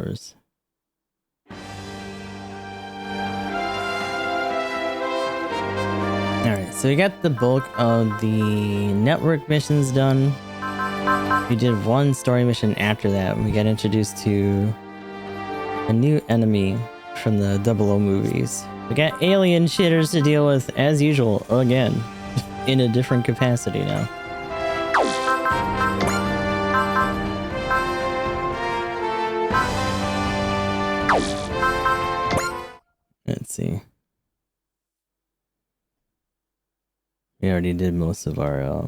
followers. Alright, so we got the bulk of the network missions done. We did one story mission after that. We got introduced to a new enemy from the 00 movies. We got alien shitters to deal with as usual again, in a different capacity now. Let's see. We already did most of our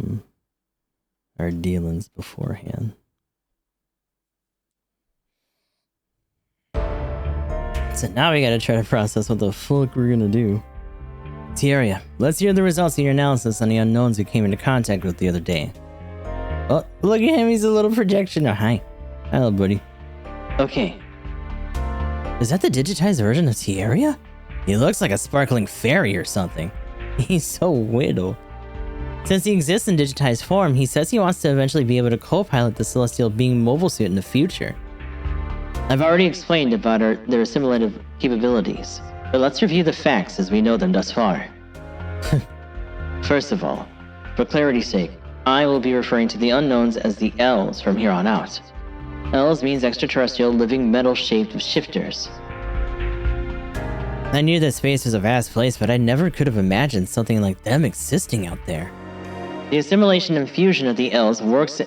dealings beforehand. So now we gotta try to process what the fuck we're gonna do. Tieria, let's hear the results of your analysis on the unknowns we came into contact with the other day. Oh, look at him, he's a little projection. Oh, hi. Hello, buddy. Okay. Is that the digitized version of Tieria? He looks like a sparkling fairy or something. He's so widow. Since he exists in digitized form, he says he wants to eventually be able to co-pilot the Celestial Being mobile suit in the future. I've already explained about their assimilative capabilities, but let's review the facts as we know them thus far. First of all, for clarity's sake, I will be referring to the unknowns as the L's from here on out. L's means extraterrestrial living metal-shaped shifters. I knew that space was a vast place, but I never could have imagined something like them existing out there. The assimilation and fusion of the L's works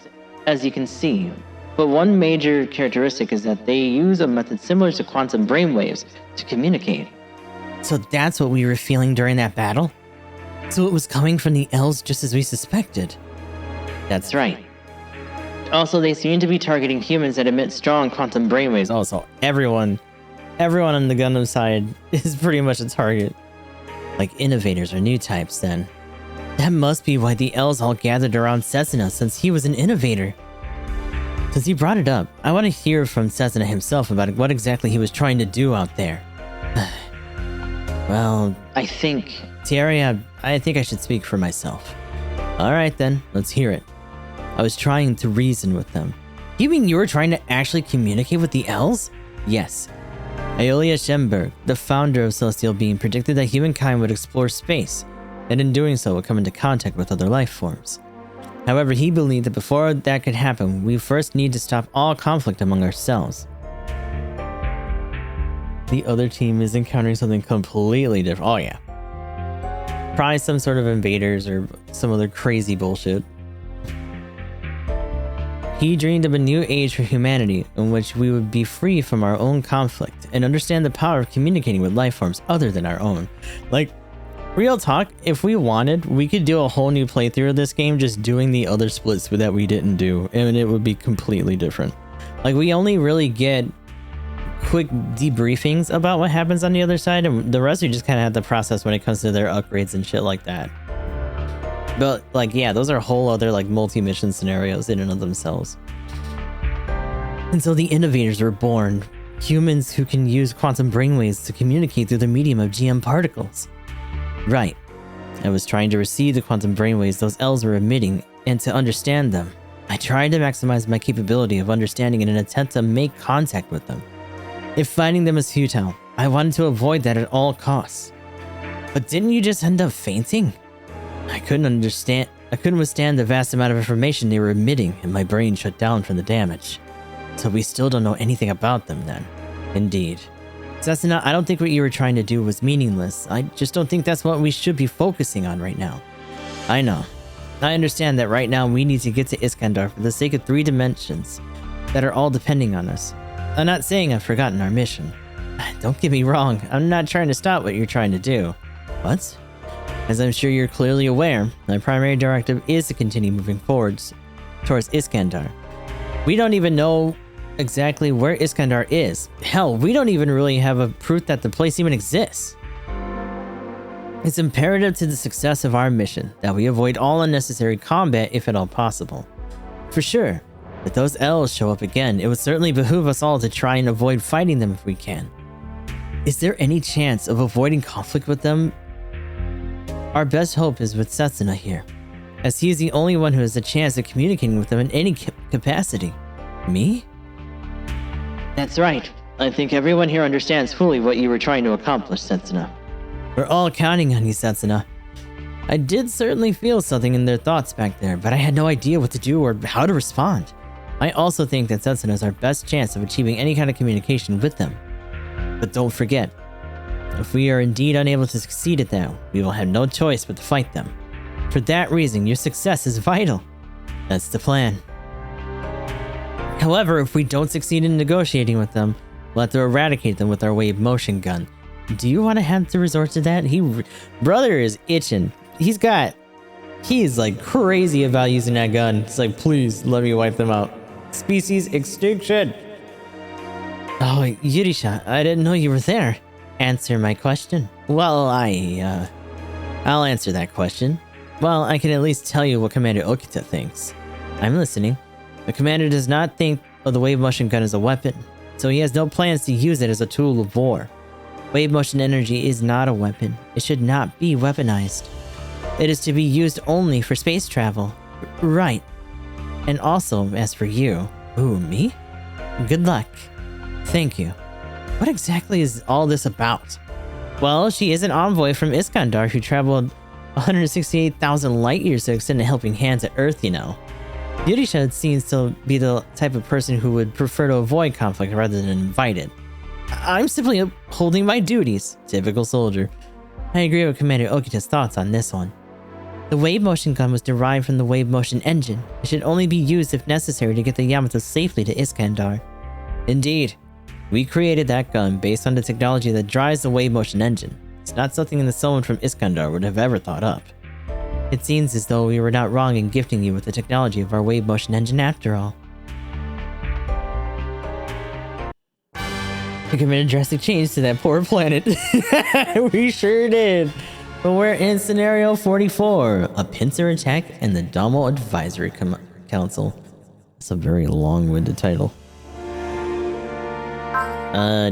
as you can see, but one major characteristic is that they use a method similar to quantum brainwaves to communicate. So that's what we were feeling during that battle? So it was coming from the L's just as we suspected? That's right. Also, they seem to be targeting humans that emit strong quantum brainwaves. Oh, so everyone on the Gundam side is pretty much a target. Like innovators or new types, then. That must be why the L's all gathered around Setsuna, since he was an innovator. Since you brought it up, I want to hear from Setsuna himself about what exactly he was trying to do out there. Well, I think... Tieria, I think I should speak for myself. Alright then, let's hear it. I was trying to reason with them. You mean you were trying to actually communicate with the L's? Yes. Aeolia Schemberg, the founder of Celestial Being, predicted that humankind would explore space, and in doing so would come into contact with other life forms. However, he believed that before that could happen, we first need to stop all conflict among ourselves. The other team is encountering something completely different. Oh yeah. Probably some sort of invaders or some other crazy bullshit. He dreamed of a new age for humanity in which we would be free from our own conflict and understand the power of communicating with life forms other than our own. Like, real talk, if we wanted, we could do a whole new playthrough of this game just doing the other splits that we didn't do, and it would be completely different. Like, we only really get quick debriefings about what happens on the other side, and the rest we just kind of have to process when it comes to their upgrades and shit like that. But, like, yeah, those are whole other, like, multi-mission scenarios in and of themselves. And so the innovators were born, humans who can use quantum brainwaves to communicate through the medium of GM particles. Right. I was trying to receive the quantum brainwaves those L's were emitting, and to understand them. I tried to maximize my capability of understanding in an attempt to make contact with them. If finding them is futile, I wanted to avoid that at all costs. But didn't you just end up fainting? I couldn't withstand the vast amount of information they were emitting, and my brain shut down from the damage. So we still don't know anything about them then. Indeed. Setsuna, I don't think what you were trying to do was meaningless. I just don't think that's what we should be focusing on right now. I know. I understand that right now we need to get to Iskandar for the sake of 3 dimensions that are all depending on us. I'm not saying I've forgotten our mission. Don't get me wrong, I'm not trying to stop what you're trying to do. What? As I'm sure you're clearly aware, my primary directive is to continue moving forwards towards Iskandar. We don't even know exactly where Iskandar is. Hell, we don't even really have a proof that the place even exists. It's imperative to the success of our mission that we avoid all unnecessary combat if at all possible. For sure, if those L's show up again, it would certainly behoove us all to try and avoid fighting them if we can. Is there any chance of avoiding conflict with them? Our best hope is with Setsuna here, as he is the only one who has a chance of communicating with them in any capacity. Me? That's right. I think everyone here understands fully what you were trying to accomplish, Setsuna. We're all counting on you, Setsuna. I did certainly feel something in their thoughts back there, but I had no idea what to do or how to respond. I also think that Setsuna is our best chance of achieving any kind of communication with them. But don't forget, if we are indeed unable to succeed at that, we will have no choice but to fight them. For that reason, your success is vital. That's the plan. However, if we don't succeed in negotiating with them, we'll have to eradicate them with our wave motion gun. Do you want to have to resort to that? Brother is itching. He's like crazy about using that gun. It's like, please let me wipe them out. Species extinction. Oh, Yurisha, I didn't know you were there. Answer my question. Well, I'll answer that question. Well, I can at least tell you what Commander Okita thinks. I'm listening. The commander does not think of the wave motion gun as a weapon, so he has no plans to use it as a tool of war. Wave motion energy is not a weapon. It should not be weaponized. It is to be used only for space travel. Right. And also, as for you... Ooh, me? Good luck. Thank you. What exactly is all this about? Well, she is an envoy from Iskandar who traveled 168,000 light years to extend a helping hand to Earth, you know. Yurisha seems to be the type of person who would prefer to avoid conflict rather than invite it. I'm simply upholding my duties. Typical soldier. I agree with Commander Okita's thoughts on this one. The wave motion gun was derived from the wave motion engine. It should only be used if necessary to get the Yamato safely to Iskandar. Indeed, we created that gun based on the technology that drives the wave motion engine. It's not something that someone from Iskandar would have ever thought up. It seems as though we were not wrong in gifting you with the technology of our wave motion engine after all. We committed a drastic change to that poor planet. We sure did. But we're in scenario 44, a pincer attack and the Domo Advisory Council. That's a very long-winded title. Oh,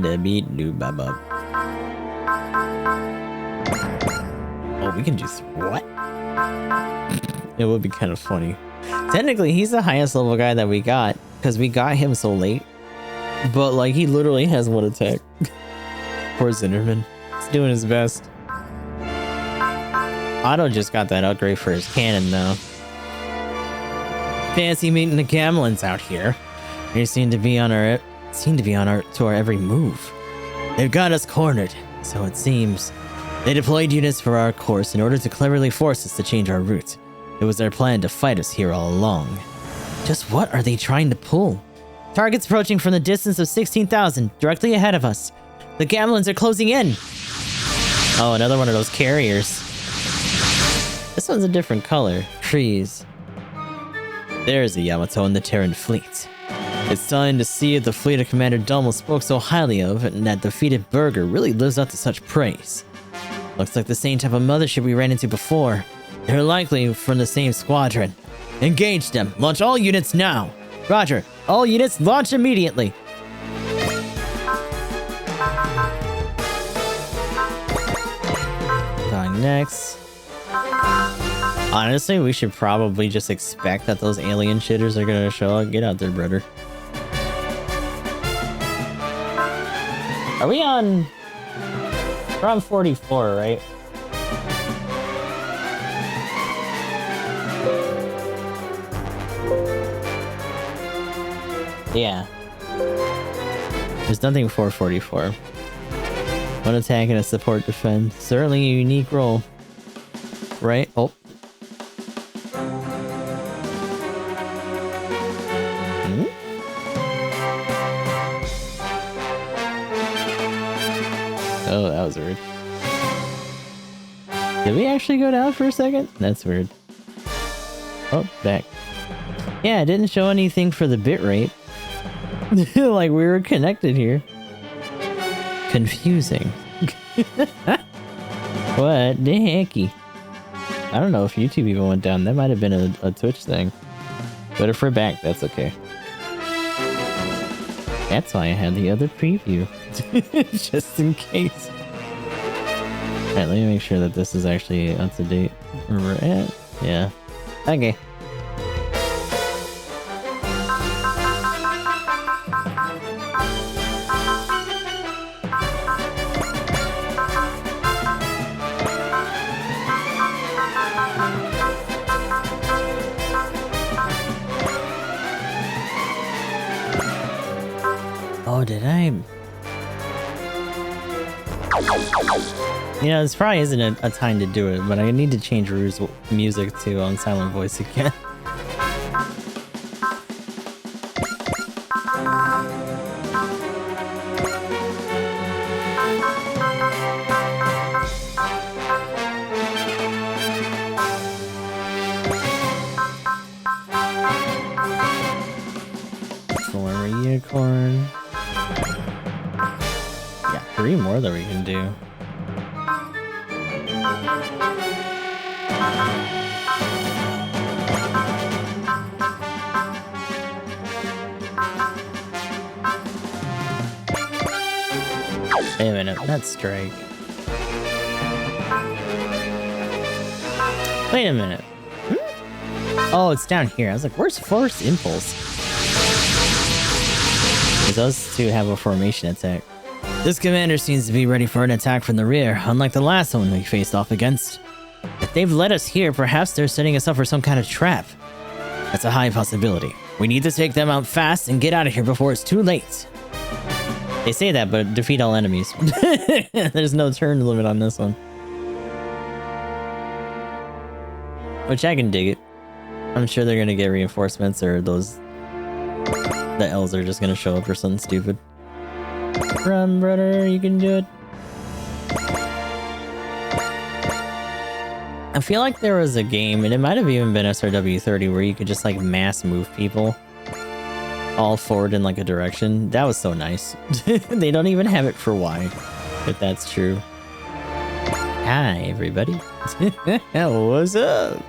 we can do what? It would be kind of funny. Technically, he's the highest level guy that we got, because we got him so late. But, like, he literally has one attack. Poor Zinnerman. He's doing his best. Otto just got that upgrade for his cannon, though. Fancy meeting the Gamelins out here. They seem to be on our every move. They've got us cornered, so it seems. They deployed units for our course in order to cleverly force us to change our route. It was their plan to fight us here all along. Just what are they trying to pull? Targets approaching from the distance of 16,000, directly ahead of us. The Gamelins are closing in. Oh, another one of those carriers. This one's a different color. Trees. There's the Yamato and the Terran fleet. It's time to see if the fleet of Commander Domo spoke so highly of and that defeated Burger really lives up to such praise. Looks like the same type of mothership we ran into before. They're likely from the same squadron. Engage them. Launch all units now. Roger. All units launch immediately. Going next. Honestly, we should probably just expect that those alien shitters are gonna show up. Get out there, brother. Are we on... We're on 44, right? Yeah. There's nothing for 44. One attack and a support defend. Certainly a unique role. Right? Oh. Hmm? Oh, that was weird. Did we actually go down for a second? That's weird. Oh, back. Yeah, it didn't show anything for the bitrate. Like we were connected here. Confusing. What the hecky? I don't know if YouTube even went down. That might have been a Twitch thing. But if we're back, that's okay. That's why I had the other preview. Just in case. Alright, let me make sure that this is actually up to date where we're at. Yeah. Okay. Oh, did I? You know, this probably isn't a time to do it, but I need to change Rue's music to on silent voice again. Former unicorn. Yeah, 3 more that we can do. Wait a minute, that's strike. Wait a minute. Oh, it's down here. I was like, where's Force Impulse? Because those two have a formation attack. This commander seems to be ready for an attack from the rear, unlike the last one we faced off against. If they've led us here, perhaps they're setting us up for some kind of trap. That's a high possibility. We need to take them out fast and get out of here before it's too late. They say that, but defeat all enemies. There's no turn limit on this one. Which I can dig it. I'm sure they're gonna get reinforcements, or those... the L's are just gonna show up or something stupid. Run, brother, you can do it. I feel like there was a game, and it might have even been SRW30, where you could just like mass move people all forward in like a direction. That was so nice. They don't even have it for Y, if that's true. Hi, everybody. What's up?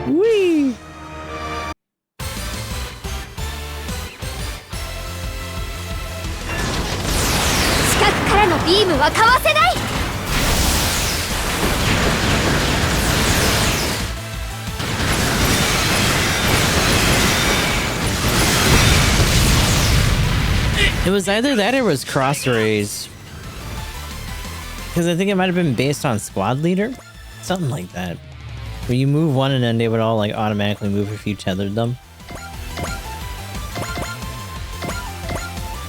Whee! It was either that or it was Cross Rays. Because I think it might have been based on Squad Leader. Something like that. Where you move one and then they would all like automatically move if you tethered them.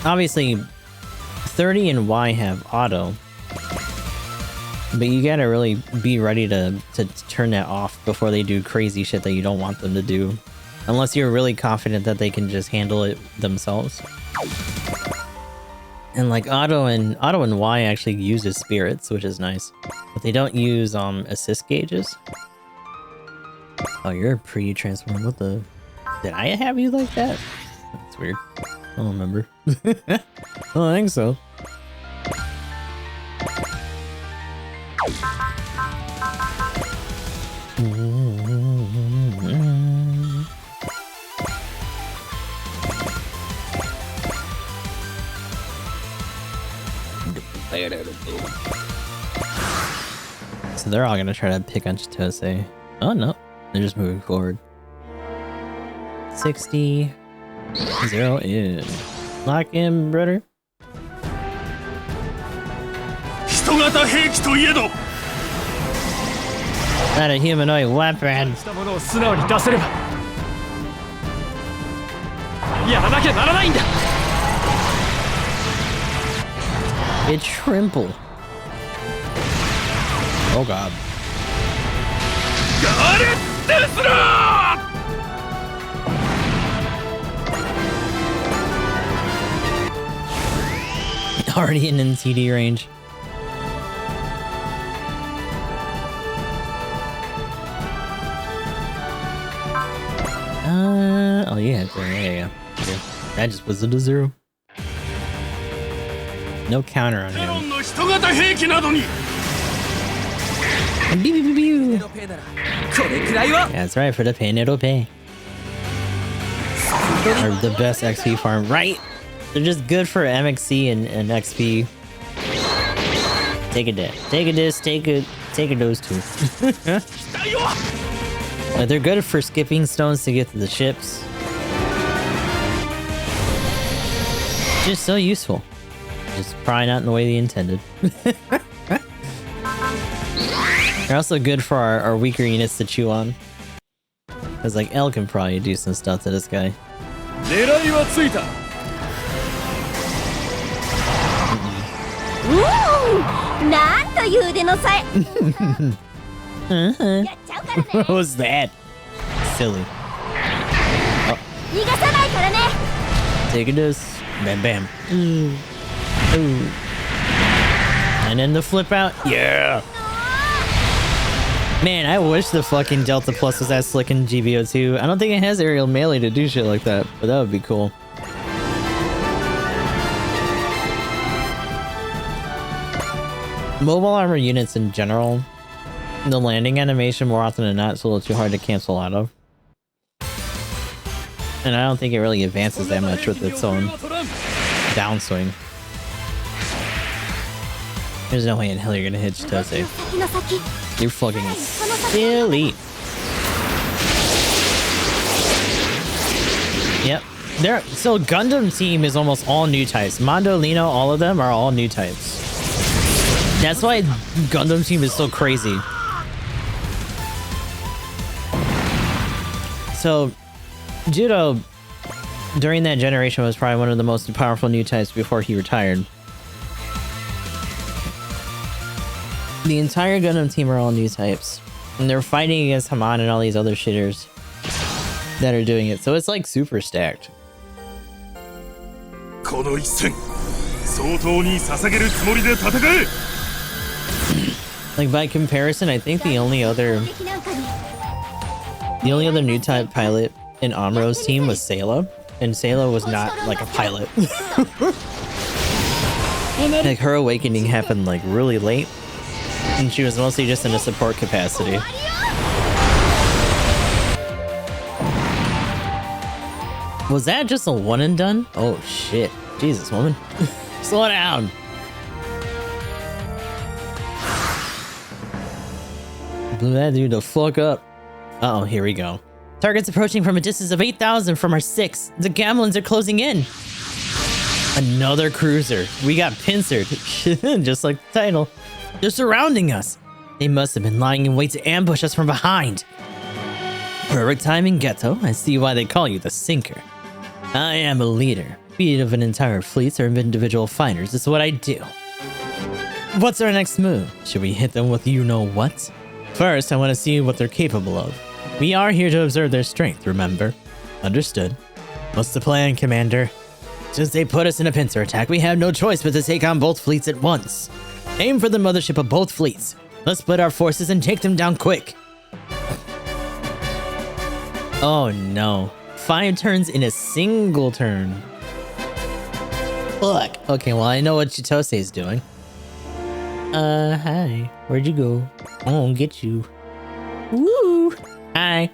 Obviously, 30 and Y have auto. But you gotta really be ready to turn that off before they do crazy shit that you don't want them to do. Unless you're really confident that they can just handle it themselves. And like auto and Y actually uses spirits, which is nice. But they don't use assist gauges. Oh, you're pretty transformed. What the? Did I have you like that? That's weird. I don't remember. I don't think so. So they're all gonna try to pick on Chitose. Oh no, they're just moving forward. 60. 0 in. Lock in, brother. Not a humanoid weapon. It's Trimple. Oh god. Already in NTD range. Oh yeah, yeah. That just was a 0. No counter on him. Yeah, that's right, for the pay, it'll pay. Are the best XP farm, right? They're just good for MXC and XP. Take a dish. Take a dish, take a those two. Like, they're good for skipping stones to get to the ships. Just so useful. Just probably not in the way they intended. They're also good for our weaker units to chew on. Because like L can probably do some stuff to this guy. なんという腕のさえ Uh-huh. やっちゃうからね What was that? Silly. 逃がさないからね Take this. Bam bam. Ooh. And then the flip out. Yeah. Man, I wish the fucking Delta Plus was as slick in GBO2. I don't think it has aerial melee to do shit like that, but that would be cool. Mobile armor units in general, the landing animation more often than not is a little too hard to cancel out of. And I don't think it really advances that much with its own downswing. There's no way in hell you're gonna hit Chitose. You're fucking silly. Yep. So Gundam Team is almost all new types. Mondo, Lino, all of them are all new types. That's why Gundam Team is so crazy. So, Judo, during that generation, was probably one of the most powerful new types before he retired. The entire Gundam Team are all new types. And they're fighting against Haman and all these other shitters that are doing it. So it's like super stacked. Like by comparison, I think the only other new type pilot in Amro's team was Sayla, and Sayla was not like a pilot. Like her awakening happened like really late, and she was mostly just in a support capacity. Was that just a one and done? Oh shit. Jesus, woman. Slow down. Blew that dude the fuck up. Uh oh, here we go. Target's approaching from a distance of 8,000 from our 6. The Gamlins are closing in. Another cruiser. We got pincered. Just like the title. They're surrounding us. They must have been lying in wait to ambush us from behind. Perfect timing, Geto. I see why they call you the Sinker. I am a leader. Be it of an entire fleet or of individual fighters, this is what I do. What's our next move? Should we hit them with you-know-what? First, I want to see what they're capable of. We are here to observe their strength, remember? Understood. What's the plan, Commander? Since they put us in a pincer attack, we have no choice but to take on both fleets at once. Aim for the mothership of both fleets. Let's split our forces and take them down quick. Oh no. 5 turns in a single turn. Fuck. Okay, well I know what Chitose is doing. Hi. Where'd you go? I'm gonna get you. Woo! Hi.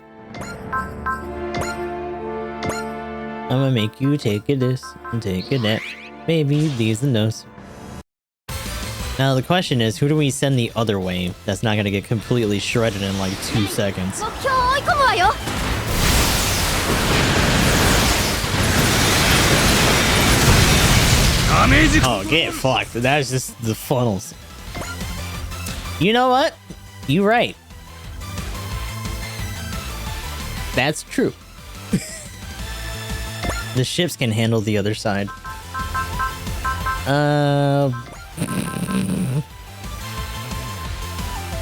I'm gonna make you take a this and take a that. Maybe these and those. Now the question is, who do we send the other way that's not gonna get completely shredded in like 2 seconds? Oh, get fucked. That's just the funnels. You know what? You're right. That's true. The ships can handle the other side.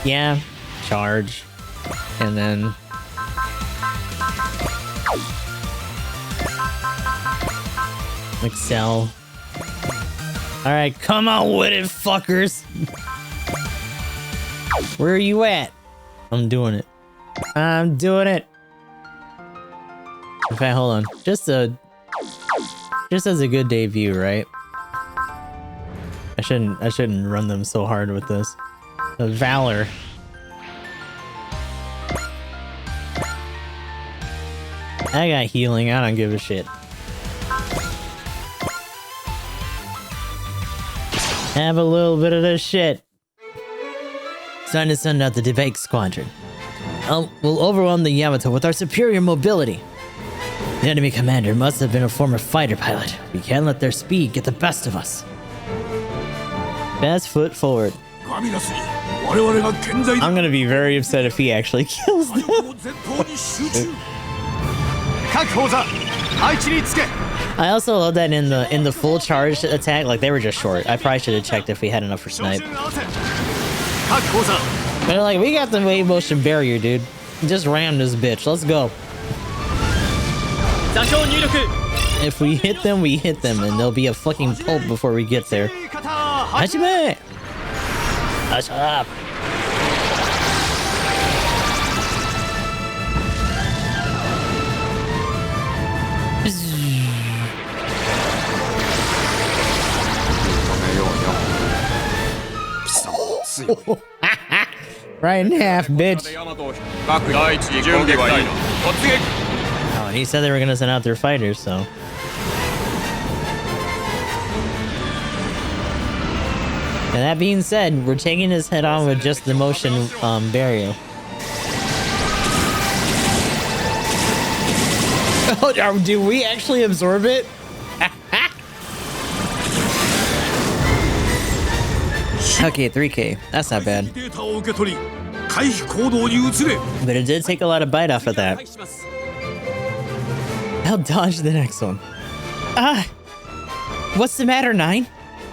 Yeah. Charge. And then... Excel. Alright, come on with it, fuckers! Where are you at? I'm doing it. I'm doing it! Okay, hold on. Just as a good debut, right? I shouldn't run them so hard with this. Valor. I got healing, I don't give a shit. Have a little bit of this shit. It's time to send out the debate squadron. We'll overwhelm the Yamato with our superior mobility. The enemy commander must have been a former fighter pilot. We can't let their speed get the best of us. Best foot forward. I'm gonna be very upset if he actually kills them. I also love that in the full charge attack, like they were just short. I probably should have checked if we had enough for snipe. They're like, we got the wave motion barrier, dude. Just ram this bitch. Let's go. If we hit them, and there'll be a fucking pulp before we get there. Hajime! Shut up. Right in half, bitch. Oh, and he said they were gonna send out their fighters, so. And that being said, we're taking his head on with just the motion barrier. Oh, do we actually absorb it? Okay, 3K. That's not bad. But it did take a lot of bite off of that. I'll dodge the next one. What's the matter, 9?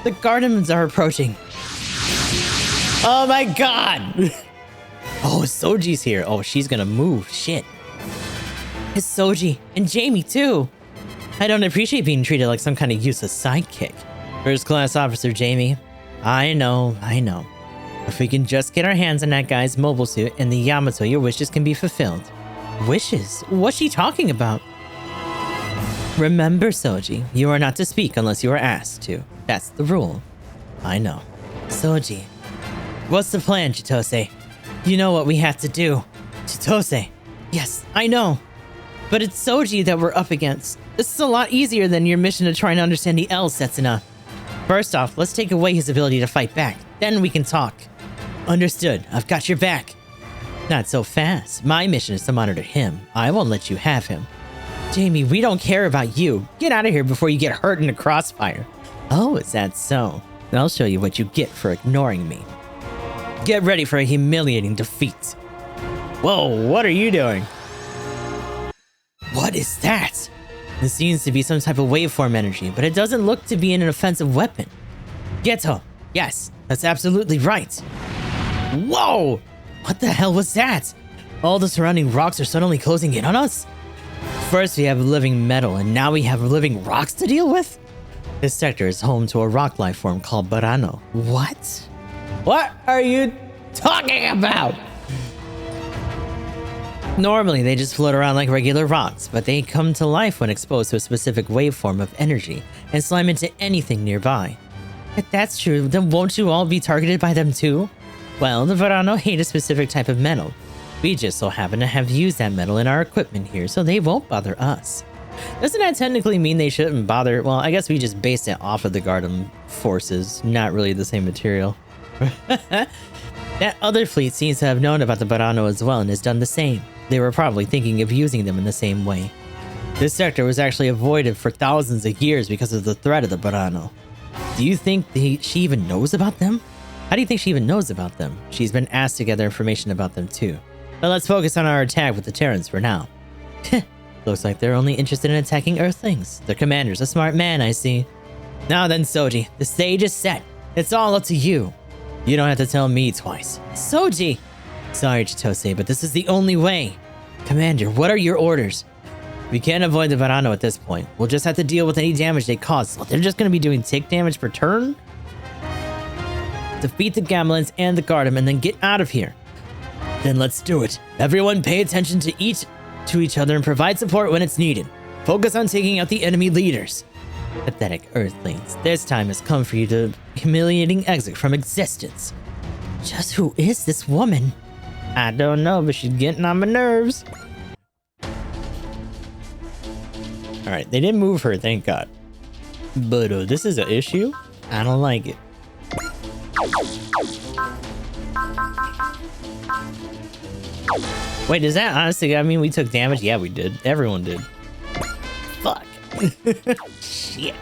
The Gardens are approaching. Oh my god! Oh, Soji's here. Oh, she's gonna move. Shit. It's Soji and Jamie too. I don't appreciate being treated like some kind of useless sidekick. First class officer Jamie. I know. If we can just get our hands on that guy's mobile suit and the Yamato, your wishes can be fulfilled. Wishes? What's she talking about? Remember, Soji, you are not to speak unless you are asked to. That's the rule. I know. Soji. What's the plan, Chitose? You know what we have to do. Chitose. Yes, I know. But it's Soji that we're up against. This is a lot easier than your mission to try and understand the L, Setsuna. First off, let's take away his ability to fight back. Then we can talk. Understood. I've got your back. Not so fast. My mission is to monitor him. I won't let you have him. Jamie, we don't care about you. Get out of here before you get hurt in the crossfire. Oh, is that so? I'll show you what you get for ignoring me. Get ready for a humiliating defeat. Whoa, what are you doing? What is that? This seems to be some type of waveform energy, but it doesn't look to be an offensive weapon. Geto. Yes, that's absolutely right. Whoa! What the hell was that? All the surrounding rocks are suddenly closing in on us? First we have living metal, and now we have living rocks to deal with? This sector is home to a rock life form called Barano. What? What are you talking about? Normally, they just float around like regular rocks, but they come to life when exposed to a specific waveform of energy and slime into anything nearby. If that's true, then won't you all be targeted by them too? Well, the Varano hate a specific type of metal. We just so happen to have used that metal in our equipment here, so they won't bother us. Doesn't that technically mean they shouldn't bother? Well, I guess we just based it off of the Gardem forces, not really the same material. That other fleet seems to have known about the Barano as well and has done the same. They were probably thinking of using them in the same way. This sector was actually avoided for thousands of years because of the threat of the Barano. Do you think she even knows about them? How do you think she even knows about them? She's been asked to gather information about them too. But let's focus on our attack with the Terrans for now. Looks like they're only interested in attacking Earthlings. Their commander's a smart man, I see. Now then, Soji, the stage is set. It's all up to you. You don't have to tell me twice. Soji! Sorry, Chitose, but this is the only way. Commander, what are your orders? We can't avoid the Varano at this point. We'll just have to deal with any damage they cause. So they're just going to be doing tick damage per turn? Defeat the Gamelins and the Gardem and then get out of here. Then let's do it. Everyone pay attention to each other and provide support when it's needed. Focus on taking out the enemy leaders. Pathetic Earthlings, this time has come for you to humiliating exit from existence. Just who is this woman? I don't know, but she's getting on my nerves. Alright, they didn't move her, thank God. But this is an issue? I don't like it. Wait, does that honestly, I mean, we took damage? Yeah, we did. Everyone did. Fuck. Shit.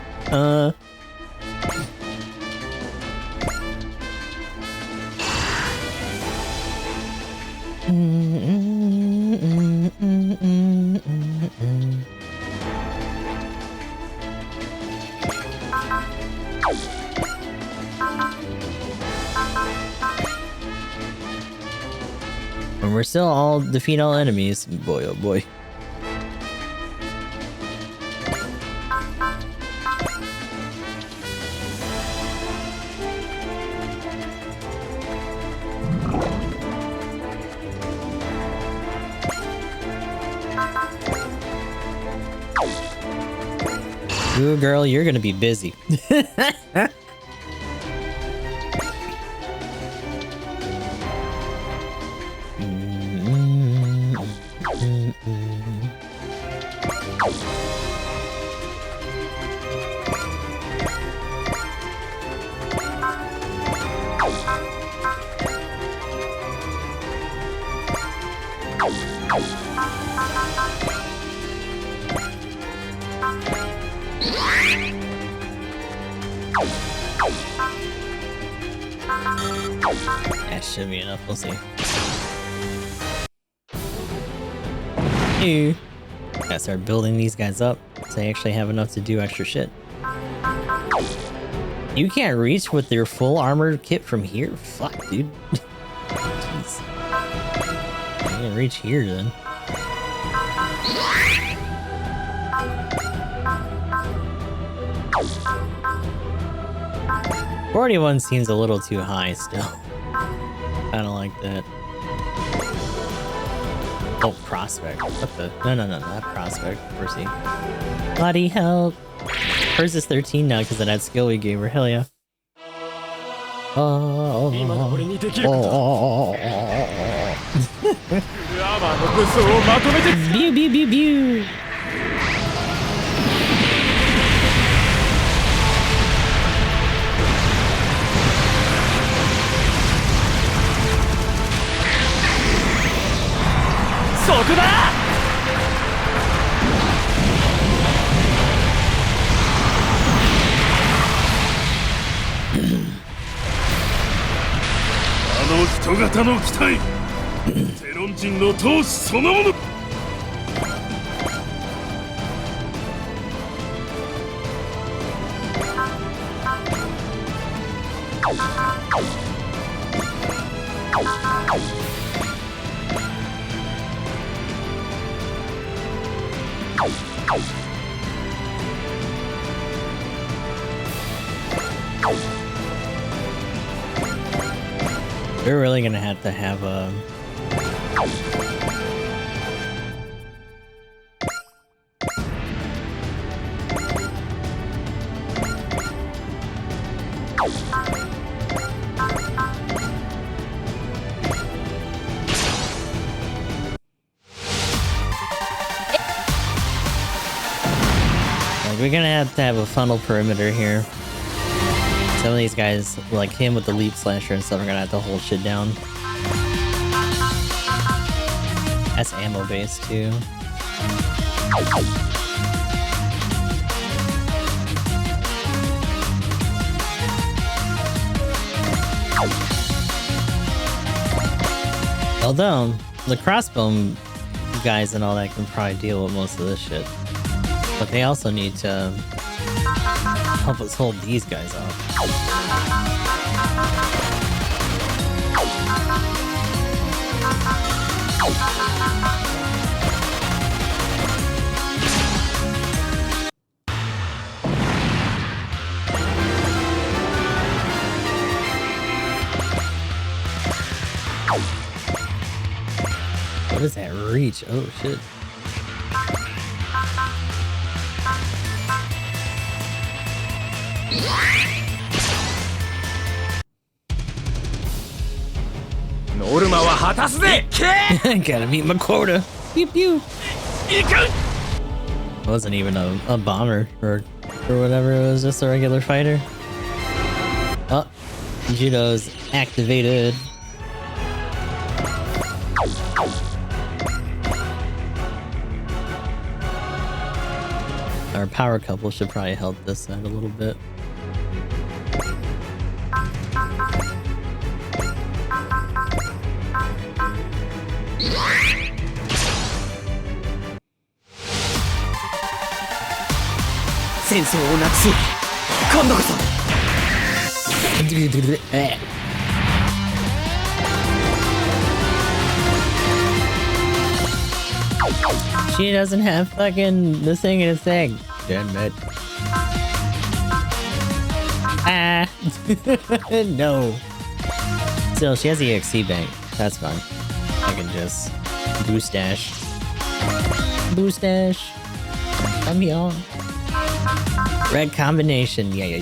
And we're still all defeat all enemies. Boy, oh boy. Ooh, girl, you're gonna be busy. That should be enough, we'll see. Ew. Gotta start building these guys up so they actually have enough to do extra shit. You can't reach with your full armor kit from here? Fuck, dude. Jeez. I can reach here then. $41 seems a little too high still. Kinda like that. Oh, Prospect. What the? No, not Prospect. Percy. Bloody hell. Hers is 13 now because of that skill we gave her. Hell yeah. Pew, pew, pew, pew. We're really gonna have to have a... Like, we're gonna have to have a funnel perimeter here. Some of these guys, like him with the leap slasher and stuff, are gonna have to hold shit down. That's ammo based too. Although the crossbow guys and all that can probably deal with most of this shit, but they also need to help us hold these guys off. What is that reach? Oh shit. Gotta meet my quota. Pew pew. It wasn't even a bomber or whatever, it was just a regular fighter. Oh, Judo's activated. Our power couple should probably help this out a little bit. Sensoをなくし、今度こそ She doesn't have fucking the thing in a thing. Damn it. Ah. No. Still, she has the EXC bank. That's fine. I can just boost dash. Boost dash. Come here. Red combination. Yeah. Yeah.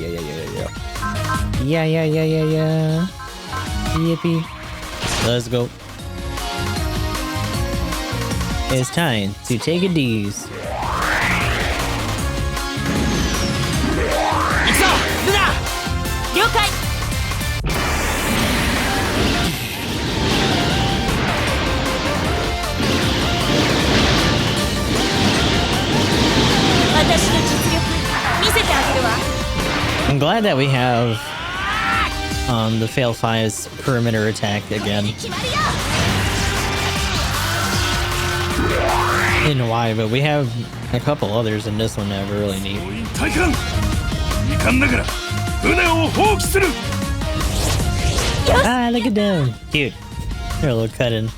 Yippee. Let's go. It's time to take a D's. 了解。私の実力見せてあげるわ。 I'm glad that we have the Fail Five's perimeter attack again. In Y, but we have a couple others in this one that are really neat. Ah, look at them. Cute. They're a little cut in.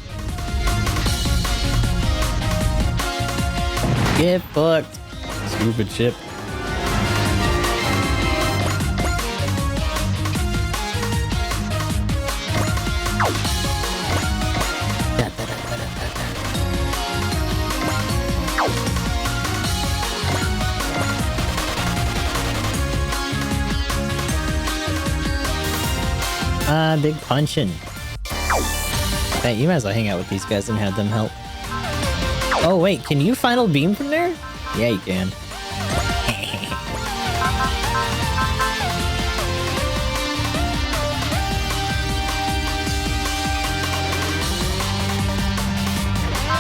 Get fucked. Stupid ship. Big punchin'. Hey, you might as well hang out with these guys and have them help. Oh wait, can you final beam from there? Yeah, you can.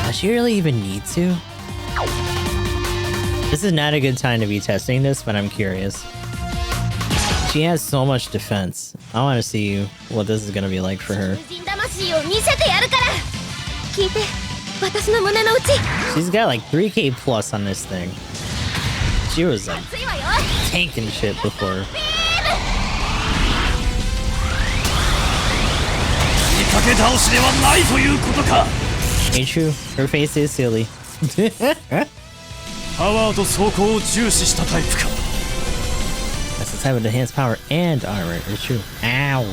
Does she really even need to? This is not a good time to be testing this, but I'm curious. She has so much defense. I want to see what this is going to be like for her. She's got like 3k plus on this thing. She was like tanking shit before. Ain't true. Her face is silly. That's the type of enhanced power and armor. It's true. Ow.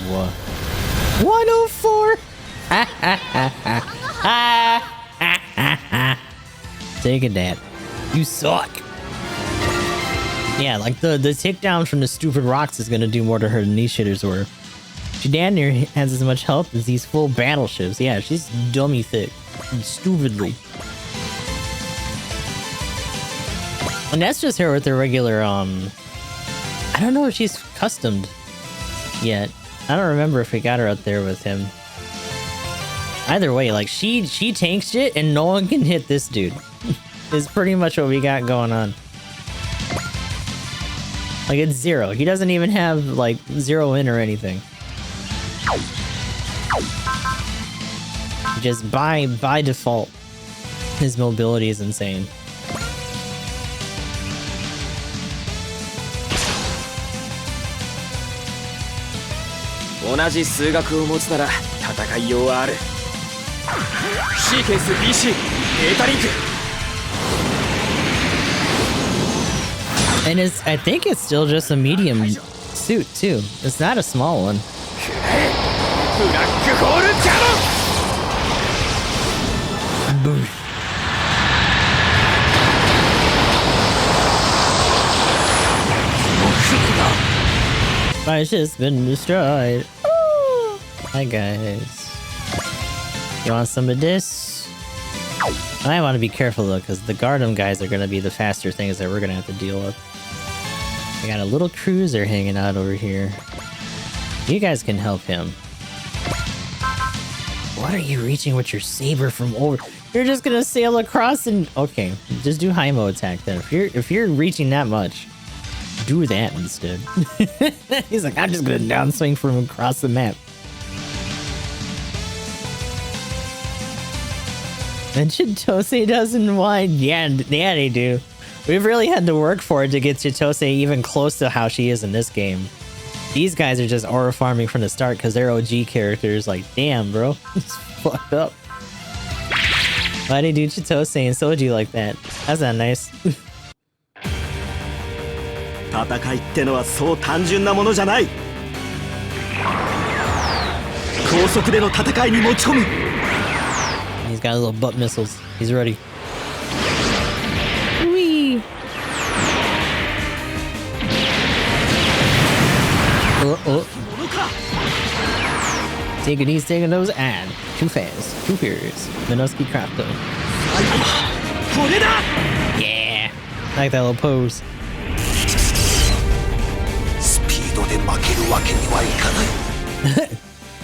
104. Take a that. You suck. Yeah, like the takedown from the stupid rocks is gonna do more to her than these shitters were. She damn near has as much health as these full battleships. Yeah, she's dummy thick. Stupidly. And that's just her with the regular, I don't know if she's customed yet. I don't remember if we got her out there with him. Either way, like, she tanks shit and no one can hit this dude. Is pretty much what we got going on. Like, it's zero. He doesn't even have, like, zero in or anything. Just by default, his mobility is insane. And I think it's still just a medium suit too. It's not a small one. Boom. My ship's been destroyed. Ooh. Hi guys. You want some of this? I want to be careful though, because the Gardem guys are going to be the faster things that we're going to have to deal with. I got a little cruiser hanging out over here. You guys can help him. What are you reaching with your saber from over? You're just gonna sail across and okay, just do Haimo attack then. If you're reaching that much, do that instead. He's like, I'm just gonna downswing from across the map. And Chitose doesn't whine. Yeah, they do. We've really had to work for it to get Chitose even close to how she is in this game. These guys are just aura farming from the start because they're OG characters. Like, damn, bro. It's fucked up. Why did Chitose and Soji like that? That's not nice. 戦いってのはそう単純なものじゃない。高速での戦いに持ち込む。He's got little butt missiles. He's ready. Whee! Taking these, taking those, and too fast, too furious. Minosuke Crafto. Yeah, I like that little pose.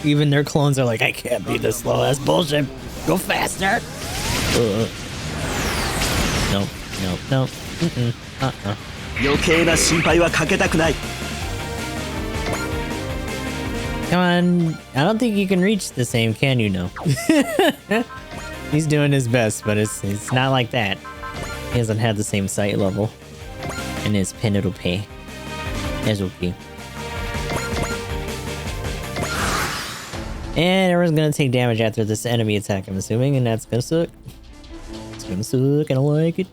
Even their clones are like, I can't be this slow. That's bullshit. Go faster. Nope, nope, nope. Uh-uh. 余計な心配はかけたくない。 Come on, I don't think you can reach the same, can you? No. He's doing his best, but it's not like that. He hasn't had the same sight level. And his Penelope. That's okay. And everyone's gonna take damage after this enemy attack, I'm assuming, and that's gonna suck. It's gonna suck, I don't like it.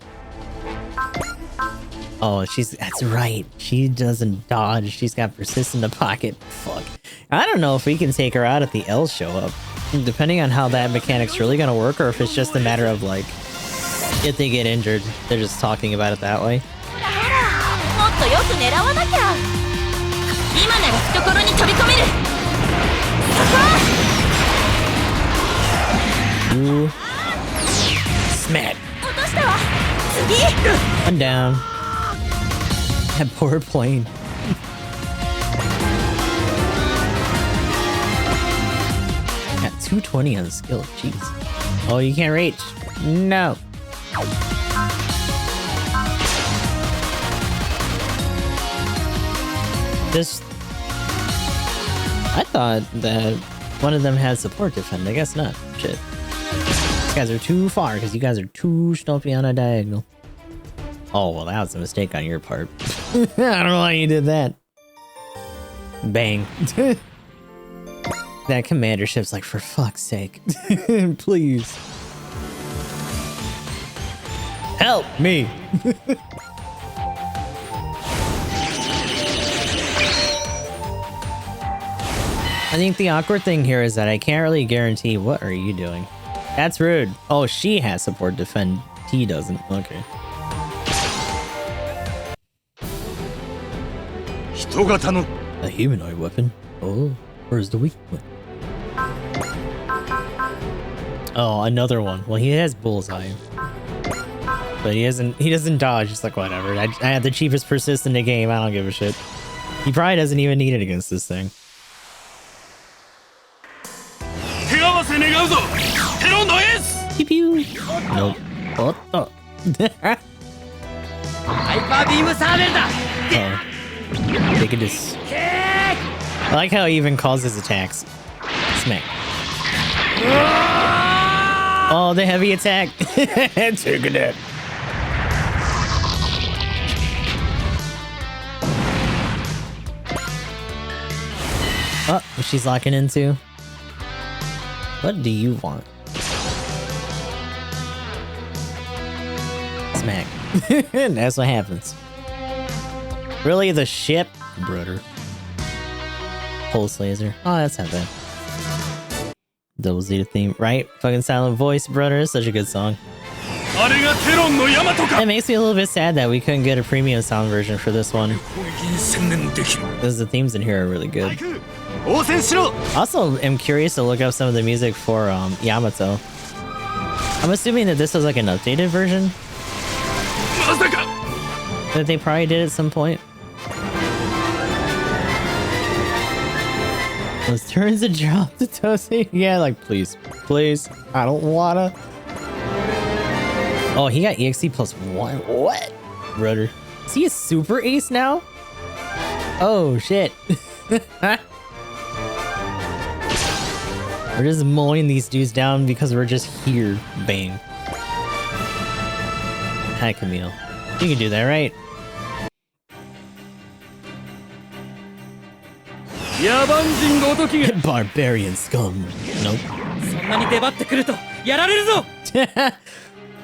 Oh, that's right. She doesn't dodge. She's got persist in the pocket. Fuck. I don't know if we can take her out if the L's show up. Depending on how that mechanic's really gonna work, or if it's just a matter of like, if they get injured, they're just talking about it that way. Ooh. Smack. I'm down. That poor plane. Got 220 on the skill. Jeez. Oh, you can't reach. No. I thought that one of them had support defend. I guess not. Shit. These guys are too far because you guys are too stumpy on a diagonal. Oh, well, that was a mistake on your part. I don't know why you did that. Bang. That commander ship's like, for fuck's sake. Please. Help me. I think the awkward thing here is that I can't really guarantee. What are you doing? That's rude. Oh, she has support defend. He doesn't. Okay. A humanoid weapon? Oh, where's the weak one? Oh, another one. Well, he has bullseye. But he doesn't dodge. It's like, whatever. I had the cheapest persist in the game. I don't give a shit. He probably doesn't even need it against this thing. Pew pew. Nope. What the? Oh. They could just... I like how he even calls his attacks. Smack. Oh, the heavy attack. Take it. Oh, she's locking into. What do you want? Smack. That's what happens. Really, the ship? Brother. Pulse laser. Oh, that's not bad. Double Zeta theme, right? Fucking Silent Voice, brother. It's such a good song. It makes me a little bit sad that we couldn't get a premium sound version for this one. Because the themes in here are really good. Also, I'm curious to look up some of the music for Yamato. I'm assuming that this was like an updated version that they probably did at some point. Those turns to drop the Toasty. Yeah, like please, please. I don't wanna. Oh, he got EXC +1. What? Brother. Is he a super ace now? Oh shit. We're just mowing these dudes down because we're just here. Bang. Hi, Camille. You can do that, right? 野蛮人ごときが Barbarian scum. Nope. そんなに出張ってくるとやられるぞ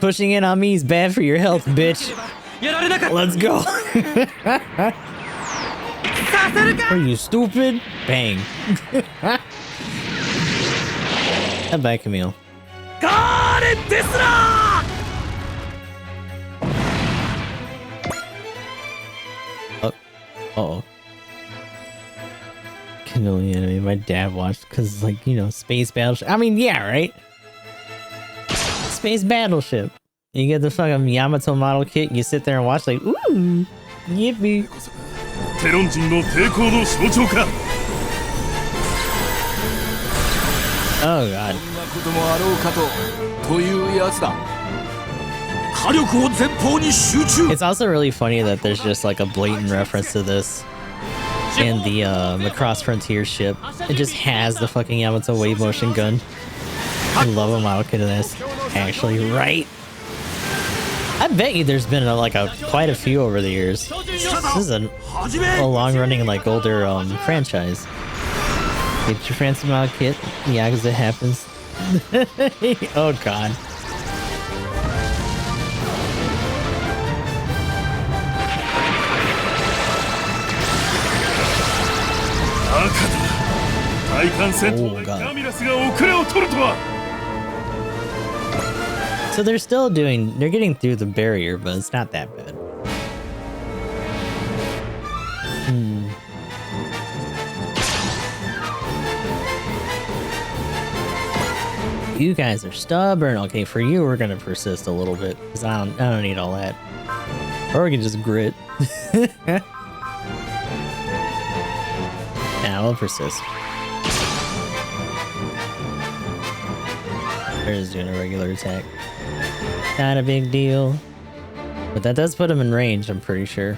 Pushing in on me is bad for your health, bitch. やられなかった Let's go. させるか Are you stupid? Bang. Bye, Camille. ガーレですら Uh-oh. Camille the anime my dad watched because, like, you know, space battleship. I mean, yeah, right? Space battleship. You get the fucking Yamato model kit, you sit there and watch, like, ooh, yippee. テロン人の抵抗の象徴か Oh, God. こともあろうかというやつだ。火力を前方に集中 It's also really funny that there's just, like, a blatant reference to this. And the Macross Frontier ship. It just has the fucking Yamato wave motion gun. I love a model kit of this. Actually, right? I bet you there's been quite a few over the years. This is a long-running, like, older franchise. Get your fancy model kit. Yeah, because it happens. Oh, God. Oh, God. So they're getting through the barrier, but it's not that bad. You guys are stubborn. Okay, for you, we're gonna persist a little bit because I don't need all that. Or we can just grit. Nah, we'll persist. They're just doing a regular attack. Not a big deal. But that does put him in range, I'm pretty sure.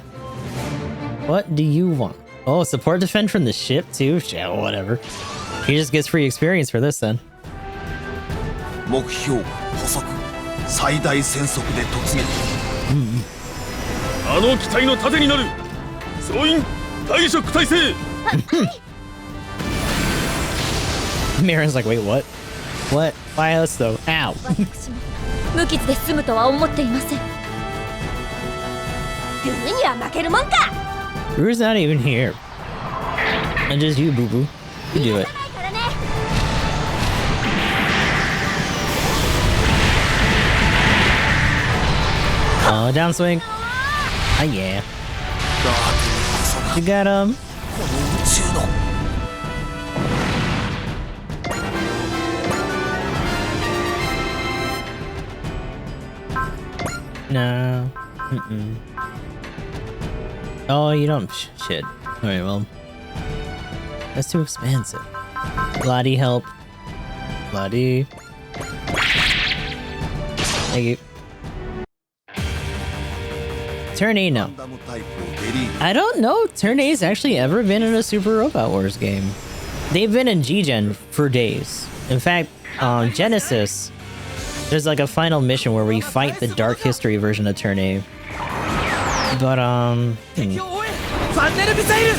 What do you want? Oh, support defend from the ship too? Yeah, whatever. He just gets free experience for this then. 目標補足最大戦速で突撃あの機体の盾になる総員大ショック体制 Marin's like, wait, what? What? Why us though? Ow. 私も無傷で済むとは思っていませんグーには負けるもんか Rue's not even here. And just you, boo boo. You do it. ないからね Oh, downswing. Ah, yeah. You got him. この宇宙の No. Mm-mm. Oh, you don't. Shit. Alright, well. That's too expensive. Lottie, help. Lottie. Thank you. Turn A, no. ランダムタイプをデリート I don't know. Turn A's actually ever been in a Super Robot Wars game. They've been in G-Gen for days. In fact, on Genesis, there's like a final mission where we fight the Dark History version of Turn A. But, 敵を追えファンネルミサイル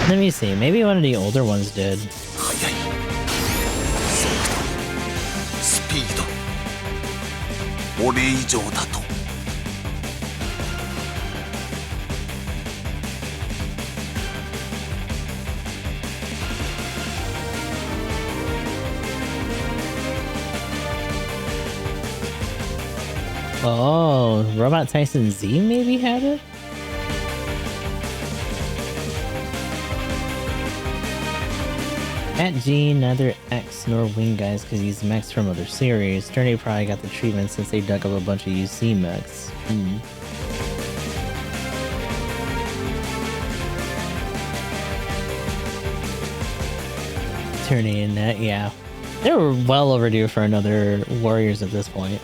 let me see. Maybe one of the older ones did. 速い速度スピード俺以上だと Oh, Robot Tyson Z maybe had it? At G, neither X nor Wing guys because he's mechs from other series. Turn A probably got the treatment since they dug up a bunch of UC mechs. Turn A in that, yeah. They were well overdue for another Warriors at this point.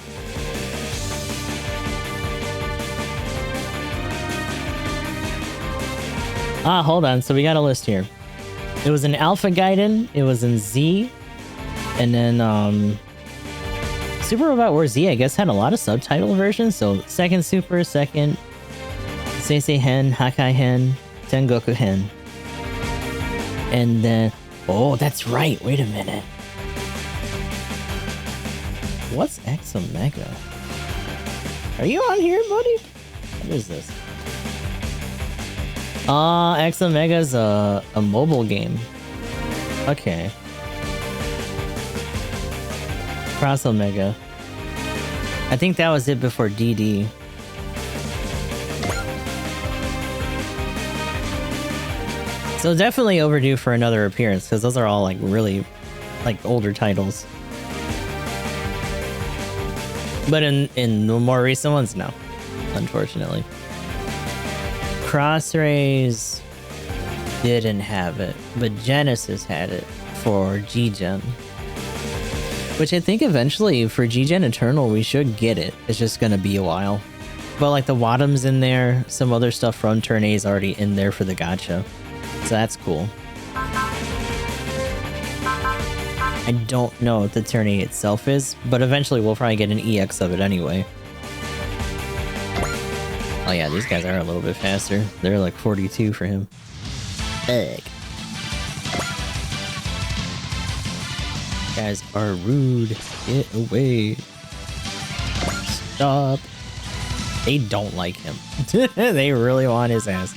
Ah, hold on. So we got a list here. It was in Alpha Gaiden, it was in Z, and then Super Robot Wars Z, I guess, had a lot of subtitle versions. So second Super, second Seisei Hen, Hakai Hen, Tengoku Hen. And then, oh, that's right. Wait a minute. What's Exomega? Are you on here, buddy? What is this? Exomega's a mobile game. Okay. Cross Omega. I think that was it before DD. So definitely overdue for another appearance, because those are all like really like older titles. But in the more recent ones, no. Unfortunately. Crossrays didn't have it, but Genesis had it for G-Gen. Which I think eventually for G-Gen Eternal we should get it. It's just gonna be a while. But like the Wadham's in there, some other stuff from Turn A is already in there for the gacha. So that's cool. I don't know what the Turn A itself is, but eventually we'll probably get an EX of it anyway. Oh yeah, these guys are a little bit faster. They're like 42 for him. Ugh. Guys are rude. Get away. Stop. They don't like him. They really want his ass.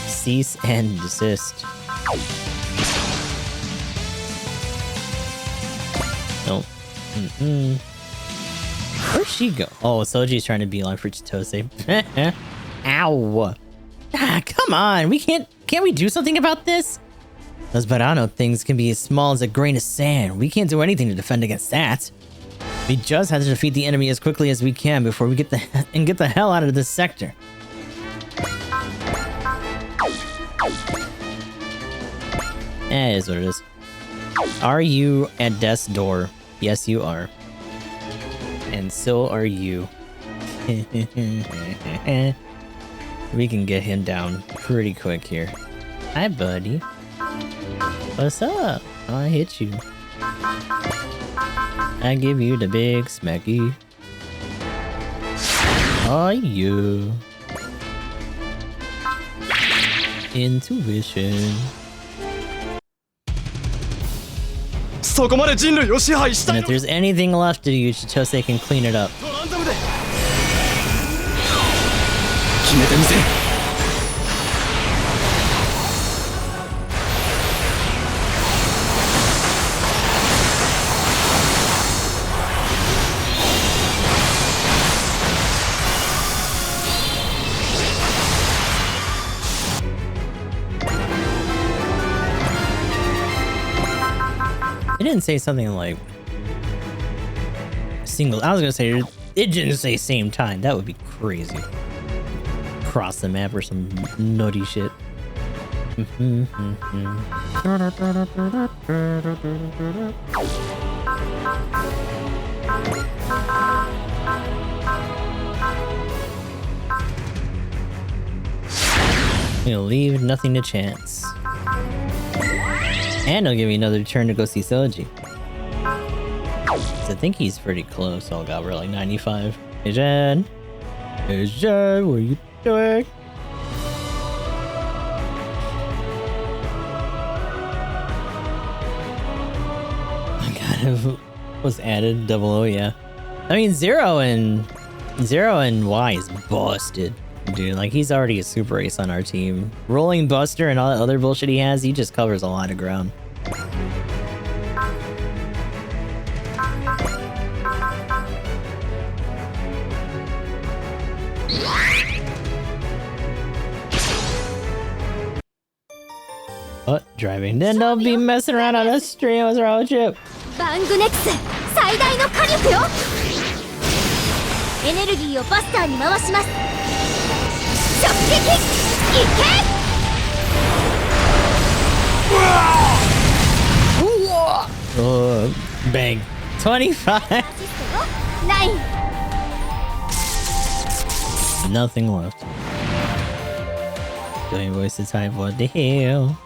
Cease and desist. Nope. Where'd she go? Oh, Soji's trying to beeline for Chitose. Ow. Ah, come on. Can't we do something about this? Those Barano things can be as small as a grain of sand. We can't do anything to defend against that. We just have to defeat the enemy as quickly as we can before we get the hell out of this sector. That is what it is. Are you at death's door? Yes, you are. And so are you. We can get him down pretty quick here. Hi, buddy. What's up? Oh, I hit you. I give you the big smacky. Oh, you. Intuition. そこまで人類を支配した And い if there's anything left to do, Chitose can clean it up. のランダムで決めてみせ It didn't say something like single. I was gonna say it didn't say same time. That would be crazy. Cross the map or some nutty shit. He'll leave nothing to chance. And he'll give me another turn to go see Soji. So I think he's pretty close. Oh god, we're like 95. Hey Jen. Hey Jen, what are you doing? Oh god, it was added. Double O, yeah. I mean, Zero and Y is busted. Dude, like he's already a super ace on our team. Rolling Buster and all that other bullshit he has, he just covers a lot of ground. What? Driving? Then don't be messing around on the stream. What's wrong with you? バングネックス最大の火力よ。エネルギーをバスターに回します。直撃いけ。Bang. 25. ライン。 Nothing left. Doing voice type, what the hell?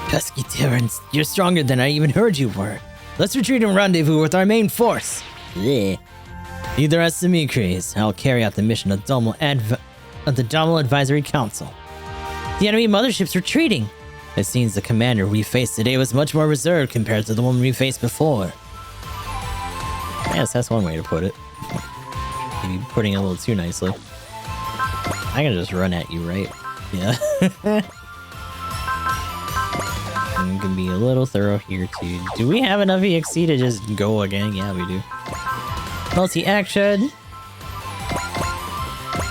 Pesky Terrans, you're stronger than I even heard you were. Let's retreat and rendezvous with our main force. Yeah. Lead the rest of me, Kreese. I'll carry out the mission of the Domal Advisory Council. The enemy mothership's retreating. It seems the commander we faced today was much more reserved compared to the one we faced before. Yes, that's one way to put it. Maybe putting it a little too nicely. I can just run at you, right? Yeah. And can be a little thorough here too. Do we have enough EXC to just go again? Yeah, we do. Multi-action.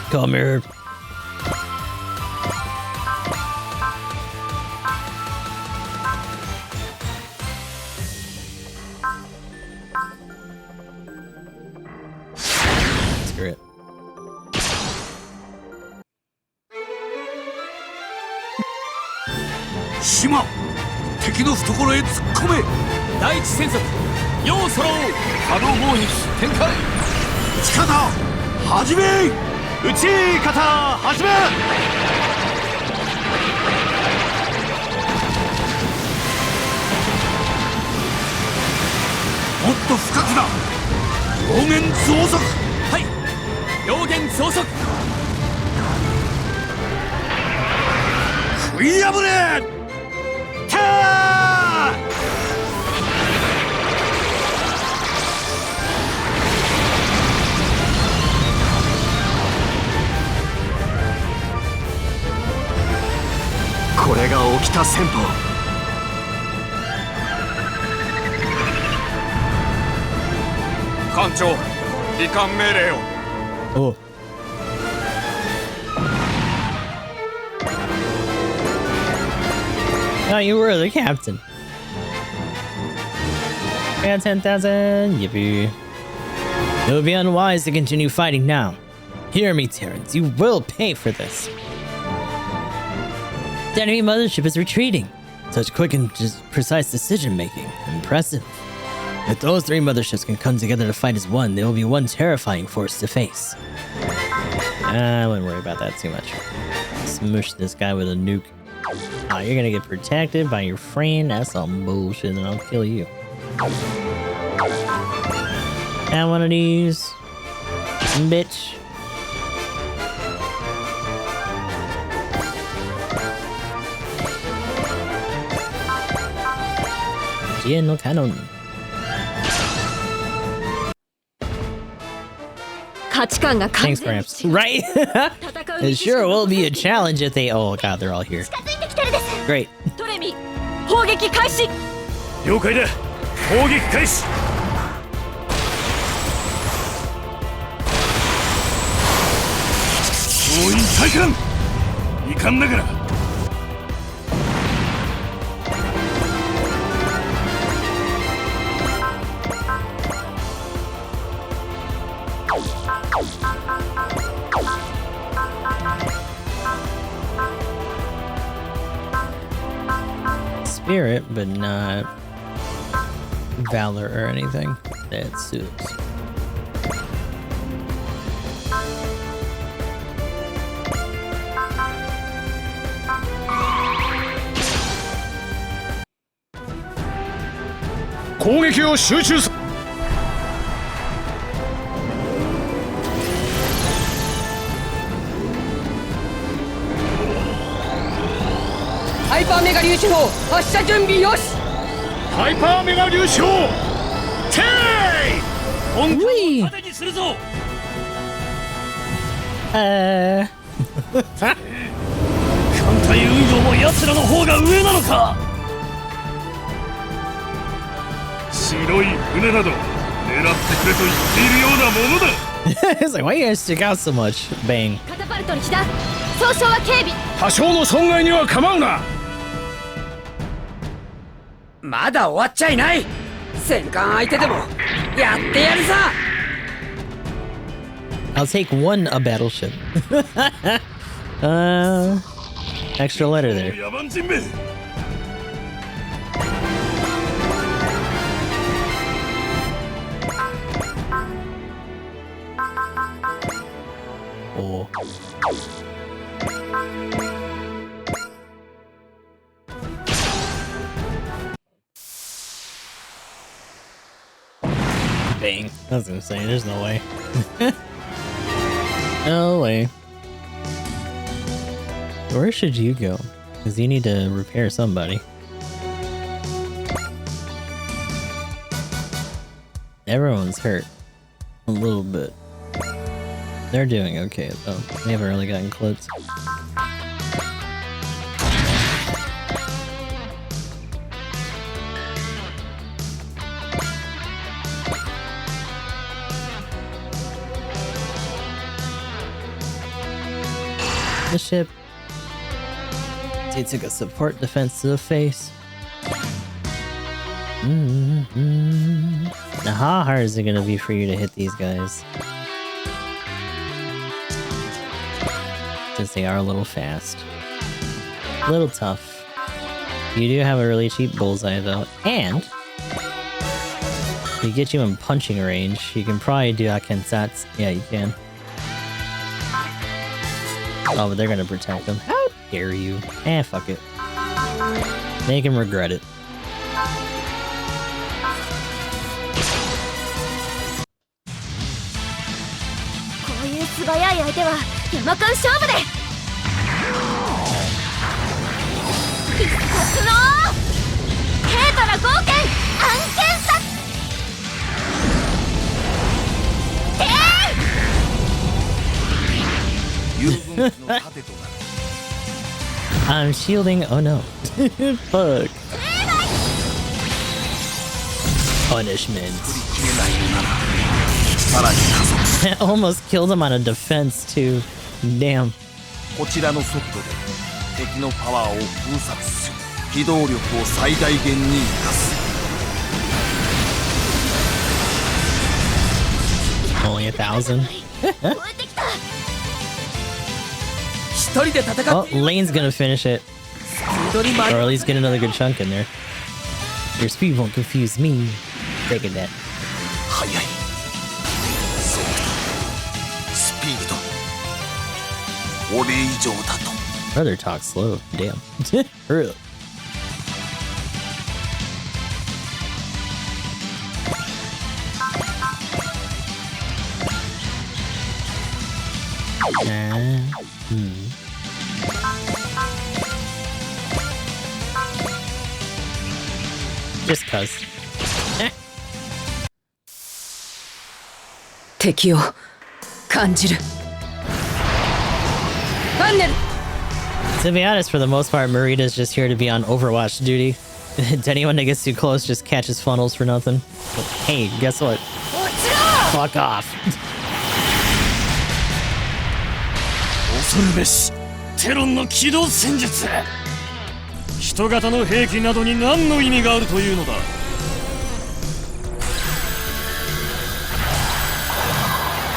Come here. Screw it.島敵の懐へ突っ込め第一戦速要揃う波動砲撃展開打ち方始め撃ち方始めもっと深くだ両舷増速はい両舷増速食い破れこれが起きた戦法艦長離艦命令を Oh. Oh, you were the captain. Yeah, 10,000. Yippee. It would be unwise to continue fighting now. Hear me, Terrans. You will pay for this. The enemy mothership is retreating. Such quick and precise decision making. Impressive. If those three motherships can come together to fight as one, they will be one terrifying force to face. I wouldn't worry about that too much. Smush this guy with a nuke. Oh, you're gonna get protected by your friend? That's some bullshit, and I'll kill you. And one of these. Bitch. Yeah, no cannon. 価値観が完 Thanks, 全に Gramps. Right? 戦う It sure will be a challenge if they. Oh god, they're all here. 近づいてきてるです Great. トレミ砲撃開始了解だ砲撃開始総員退艦遺憾ながら Spirit, but not Valor or anything. That suits. Hyper パーメガ粒子砲発射準備よしハイパーメガ粒子砲テイ本当を盾にするぞ艦隊運用も奴らの方が上なのか白い船など狙ってくれと言っているようなものだ It's like, why you guys stick out so much? Bang. カタパルトに被弾総称は警備多少の損害には構うなまだ終わっちゃいない戦艦相手でもやってやるさ I'll take one a battleship. Extra letter there. 野蛮人め Oh. Bang. I was gonna say, there's no way. No way. Where should you go? Because you need to repair somebody. Everyone's hurt. A little bit. They're doing okay, though. They haven't really gotten clipped. The ship. He took a support defense to the face. Now, how hard is it gonna be for you to hit these guys? Since they are a little fast. A little tough. You do have a really cheap bullseye though, and to get you in punching range, you can probably do Akensatsu. Yeah, you can. Oh, but they're gonna protect them. How dare you? Eh, fuck it. Make him regret it. I'm shielding. Oh no. Fuck. Punishment. I almost killed him on a defense too. Damn. こちらの速度で敵のパワーを封殺し機動力を最大限に生かす Only 1,000. 一人で戦って Oh, Lane's gonna finish it. Or at least get another good chunk in there. Your speed won't confuse me. Taking that. 速いそうだスピード俺以上だと Brother talks slow. Damn. Hurry up. Just cuz. 敵を感じる。ファンネル To be honest, for the most part, Marita's just here to be on Overwatch duty. To anyone that gets too close, just catches funnels for nothing. But hey, guess what? Fuck off. 恐るべしテロンの機動戦術。人型の兵器などに何の意味があるというのだ。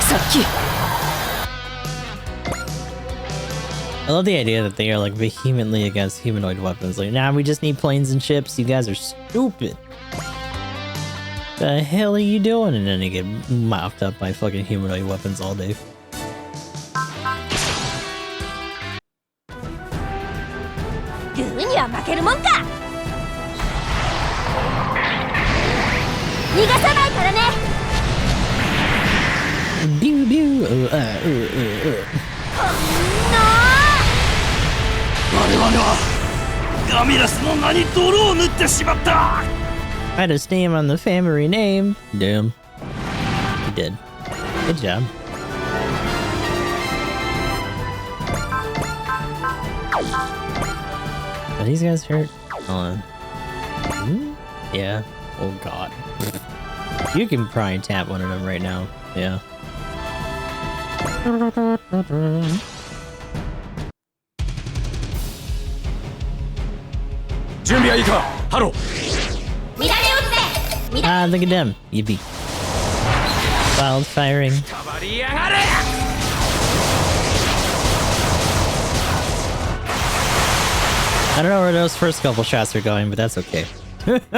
さっき I love the idea that they are like vehemently against humanoid weapons. Like, nah, we just need planes and ships. You guys are stupid. The hell are you doing? And then they get mopped up by fucking humanoid weapons all day. ルーには負けるもんか逃がさないからね Pew pew. 我々はガミラスの名に泥を塗ってしまった。 I had a stamp on the family name. Damn. You did. Good job. Are these guys hurt? Hold on. Yeah. Oh god. You can probably tap one of them right now. Yeah. 準備はいいか、ハロー。乱れ落ちて Ah, look at them. Yippee. Wild firing. 暴りやがれ。 I don't know where those first couple shots are going, but that's okay. どうだ。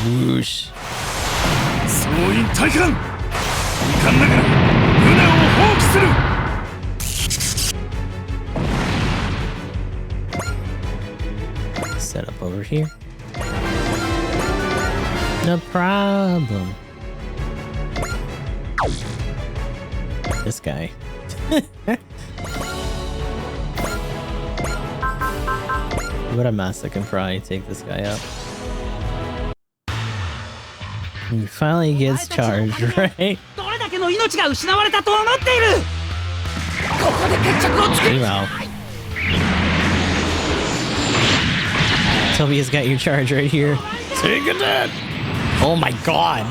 Whoosh. 総員体感。遺憾ながら船を放棄する。 Set up over here. No problem. This guy. Muramasa can probably take this guy out. He finally gets charged, right? どれだけの命が失われたと思っている。ここで決着をつける。 Meanwhile, Tobia's got your charge right here. Take it dead. Oh my god.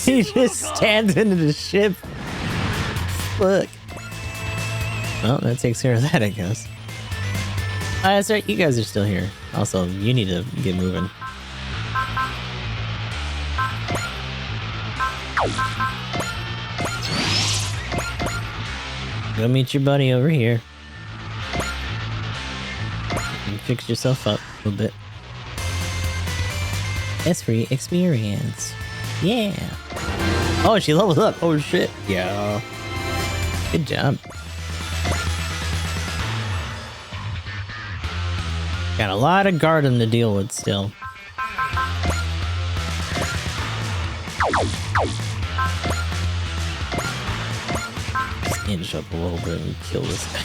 He just stands into the ship. Look. Well, that takes care of that, I guess. That's right, you guys are still here. Also, you need to get moving. Go meet your buddy over here. And fix yourself up a little bit. That's free experience. Yeah. Oh, she leveled up. Oh shit. Yeah. Good job. Got a lot of Garden to deal with still. Just inch up a little bit and kill this guy.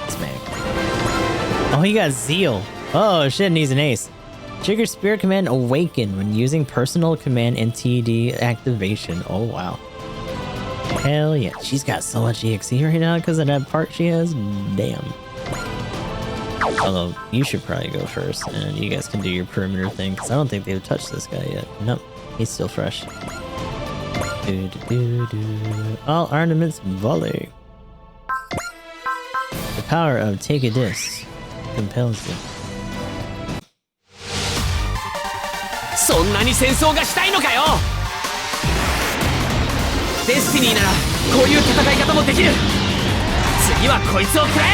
Smack. Oh, he got Zeal. Oh shit, and he's an ace. Trigger Spirit Command Awaken when using Personal Command and TD activation. Oh wow. Hell yeah. She's got so much EXE right now because of that part she has. Damn. Although, you should probably go first, and you guys can do your perimeter thing, because I don't think they've touched this guy yet. Nope, he's still fresh. All Armaments Volley. The power of Take a Disc compels you. そんなに戦争がしたいのかよ。デスティニーならこういう戦い方もできる。次はこいつを食らえ。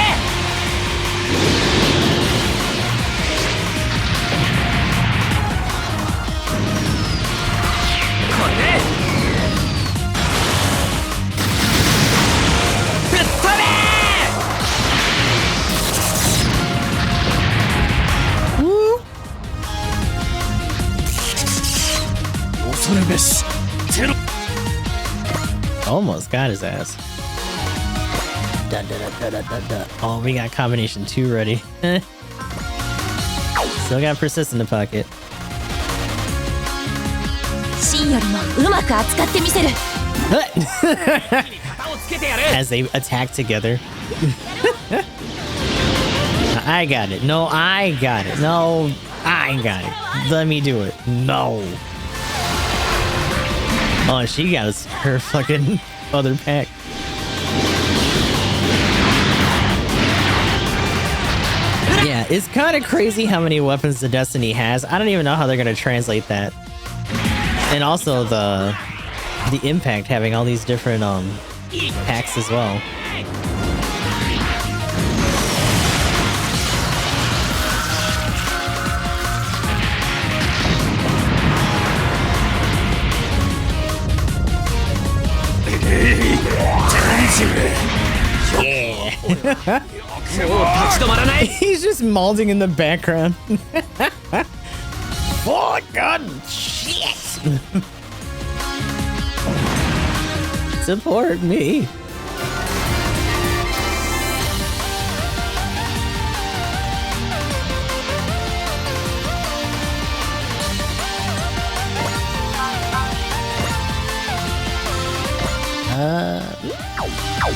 これでぶっ飛べー。恐るべしテロ。 Almost got his ass. Da, da, da, da, da, da. Oh, we got combination 2 ready. Still got persist in the pocket. シンよりもうまく扱ってみせる。 As they attack together. I got it. No, I got it. No, I got it. Let me do it. No. Oh, she got her fucking other pack. Yeah, it's kind of crazy how many weapons the Destiny has. I don't even know how they're gonna translate that. And also the impact having all these different packs as well. Yeah. He's just mauling in the background. Oh god, shit! Support me.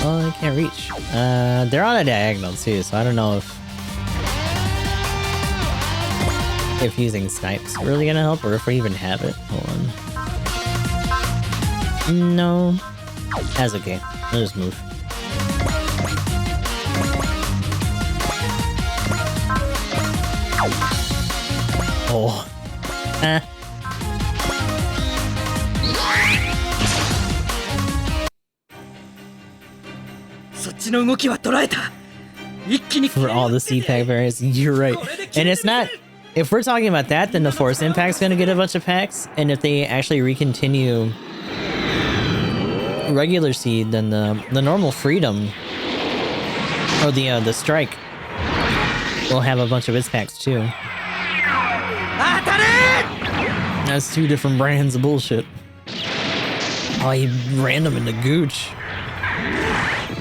Oh, I can't reach. They're on a diagonal too, so I don't know if using snipes really gonna help, or if we even have it. Hold on. No, that's okay. I'll just move. Oh. For all the C-Pack variants, you're right. And it's not... If we're talking about that, then the Force Impact's gonna get a bunch of packs. And if they actually recontinue regular Seed, then the normal Freedom... Or the Strike We'll have a bunch of its packs too. That's 2 different brands of bullshit. Oh, he ran them into Gooch.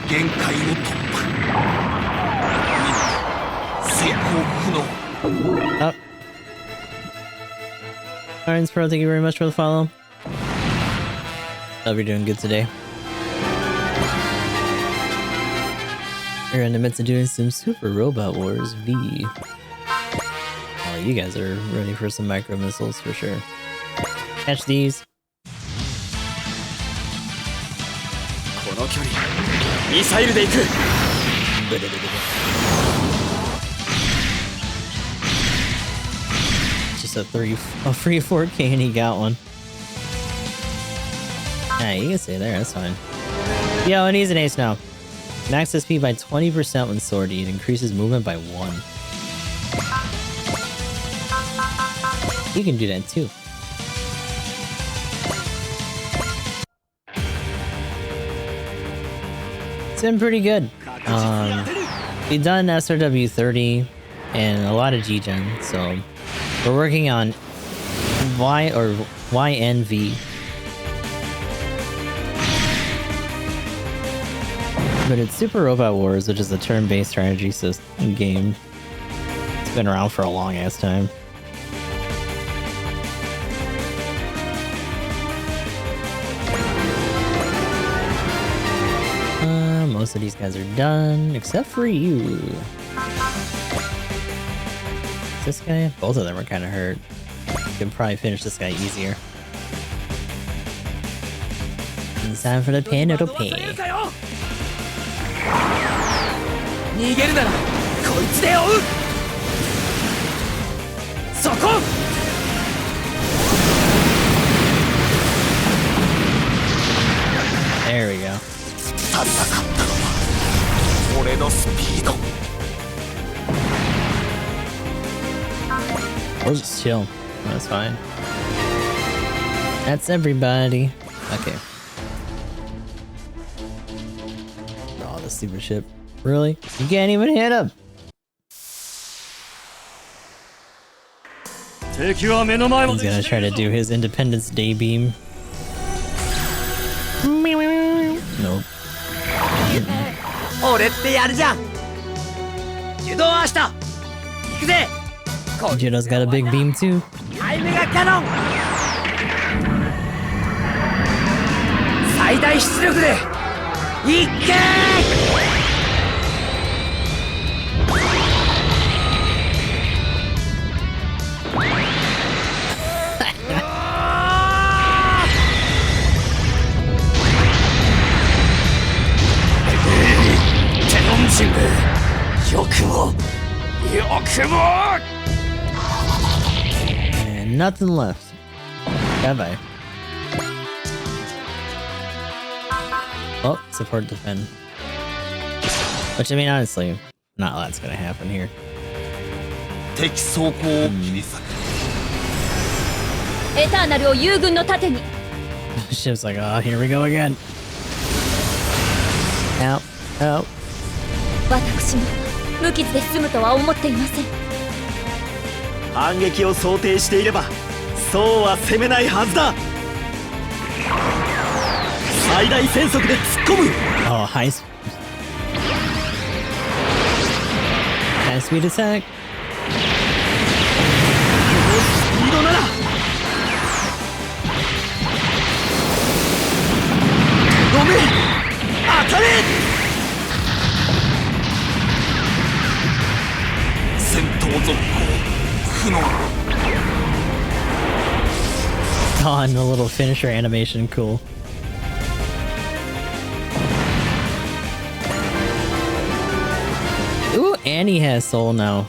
限界を突破成功不能 Up. Orange Pro, thank you very much for the follow. Hope you're doing good today. We're in the midst of doing some Super Robot Wars V. Oh, you guys are ready for some micro missiles for sure. Catch these. この距離ミサイルで行く Just a free 4K and he got one. Alright, you can stay there, that's fine. Yo, and he's an ace now. Max SP by 20% when sortie. It increases movement by 1. You can do that too. It's been pretty good. We've done SRW 30 and a lot of G-Gen, so we're working on YNV. But it's Super Robot Wars, which is a turn-based strategy system game. It's been around for a long ass time. Most of these guys are done, except for you. This guy? Both of them are kind of hurt. You can probably finish this guy easier. It's time for the penalty. 逃げるならこいつで追うそこ There we go. 足りなかったのは俺のスピード We'll just chill. That's fine. That's everybody. Okay. Oh, the super ship. Really? You can't even hit him. 敵は目の前ま He's で gonna try to do his Independence Day beam. Nope. 俺ってやるじゃん受動明日行くぜ Judo's got a big beam too. タイメガキャノン最大出力でいっけー And nothing left. Bye bye. Oh, support defend. Which, I mean, honestly, not a lot's gonna happen here. 敵走行を切り裂くエターナルを友軍の盾に Ship's like, oh, here we go again. Help, help. 私も無傷で済むとは思っていません反撃を想定していればそうは攻めないはずだ最大戦速で突っ込む Oh, high speed attack. スピードならごめん当たれ戦闘続行不能 Oh, and the little finisher animation, cool. Ooh, Annie has soul now.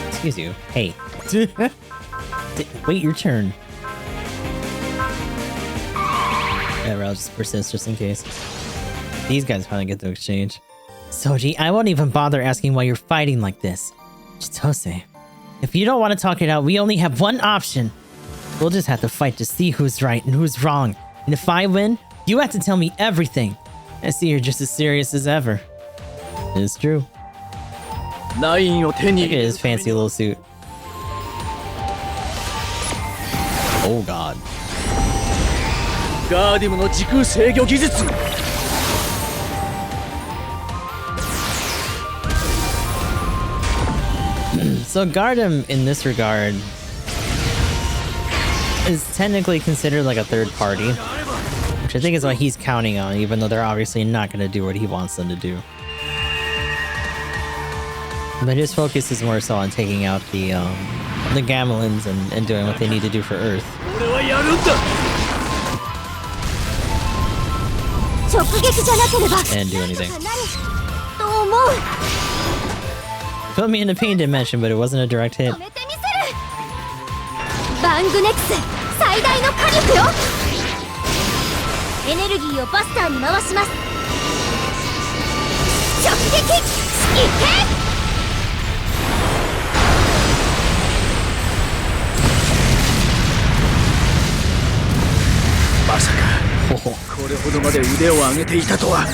Excuse you. Hey. Wait your turn. Whatever, I'll just persist just in case. These guys finally get to exchange. Soji, I won't even bother asking why you're fighting like this. Chitose, if you don't want to talk it out, we only have one option. We'll just have to fight to see who's right and who's wrong. And if I win, you have to tell me everything. I see you're just as serious as ever. It's true. ナインを手に Look 入 at れ his fancy little suit. Oh god. ガーディムの時空制御技術 So Gardem, in this regard, is technically considered like a third party, which I think is what he's counting on, even though they're obviously not going to do what he wants them to do. But his focus is more so on taking out the Gamelins and doing what they need to do for Earth. 俺はやるんだ 直撃じゃなければ And do anything. なると思う Put me in the pain dimension, but it wasn't a direct hit. 止めてみせるバングネックス最大の火力よエネルギーをバスターに回します直撃いけ まさかこれほどまで腕を上げていたとは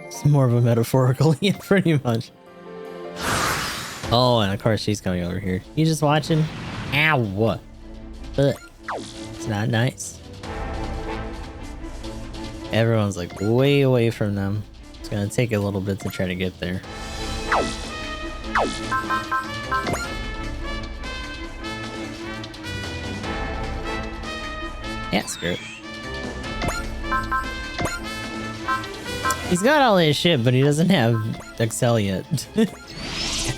It's more of a metaphorical, yeah, pretty much. Oh, and of course she's coming over here. You just watching? Ow, what? It's not nice. Everyone's like way away from them. It's gonna take a little bit to try to get there. Yeah, screw it. He's got all his shit, but he doesn't have Excel yet.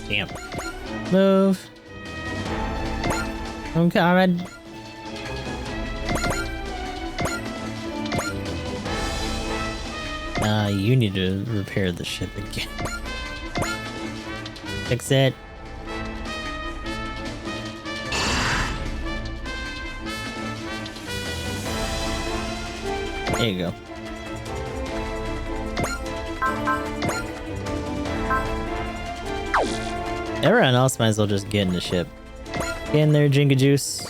Damn. Move. Okay, alright. You need to repair the ship again. Fix it. There you go. Everyone else might as well just get in the ship. Get in there, Jinga Juice.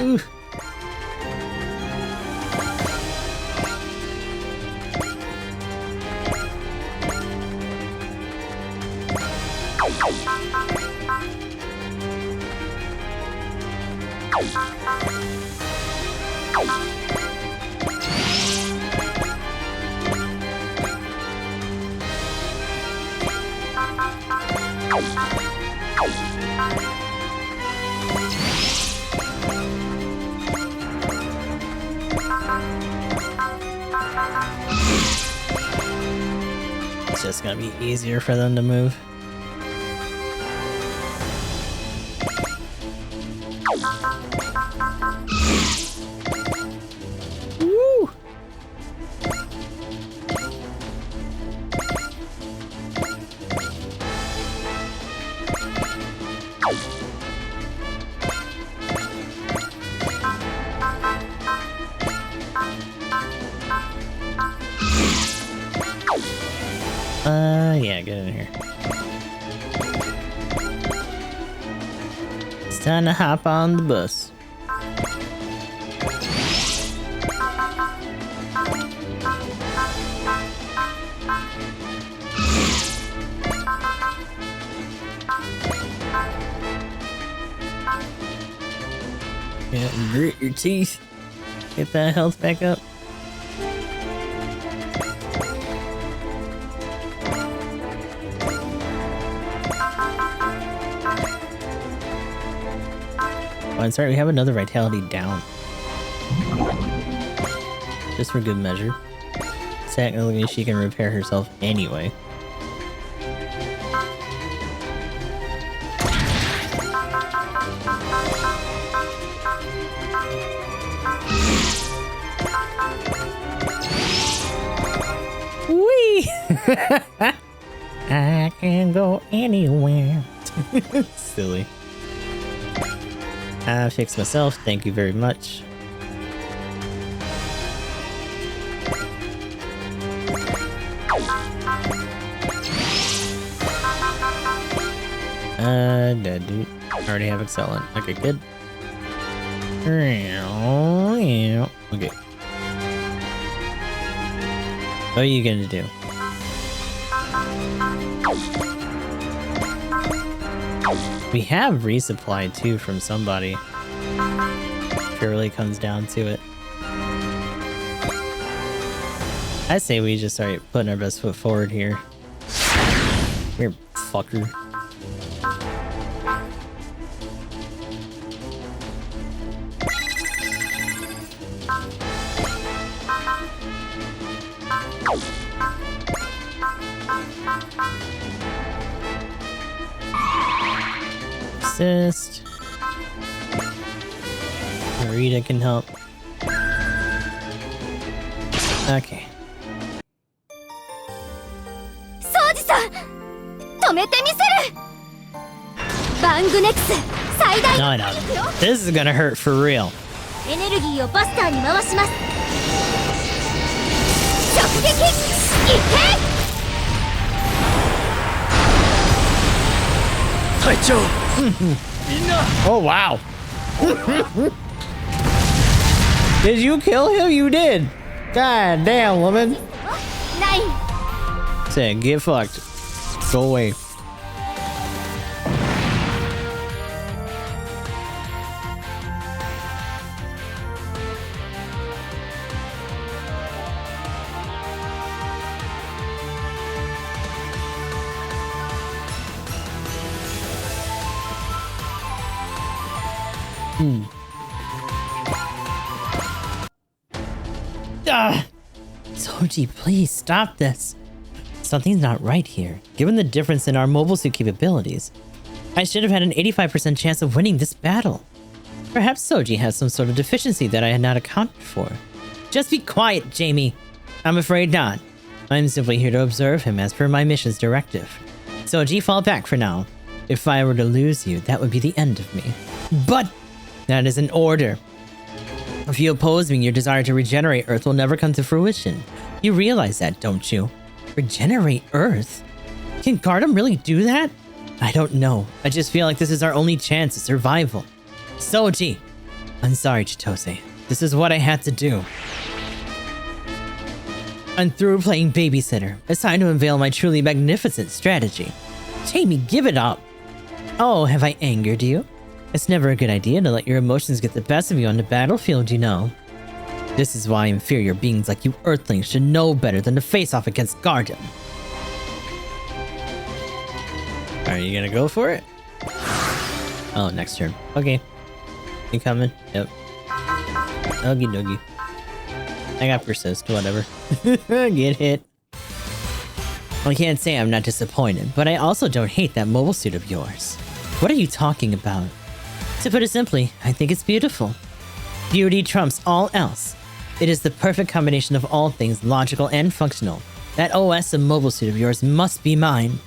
Ooh. It's just gonna be easier for them to move. Woo! Yeah, get in here. It's time to hop on the bus. Yeah, grit your teeth. Get that health back up. Oh, and sorry, we have another vitality down. Just for good measure. Technically, she can repair herself anyway. Whee! I can go anywhere. Silly. I fixed myself, thank you very much. Dead dude. Already have excellent. Okay, good. Okay. What are you gonna do? We have resupply too from somebody. If it really comes down to it. I say we just start putting our best foot forward here. Here, fucker. Assist. Marita can help. Okay. ソウジさん止めてみせるバングネックス最大 No, の no. 火力よ This is gonna hurt for real. エネルギーをバスターに回します直撃いけ 隊長 Oh, wow. Did you kill him? You did. God damn, woman. ナイン Said, get fucked. Go away. Soji, please stop this. Something's not right here. Given the difference in our mobile suit capabilities, I should have had an 85% chance of winning this battle. Perhaps Soji has some sort of deficiency that I had not accounted for. Just be quiet, Jamie. I'm afraid not. I'm simply here to observe him as per my mission's directive. Soji, fall back for now. If I were to lose you, that would be the end of me. But that is an order. If you oppose me, your desire to regenerate Earth will never come to fruition. You realize that, don't you? Regenerate Earth? Can Gardam really do that? I don't know. I just feel like this is our only chance of survival. Soji! I'm sorry, Chitose. This is what I had to do. I'm through playing babysitter. It's time to unveil my truly magnificent strategy. Jamie, give it up! Oh, have I angered you? It's never a good idea to let your emotions get the best of you on the battlefield, you know. This is why inferior beings like you Earthlings should know better than to face off against Gardam. Are you gonna go for it? Oh, next turn. Okay. You coming? Yep. Okie dokie. I got persist, whatever. Get hit. Well, I can't say I'm not disappointed, but I also don't hate that mobile suit of yours. What are you talking about? To put it simply, I think it's beautiful. Beauty trumps all else. It is the perfect combination of all things logical and functional. That OS and mobile suit of yours must be mine.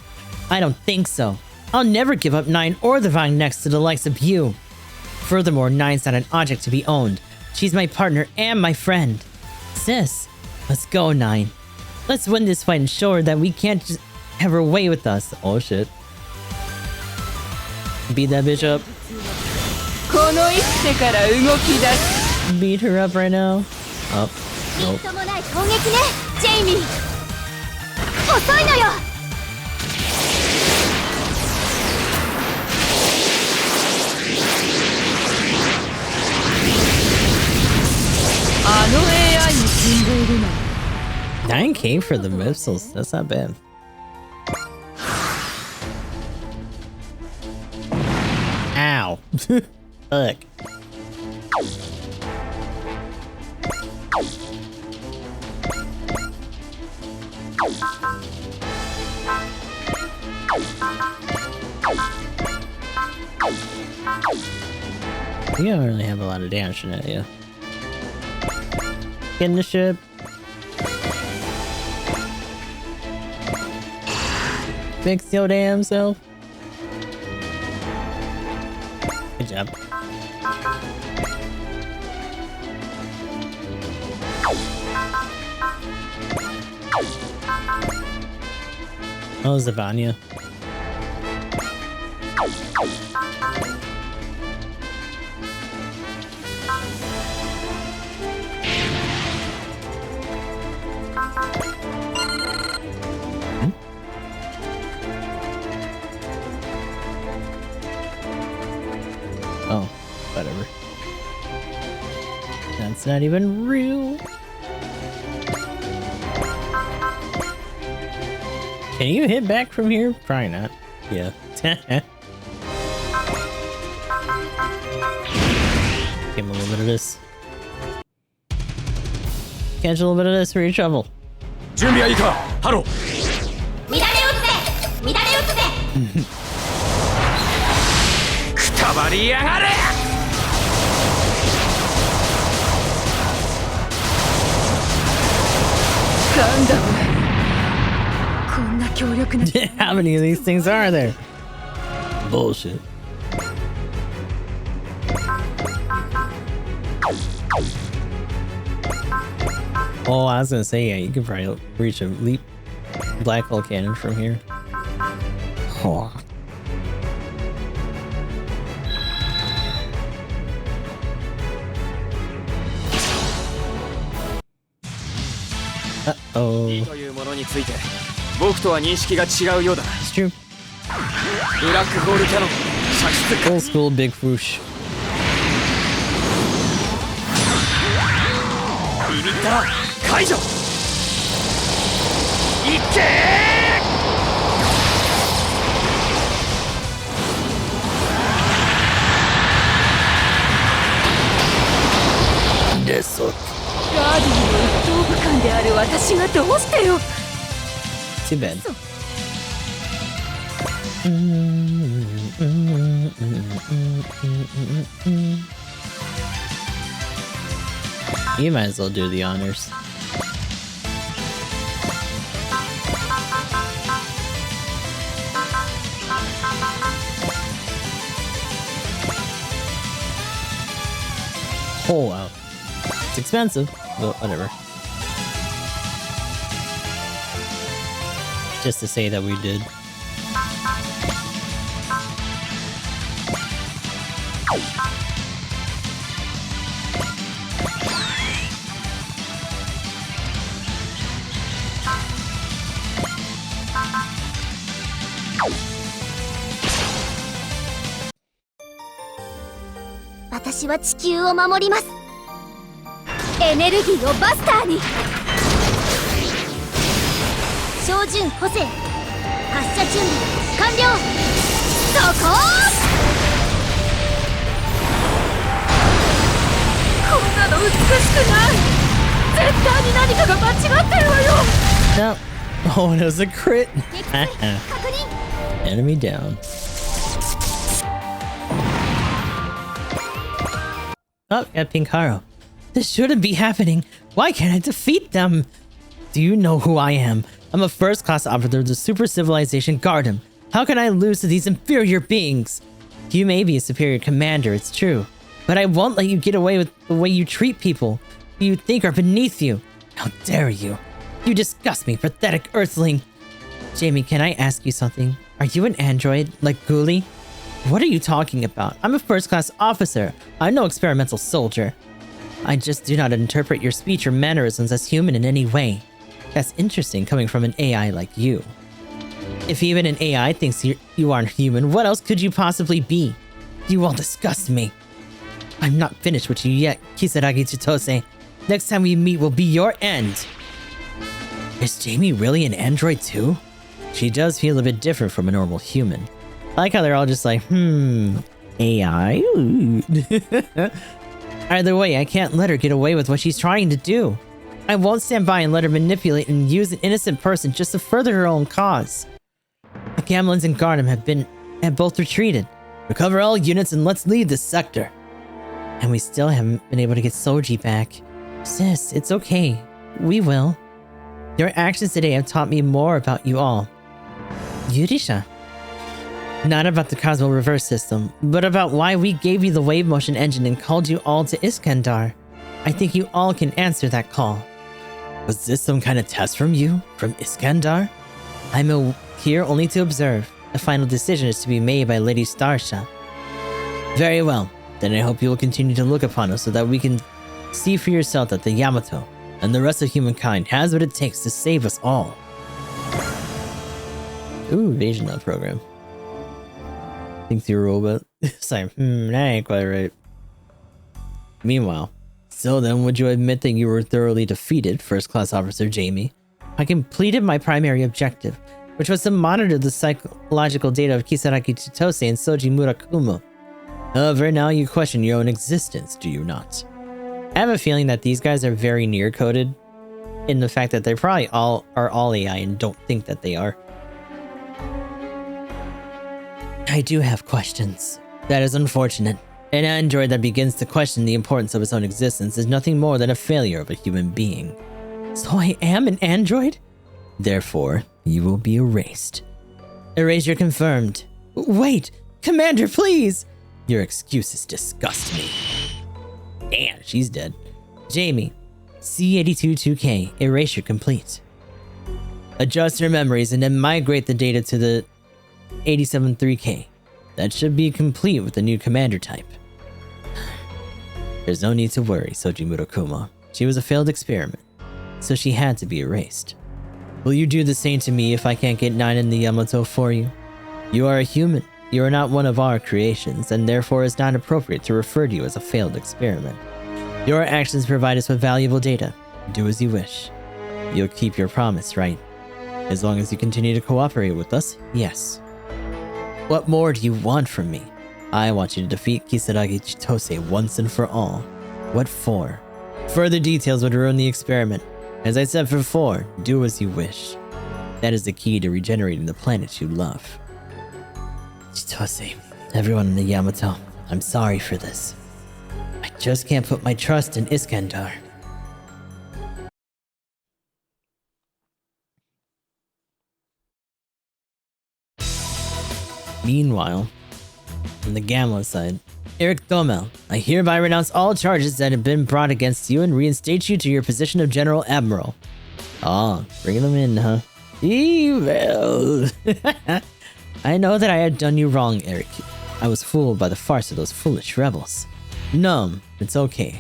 I don't think so. I'll never give up Nine or the Vine next to the likes of you. Furthermore, Nine's not an object to be owned. She's my partner and my friend. Sis, let's go, Nine. Let's win this fight and show her that we can't just have her way with us. Oh shit. Beat that bitch up. この一手から動き出す Beat her up right now. Oh, み nope. っともない攻撃ねジェイミー遅いのよあの AI に積んでいるの 9K for the missiles. That's not bad. Ow. Look. You don't really have a lot of damage in it, yeah. Get in the ship. Fix your damn self. Good job. Oh, Zavanya. Oh, whatever. That's not even real. Can you hit back from here? Probably not. Yeah. Give him a little bit of this. Catch a little bit of this for your trouble. 準備はいいかハロー乱れ打つぜ乱れ打つぜくたばりやがれ。ガンダムこんな強力な How many of these things are there? Bullshit. Oh, I was gonna say, yeah, you could probably reach a leap black hole cannon from here. Oh. Uh-oh. というものについて僕とは認識が違うようだな。 It's true. ブラックホールキャノン射出 Old school big whoosh. ビビったら解除。いけガーディンの一等部官である私がどうしてよ。 Too bad. You might as well do the honors. Oh wow. It's expensive, but whatever. Just to say that we did.私は地球を守ります。エネルギーをバスターに。照準補正発射準備完了。そここんなの美しくない。絶対に何かが間違ってるわよ。 No. Oh, it was a crit. 確認。 Enemy down. Oh, yeah, Pinkaro. This shouldn't be happening. Why can't I defeat them? Do you know who I am? I'm a first-class officer of the super civilization Gardam. How can I lose to these inferior beings? You may be a superior commander, it's true. But I won't let you get away with the way you treat people who you think are beneath you. How dare you? You disgust me, pathetic earthling. Jamie, can I ask you something? Are you an android, like Ghoulie? What are you talking about? I'm a first-class officer. I'm no experimental soldier. I just do not interpret your speech or mannerisms as human in any way. That's interesting coming from an AI like you. If even an AI thinks you aren't human, what else could you possibly be? You all disgust me. I'm not finished with you yet, Kisaragi Chitose. Next time we meet will be your end. Is Jamie really an android too? She does feel a bit different from a normal human. I like how they're all just like, AI? Either way, I can't let her get away with what she's trying to do. I won't stand by and let her manipulate and use an innocent person just to further her own cause. The Gamlins and Gardam have both retreated. Recover all units and let's leave this sector. And we still haven't been able to get Soji back. Sis, it's okay. We will. Your actions today have taught me more about you all. Yurisha. Not about the Cosmo reverse system, but about why we gave you the wave motion engine and called you all to Iskandar. I think you all can answer that call. Was this some kind of test from you? From Iskandar? I'm here only to observe. The final decision is to be made by Lady Starsha. Very well. Then I hope you will continue to look upon us so that we can see for yourself that the Yamato and the rest of humankind has what it takes to save us all. Ooh, Evasion Lab program. Think through a robot. Sorry, that ain't quite right. Meanwhile, so then would you admit that you were thoroughly defeated, First Class Officer Jamie? I completed my primary objective, which was to monitor the psychological data of Kisaragi Chitose and Soji Murakumo. However, now you question your own existence, do you not? I have a feeling that these guys are very near-coded in the fact that they probably all AI and don't think that they are. I do have questions. That is unfortunate. An android that begins to question the importance of its own existence is nothing more than a failure of a human being. So I am an android? Therefore, you will be erased. Erasure confirmed. Wait! Commander, please! Your excuses disgust me. Damn, she's dead. Jamie, C82-2K, erasure complete. Adjust your memories and then migrate the data to the 87-3K. That should be complete with the new commander type. There's no need to worry, Soji Murakumo. She was a failed experiment, so she had to be erased. Will you do the same to me if I can't get 9 in the Yamato for you? You are a human. You are not one of our creations, and therefore it's not appropriate to refer to you as a failed experiment. Your actions provide us with valuable data. Do as you wish. You'll keep your promise, right? As long as you continue to cooperate with us, yes. What more do you want from me? I want you to defeat Kisaragi Chitose once and for all. What for? Further details would ruin the experiment. As I said before, do as you wish. That is the key to regenerating the planet you love. Chitose, everyone in the Yamato, I'm sorry for this. I just can't put my trust in Iskandar. Meanwhile, on the Gamla side, Eric Domel, I hereby renounce all charges that have been brought against you and reinstate you to your position of General Admiral. Ah, bringing them in, huh? Evil! I know that I had done you wrong, Eric. I was fooled by the farce of those foolish rebels. No, it's okay.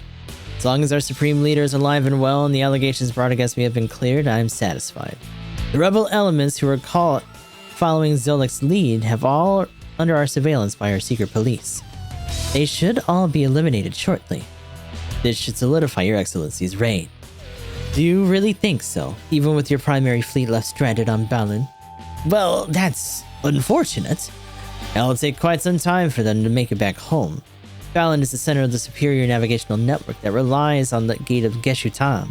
As long as our supreme leader is alive and well and the allegations brought against me have been cleared, I am satisfied. The rebel elements who are caught following Zolek's lead have all under our surveillance by our secret police. They should all be eliminated shortly. This should solidify your excellency's reign. Do you really think so, even with your primary fleet left stranded on Balin? Well, that's unfortunate. It'll take quite some time for them to make it back home. Balin is the center of the superior navigational network that relies on the gate of Geshutan.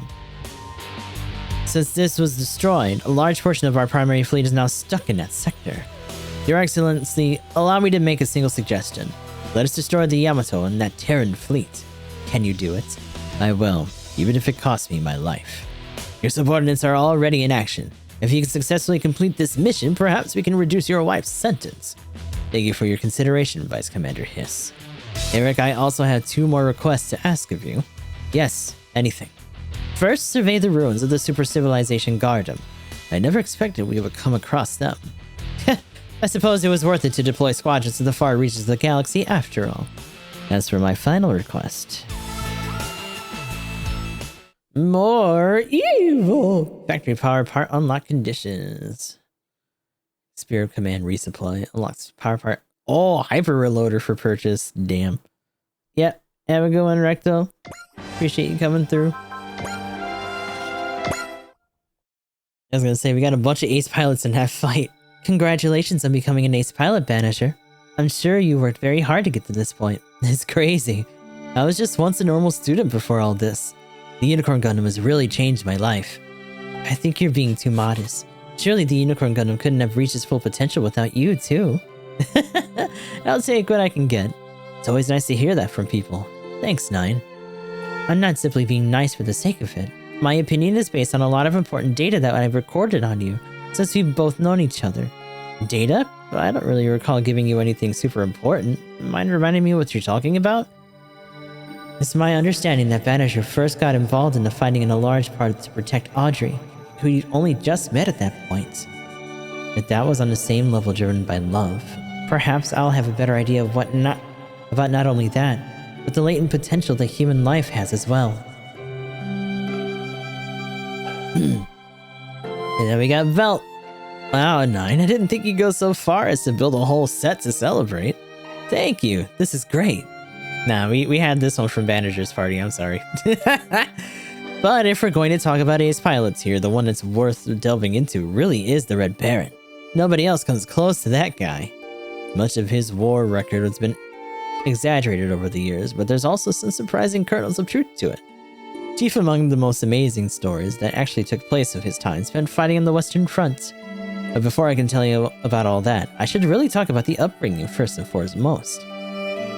Since this was destroyed, a large portion of our primary fleet is now stuck in that sector. Your Excellency, allow me to make a single suggestion. Let us destroy the Yamato and that Terran fleet. Can you do it? I will, even if it costs me my life. Your subordinates are already in action. If you can successfully complete this mission, perhaps we can reduce your wife's sentence. Thank you for your consideration, Vice Commander Hiss. Eric, I also have 2 more requests to ask of you. Yes, anything. First, survey the ruins of the super civilization Gardam. I never expected we would come across them. I suppose it was worth it to deploy squadrons to the far reaches of the galaxy after all. As for my final request... more evil! Factory power part unlock conditions. Spirit Command resupply unlocks power part. Oh, hyper reloader for purchase. Damn. Yep. Have a good one, Recto. Appreciate you coming through. I was gonna say, we got a bunch of ace pilots in that fight. Congratulations on becoming an ace pilot, Banisher. I'm sure you worked very hard to get to this point. It's crazy. I was just once a normal student before all this. The Unicorn Gundam has really changed my life. I think you're being too modest. Surely the Unicorn Gundam couldn't have reached its full potential without you, too. I'll take what I can get. It's always nice to hear that from people. Thanks, Nine. I'm not simply being nice for the sake of it. My opinion is based on a lot of important data that I've recorded on you, since we've both known each other. Data? I don't really recall giving you anything super important. Mind reminding me what you're talking about? It's my understanding that Banisher first got involved in the fighting in a large part to protect Audrey, who he'd only just met at that point. But that was on the same level driven by love. Perhaps I'll have a better idea of about not only that, but the latent potential that human life has as well. And then we got Velt. Wow, 9, I didn't think you'd go so far as to build a whole set to celebrate. Thank you, this is great. Nah, we had this one from Banisher's party, I'm sorry. But if we're going to talk about ace pilots here, the one that's worth delving into really is the Red Baron. Nobody else comes close to that guy. Much of his war record has been exaggerated over the years, but there's also some surprising kernels of truth to it. Chief among the most amazing stories that actually took place of his time spent fighting on the Western Front. But before I can tell you about all that, I should really talk about the upbringing first and foremost.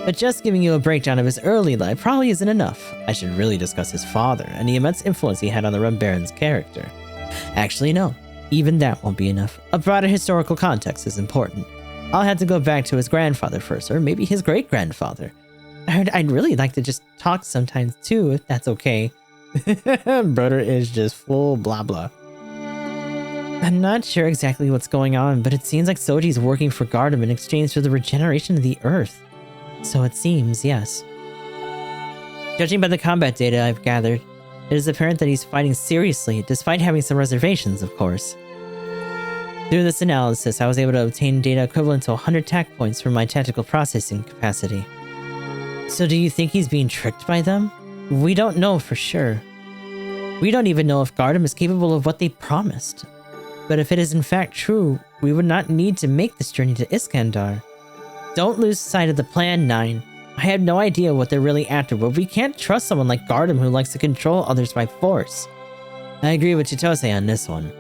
But just giving you a breakdown of his early life probably isn't enough. I should really discuss his father and the immense influence he had on the Red Baron's character. Actually, no. Even that won't be enough. A broader historical context is important. I'll have to go back to his grandfather first, or maybe his great-grandfather. I heard I'd really like to just talk sometimes too, if that's okay. Brother is just full blah blah. I'm not sure exactly what's going on, but it seems like Soji's working for Gardam in exchange for the regeneration of the Earth. So it seems, yes. Judging by the combat data I've gathered, it is apparent that he's fighting seriously, despite having some reservations, of course. Through this analysis, I was able to obtain data equivalent to 100 TAC points for my tactical processing capacity. So do you think he's being tricked by them? We don't know for sure. We don't even know if Gardam is capable of what they promised. But if it is in fact true, we would not need to make this journey to Iskandar. Don't lose sight of the plan, 9. I have no idea what they're really after, but we can't trust someone like Gardam who likes to control others by force. I agree with Chitose on this one.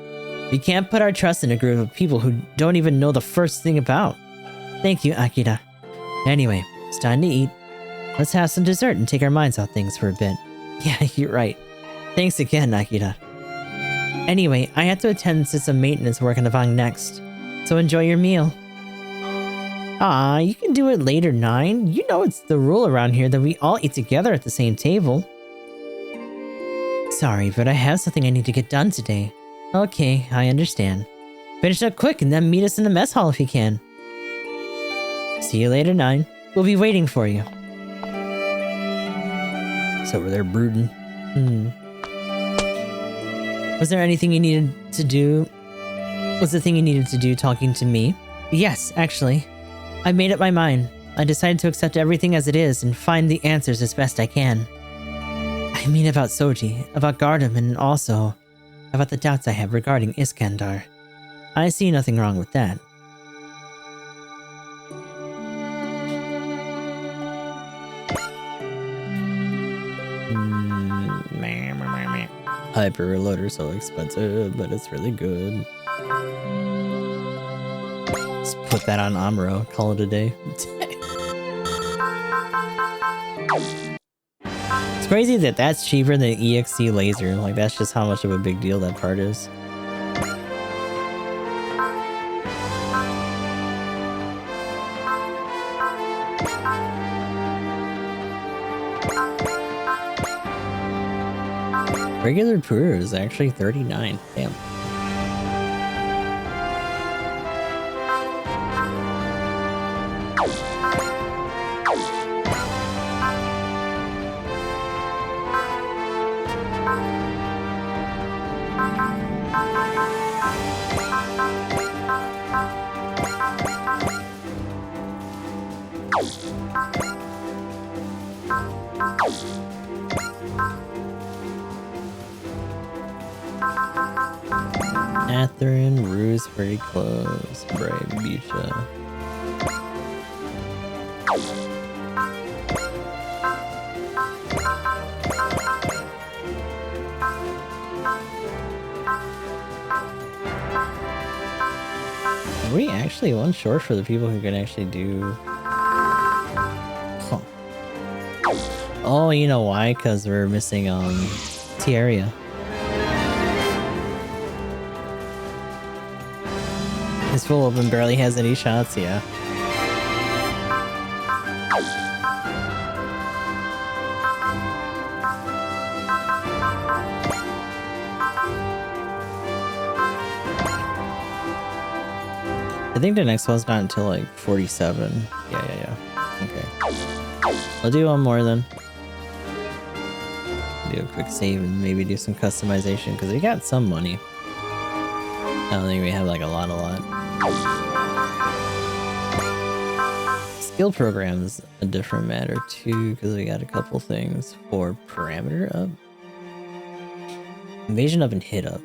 We can't put our trust in a group of people who don't even know the first thing about. Thank you, Akira. Anyway, it's time to eat. Let's have some dessert and take our minds off things for a bit. Yeah, you're right. Thanks again, Akira. Anyway, I have to attend to some maintenance work on the Vang next, so enjoy your meal. Ah, you can do it later, 9. You know it's the rule around here that we all eat together at the same table. Sorry, but I have something I need to get done today. Okay, I understand. Finish up quick and then meet us in the mess hall if you can. See you later, 9. We'll be waiting for you. It's over there brooding. Was there anything you needed to do? Was the thing you needed to do talking to me? Yes, actually. I made up my mind. I decided to accept everything as it is and find the answers as best I can. I mean about Soji, about Gardam, and also about the doubts I have regarding Iskandar. I see nothing wrong with that. Hyper Reloader so expensive, but it's really good. Let's put that on Amuro, call it a day. It's crazy that that's cheaper than EXC laser. Like, that's just how much of a big deal that part is. Regular Pura is actually 39. Damn. Atherin, Ruse, very close. Bribusha. Are we actually one short for the people who can actually do... Huh. Oh, you know why? Because we're missing Tieria. His full open barely has any shots, yeah. I think the next one's not until like 47. Yeah. Okay. I'll do one more then. Do a quick save and maybe do some customization because we got some money. I don't think we have like a lot. Skill program's a different matter too because we got a couple things for parameter up, invasion up, and hit up.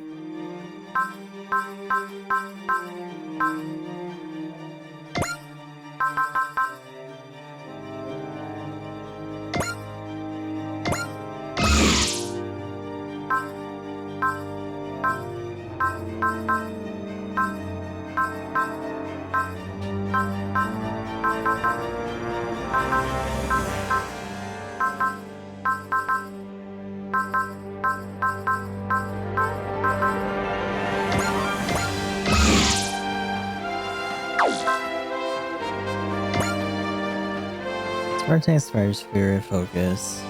Vortex, Fire Spirit, Focus,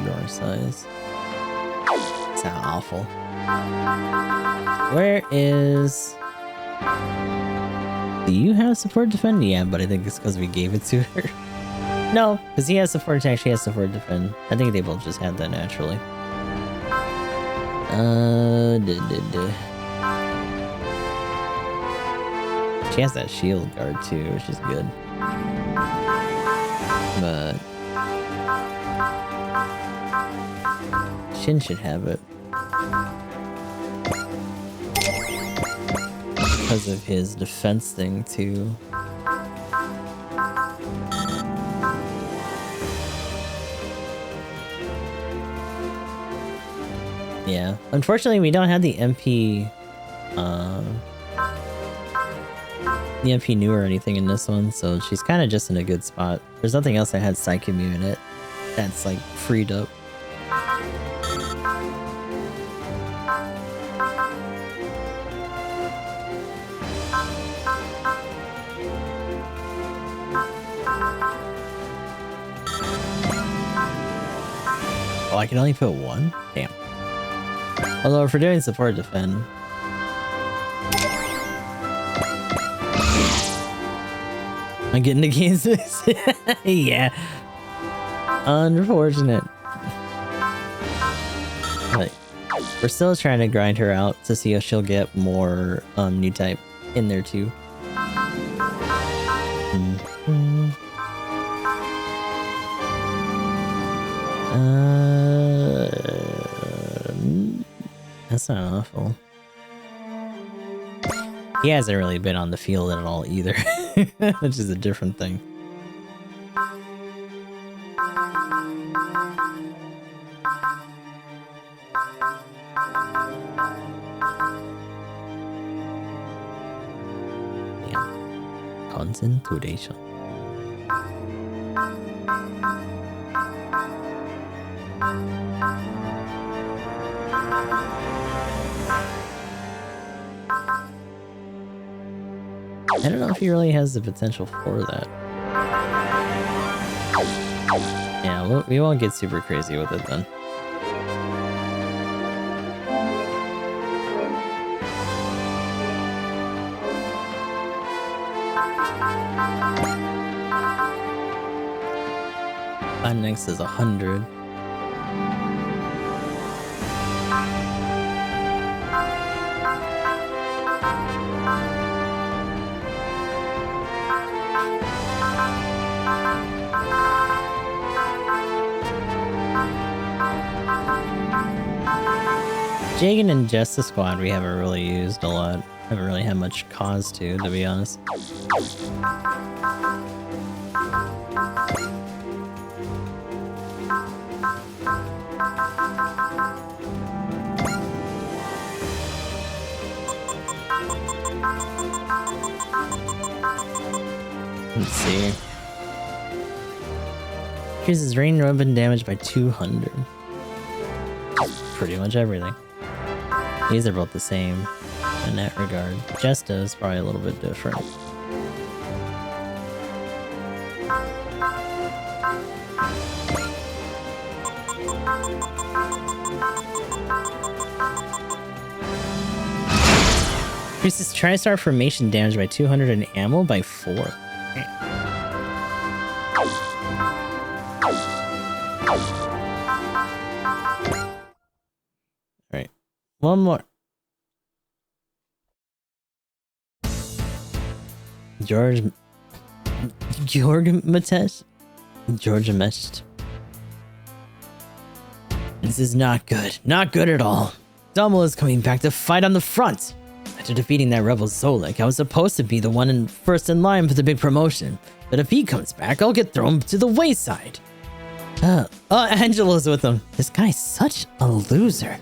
Door Size. It's not awful. Where is... Do you have support defend? Yeah, but I think it's because we gave it to her. No, because he has support attack, she has support defend. I think they both just had that naturally. She has that shield guard too, which is good. But Shin should have it because of his defense thing too. Yeah, unfortunately we don't have the MP new or anything in this one, so she's kind of just in a good spot. There's nothing else that had Psychimu in it that's like freed up. Oh, I can only put one? Damn. Although if we're doing support defend, I'm getting against this. Yeah. Unfortunate. But we're still trying to grind her out to see if she'll get more new type in there too. That's not awful. He hasn't really been on the field at all either, which is a different thing. Yeah. Concentration. I don't know if he really has the potential for that. Yeah, we won't get super crazy with it then. Next is 100. Jagan and Justice Squad we haven't really used a lot. Haven't really had much cause to be honest. Let's see. Increases range weapon damage by 200. Pretty much everything. These are both the same in that regard. Jesta is probably a little bit different. Increases TriStar formation damage by 200 and ammo by 4. Alright. One more. George Matesh? Georgia Meshed. This is not good. Not good at all. Dummel is coming back to fight on the front. After defeating that rebel Zolik, I was supposed to be the one first in line for the big promotion. But if he comes back, I'll get thrown to the wayside. Angelo's with him. This guy's such a loser.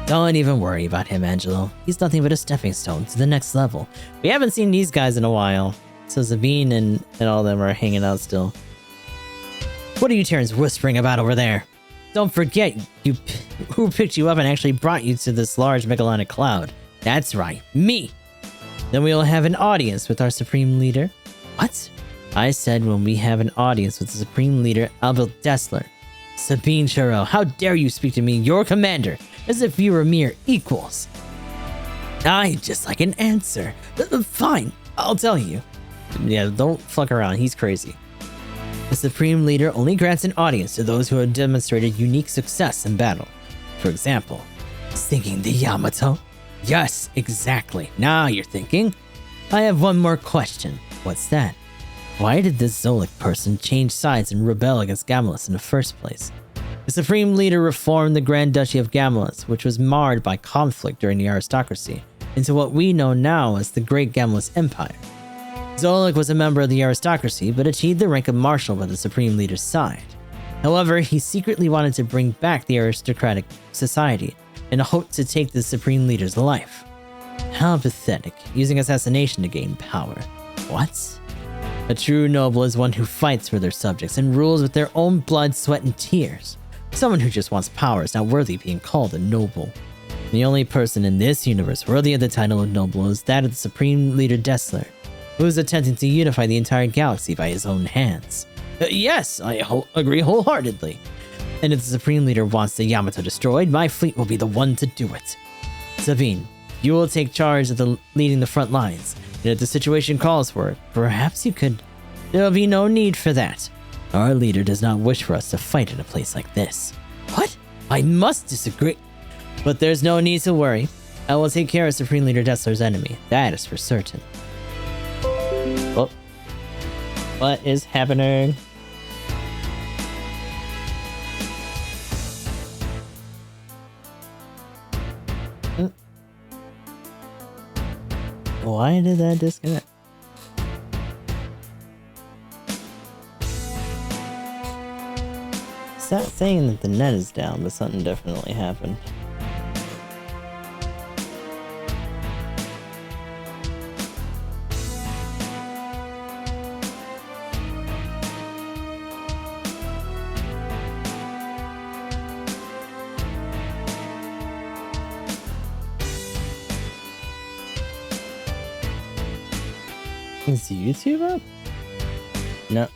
Don't even worry about him, Angelo. He's nothing but a stepping stone to the next level. We haven't seen these guys in a while. So Sabine and all them are hanging out still. What are you Terrans whispering about over there? Don't forget who picked you up and actually brought you to this large megalonic cloud. That's right, me! Then we'll have an audience with our Supreme Leader. What? I said when we have an audience with the Supreme Leader, Albert Dessler. Sabine Charel, how dare you speak to me, your commander, as if you were mere equals. I'd just like an answer. Fine, I'll tell you. Yeah, don't fuck around, he's crazy. The Supreme Leader only grants an audience to those who have demonstrated unique success in battle. For example, sinking the Yamato? Yes, exactly. Now you're thinking. I have one more question. What's that? Why did this Zolik person change sides and rebel against Gamulus in the first place? The Supreme Leader reformed the Grand Duchy of Gamulus, which was marred by conflict during the aristocracy, into what we know now as the Great Gamulus Empire. Zolik was a member of the aristocracy, but achieved the rank of marshal by the Supreme Leader's side. However, he secretly wanted to bring back the aristocratic society, and hoped to take the Supreme Leader's life. How pathetic, using assassination to gain power. What? A true noble is one who fights for their subjects and rules with their own blood, sweat, and tears. Someone who just wants power is not worthy of being called a noble. The only person in this universe worthy of the title of noble is that of the Supreme Leader Dessler, who is attempting to unify the entire galaxy by his own hands. Yes, I agree wholeheartedly. And if the Supreme Leader wants the Yamato destroyed, my fleet will be the one to do it. Sabine, you will take charge of leading the front lines, and if the situation calls for it, perhaps you could... There will be no need for that. Our leader does not wish for us to fight in a place like this. What? I must disagree. But there's no need to worry. I will take care of Supreme Leader Dessler's enemy. That is for certain. Oh. What is happening? Why did that disconnect? It's not saying that the net is down, but something definitely happened. Is YouTube up? No.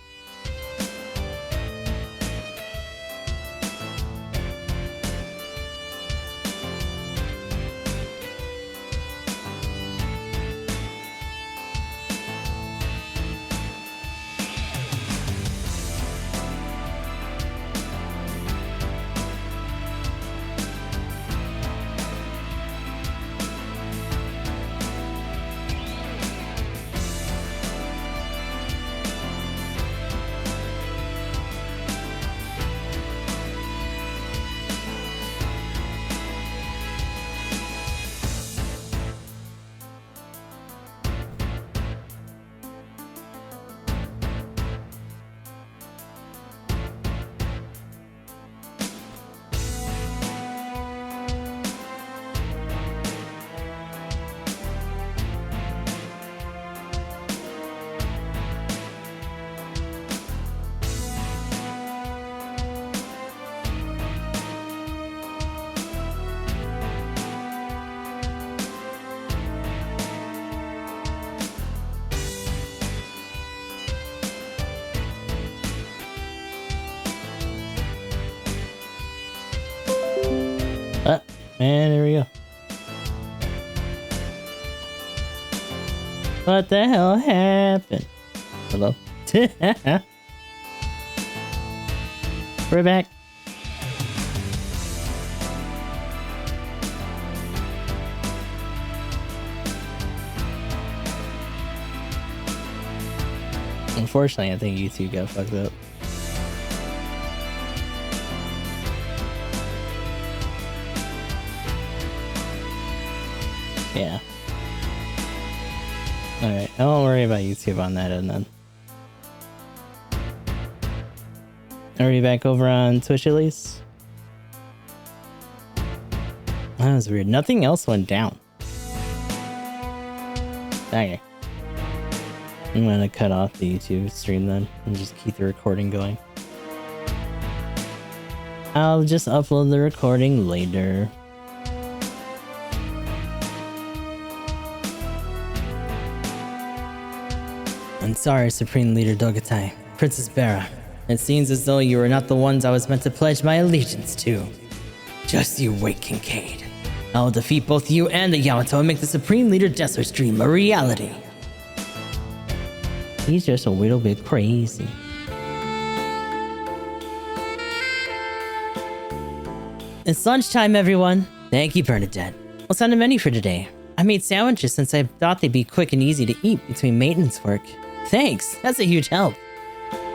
And there we go. What the hell happened? Hello? We're back. Unfortunately, I think YouTube got fucked up. Yeah. Alright, I won't worry about YouTube on that end then. Are we back over on Twitch at least? That was weird. Nothing else went down. Okay. I'm gonna cut off the YouTube stream then and just keep the recording going. I'll just upload the recording later. I'm sorry, Supreme Leader Dogatai. Princess Bara. It seems as though you were not the ones I was meant to pledge my allegiance to. Just you wait, Kincaid. I will defeat both you and the Yamato and make the Supreme Leader Dessert's dream a reality. He's just a little bit crazy. It's lunchtime, everyone. Thank you, Bernadette. What's on the menu for today? I made sandwiches since I thought they'd be quick and easy to eat between maintenance work. Thanks, that's a huge help.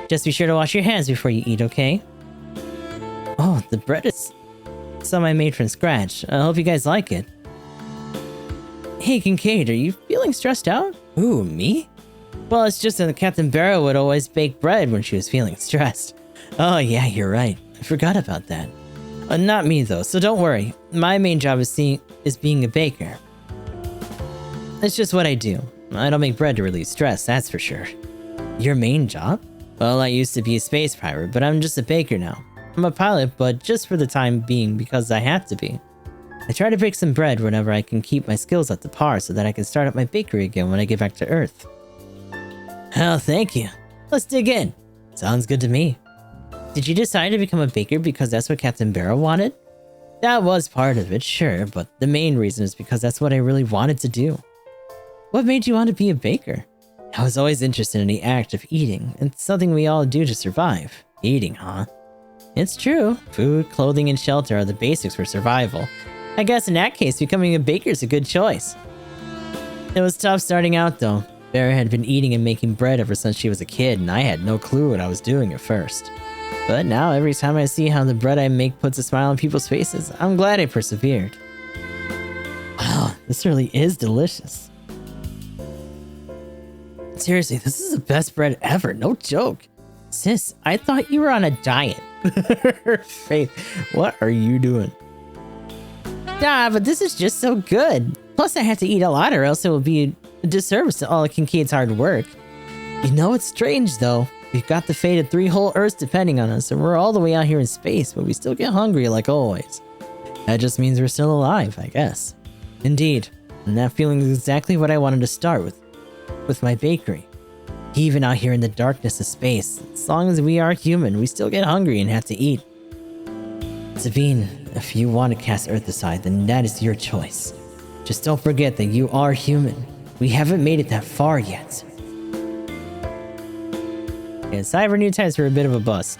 Just be sure to wash your hands before you eat, okay? Oh, the bread is some I made from scratch. I hope you guys like it. Hey, Kincaid, are you feeling stressed out? Ooh, me? Well, it's just that Captain Barrow would always bake bread when she was feeling stressed. Oh yeah, you're right. I forgot about that. Not me though, so don't worry. My main job is being a baker. It's just what I do. I don't make bread to relieve stress, that's for sure. Your main job? Well, I used to be a space pirate, but I'm just a baker now. I'm a pilot, but just for the time being because I have to be. I try to bake some bread whenever I can keep my skills up to par so that I can start up my bakery again when I get back to Earth. Oh, thank you. Let's dig in. Sounds good to me. Did you decide to become a baker because that's what Captain Barrow wanted? That was part of it, sure, but the main reason is because that's what I really wanted to do. What made you want to be a baker? I was always interested in the act of eating. It's something we all do to survive. Eating, huh? It's true. Food, clothing, and shelter are the basics for survival. I guess in that case, becoming a baker is a good choice. It was tough starting out though. Vera had been eating and making bread ever since she was a kid, and I had no clue what I was doing at first. But now, every time I see how the bread I make puts a smile on people's faces, I'm glad I persevered. Wow, this really is delicious. Seriously, this is the best bread ever, no joke. Sis, I thought you were on a diet. Faith, what are you doing? Nah, but this is just so good. Plus, I have to eat a lot or else it will be a disservice to all of Kincaid's hard work. You know, it's strange though. We've got the fate of 3 whole Earths depending on us, and we're all the way out here in space, but we still get hungry like always. That just means we're still alive, I guess. Indeed, and that feeling is exactly what I wanted to start with my bakery. Even out here in the darkness of space, as long as we are human, we still get hungry and have to eat. Sabine, if you want to cast Earth aside, then that is your choice. Just don't forget that you are human. We haven't made it that far yet. And Cyber New Types were a bit of a bust.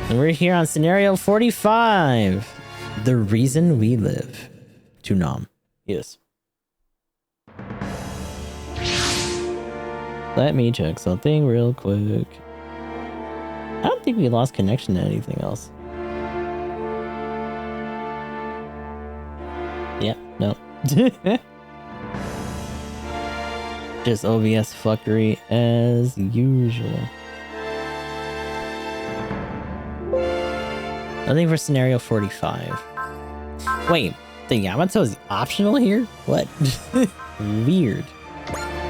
And we're here on scenario 45. The Reason We Live. To Nam. Yes. Let me check something real quick. I don't think we lost connection to anything else. Yeah, no. Just OBS fuckery as usual. Nothing for scenario 45. Wait, the Yamato is optional here? What? Weird.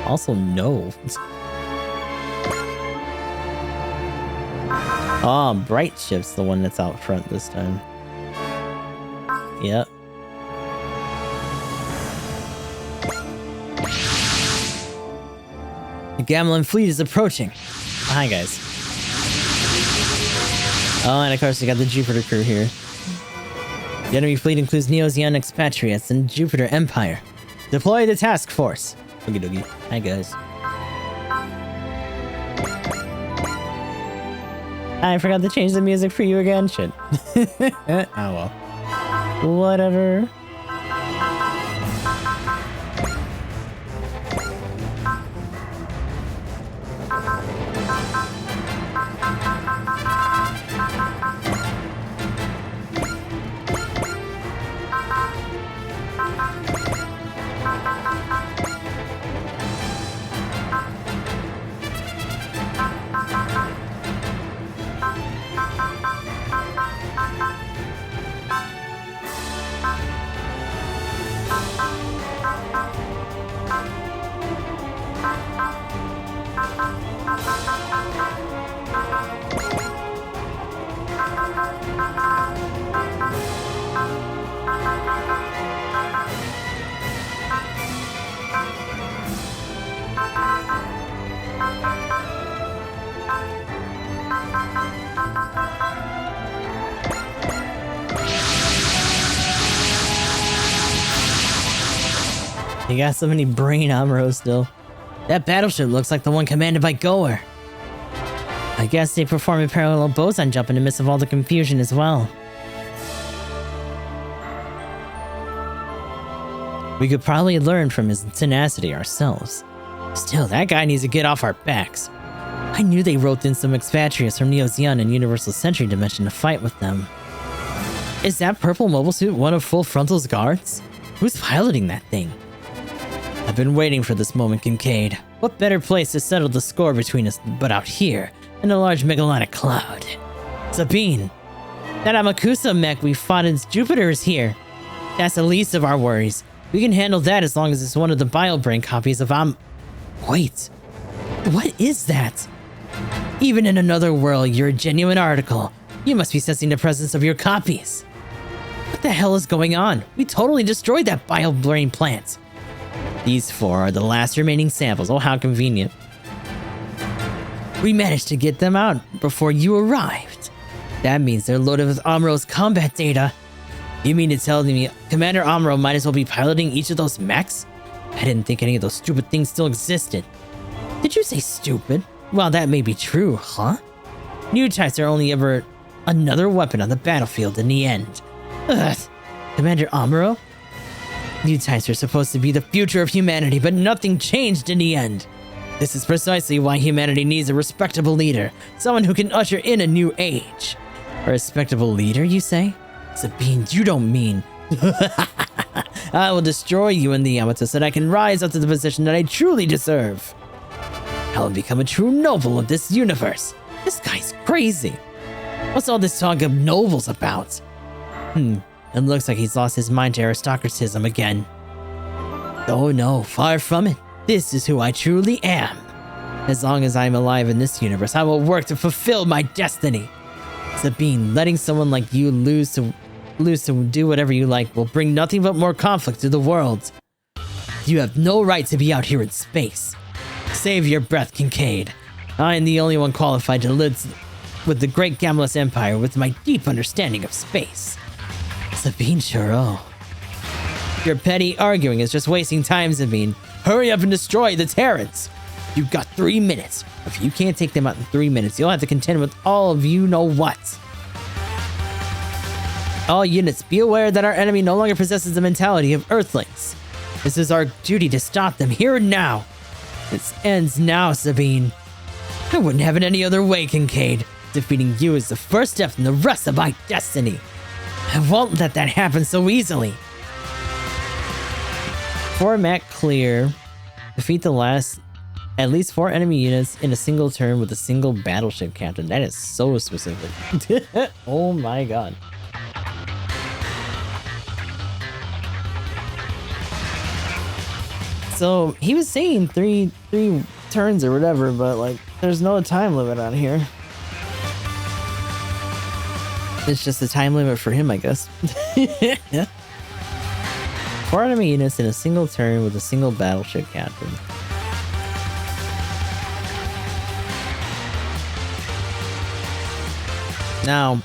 Also, no. Oh, Bright Ship's the one that's out front this time. Yep. The Gamelin fleet is approaching. Hi, guys. Oh, and of course we got the Jupiter crew here. The enemy fleet includes Neozeon expatriates and Jupiter Empire. Deploy the task force. Okie dokie. Hi, guys. I forgot to change the music for you again. Shit. Oh well. Whatever. You got so many brain Amuro still. That battleship looks like the one commanded by Goer. I guess they perform a parallel boson jump in the midst of all the confusion as well. We could probably learn from his tenacity ourselves. Still, that guy needs to get off our backs. I knew they roped in some expatriates from Neo Zeon and Universal Century Dimension to fight with them. Is that purple mobile suit one of Full Frontal's guards? Who's piloting that thing? I've been waiting for this moment, Kincaid. What better place to settle the score between us but out here, in a large Megalonic cloud? Sabine, that Amakusa mech we fought in Jupiter is here. That's the least of our worries. We can handle that as long as it's one of the BioBrain copies of Wait, what is that? Even in another world, you're a genuine article. You must be sensing the presence of your copies. What the hell is going on? We totally destroyed that BioBrain plant. These 4 are the last remaining samples. Oh, how convenient. We managed to get them out before you arrived. That means they're loaded with Amuro's combat data. You mean to tell me Commander Amuro might as well be piloting each of those mechs? I didn't think any of those stupid things still existed. Did you say stupid? Well, that may be true, huh? New types are only ever another weapon on the battlefield in the end. Ugh. Commander Amuro? New types are supposed to be the future of humanity, but nothing changed in the end. This is precisely why humanity needs a respectable leader, someone who can usher in a new age. A respectable leader, you say? Sabine, you don't mean... I will destroy you in the Yamato so that I can rise up to the position that I truly deserve. I will become a true noble of this universe. This guy's crazy. What's all this talk of nobles about? It looks like he's lost his mind to aristocratism again. Oh no, far from it. This is who I truly am. As long as I'm alive in this universe, I will work to fulfill my destiny. Sabine, letting someone like you lose to do whatever you like will bring nothing but more conflict to the world. You have no right to be out here in space. Save your breath, Kincaid. I am the only one qualified to live with the great Gamelus Empire with my deep understanding of space. Sabine Churro. Your petty arguing is just wasting time, Sabine. Hurry up and destroy the Terrans. You've got 3 minutes. If you can't take them out in 3 minutes, you'll have to contend with all of you know what. All units, be aware that our enemy no longer possesses the mentality of Earthlings. This is our duty to stop them here and now. This ends now, Sabine. I wouldn't have it any other way, Kincaid. Defeating you is the first step in the rest of my destiny. I won't let that happen so easily. Format clear. Defeat the last at least 4 enemy units in a single turn with a single battleship captain. That is so specific. Oh my god. So he was saying three turns or whatever, but like there's no time limit on here. It's just a time limit for him, I guess. 4 enemy units in a single turn with a single battleship captain. Now,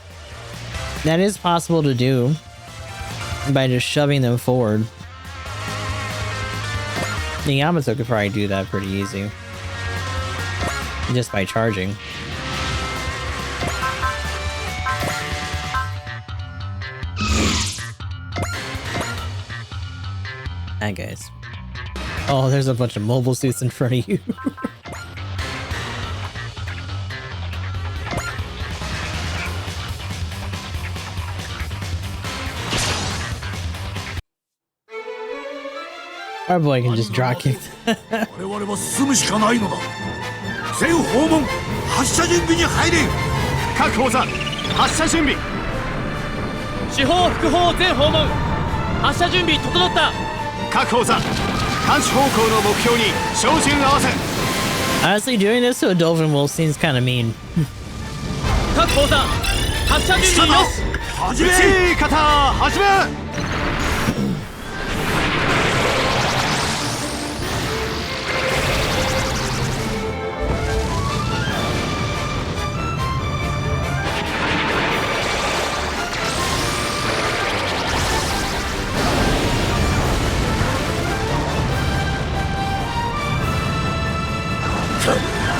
that is possible to do by just shoving them forward. The Yamato could probably do that pretty easy. Just by charging. Hi guys. Oh, there's a bunch of mobile suits in front of you. Our boy can just drop kick. 我々は進むしかないのだ。全訪問発射準備に入れ。各砲座発射準備。主砲副砲全訪問発射準備整った。各砲座監視方向の目標に照準合わせ。 Honestly, doing this to a dolphin wolf seems kind of mean. 各砲座発射準備よし。始め。撃ち方始め。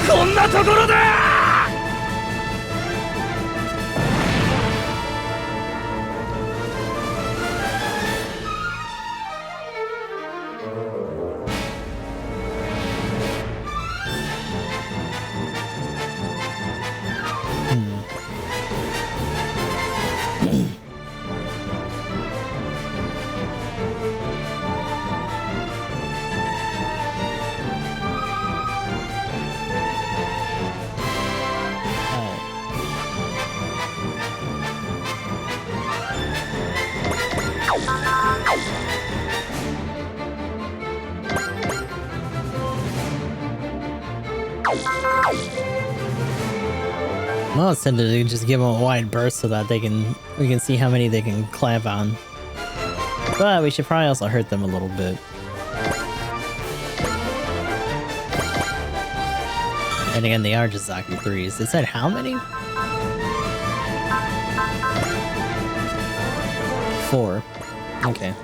こんなところだ。 Well, it's tempted to just give them a wide berth so that we can see how many they can clamp on. But we should probably also hurt them a little bit. And again, they are just Zaku 3s. It said how many? 4. Okay.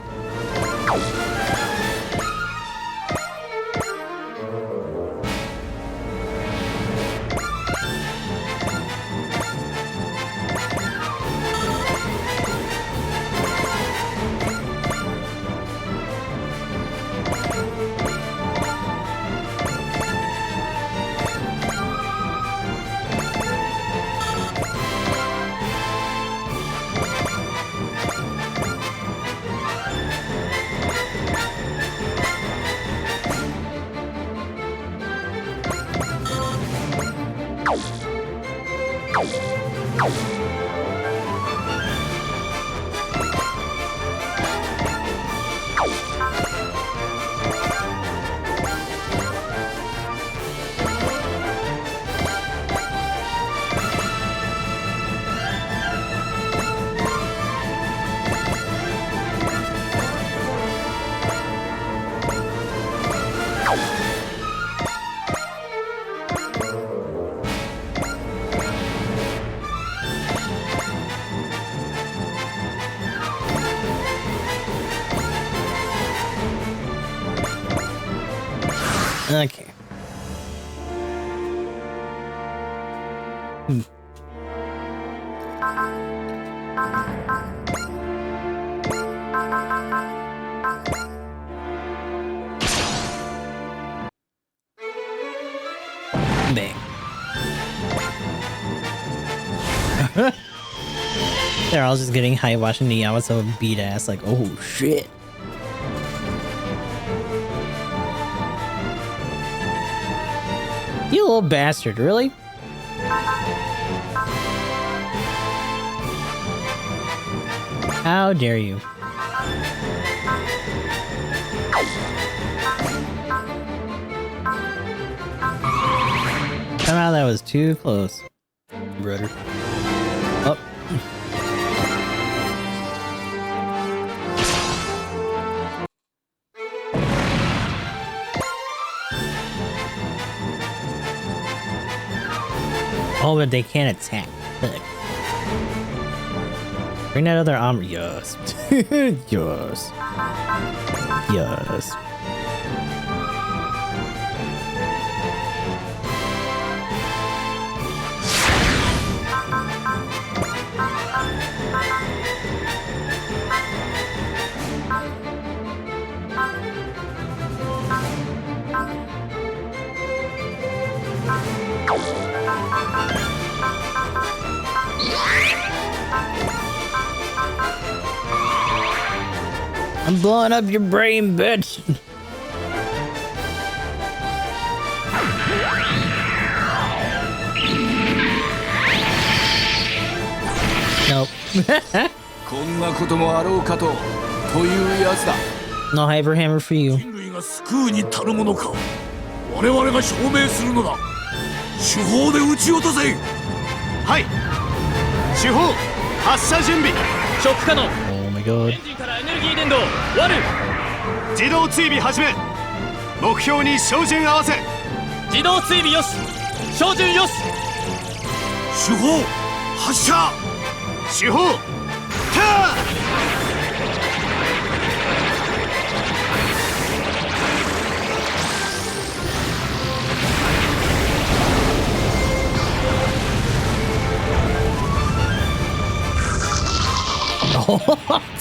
Okay. Bang. They're all just getting hype watching the Yamato beat ass like, oh shit. You little bastard, really? How dare you? Somehow that was too close, brother. Oh. Oh, but they can't attack. Look. Bring that other armor. Yes. Yes. Yes. I'm blowing up your brain, bitch. Nope. こんなこともあろうかというやつだ。 No hyper hammer for you. 人類が救うに足るものか。我々が証明するのだ。手法で撃ち落とせ。はい。手法発射準備。ショック可能。 Oh my god. エンジンからエネルギー伝導割る。自動追尾始め。目標に照準合わせ。自動追尾よし。照準よし。手法発射。手法ターン。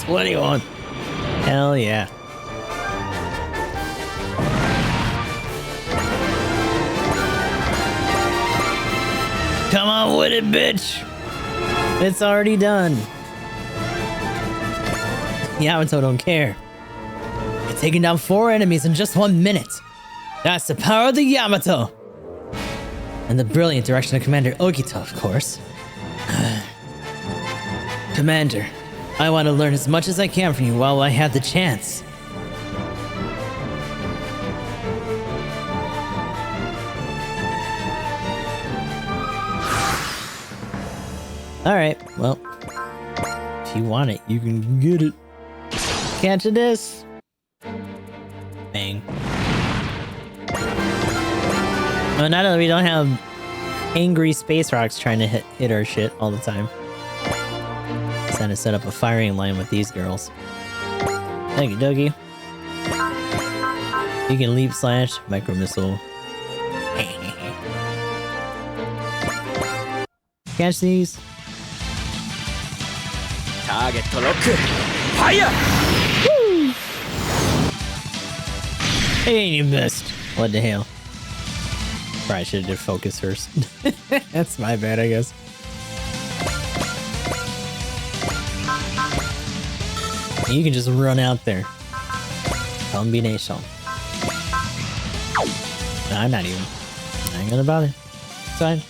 21. Hell yeah. Come on with it, bitch. It's already done. Yamato don't care. You're taking down 4 enemies in just 1 minute. That's the power of the Yamato. And the brilliant direction of Commander Ogito, of course. Commander, I want to learn as much as I can from you while I have the chance. Alright, well, if you want it, you can get it. Catch this. Bang. Well, now that we don't have angry space rocks trying to hit our shit all the time. It's time to set up a firing line with these girls. Thank you, Dougie. You can leap slash micro missile. Catch these. Target lock. Fire! Hey, you missed. What the hell? Probably should have did focus first. That's my bad, I guess. You can just run out there. Combination. No, I'm not even. I ain't gonna bother. It's fine.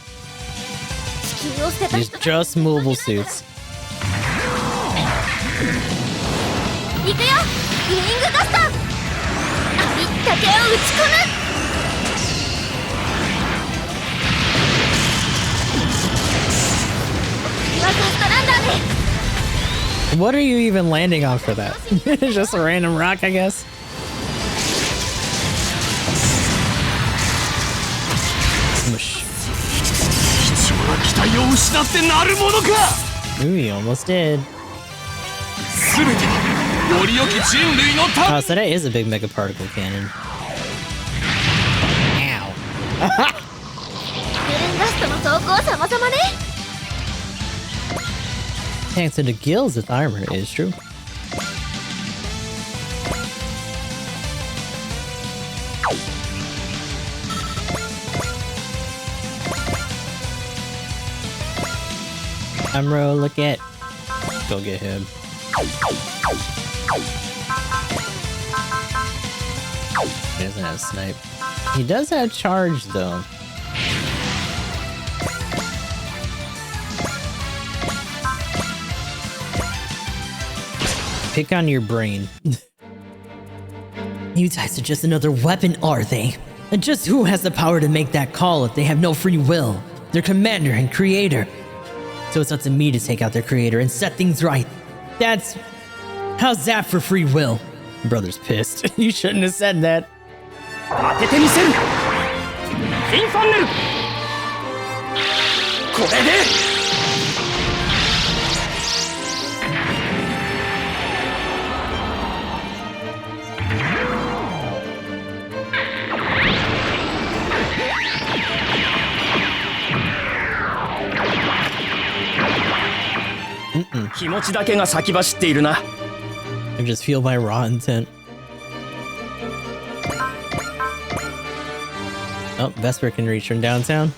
These just movable suits. 行くよウィングガストンありったけを打ち込む次はガストランダーで What are you even landing on for that? Just a random rock, I guess. Smush. Ooh, you almost did. Oh, so that is a big mega particle cannon. Ow. グレンガストの走行様々ね Thanks to the gills with armor, it is true. Amro, look at. Go get him. He doesn't have snipe. He does have charge though. Pick on your brain. You guys are just another weapon, are they? And just who has the power to make that call if they have no free will? Their commander and creator. So it's up to me to take out their creator and set things right. How's that for free will? Brother's pissed. You shouldn't have said that. 当ててみせるインファンネルこれで 気持ちだけが先走っているな I just feel my raw intent. Oh, Vesper can reach from downtown.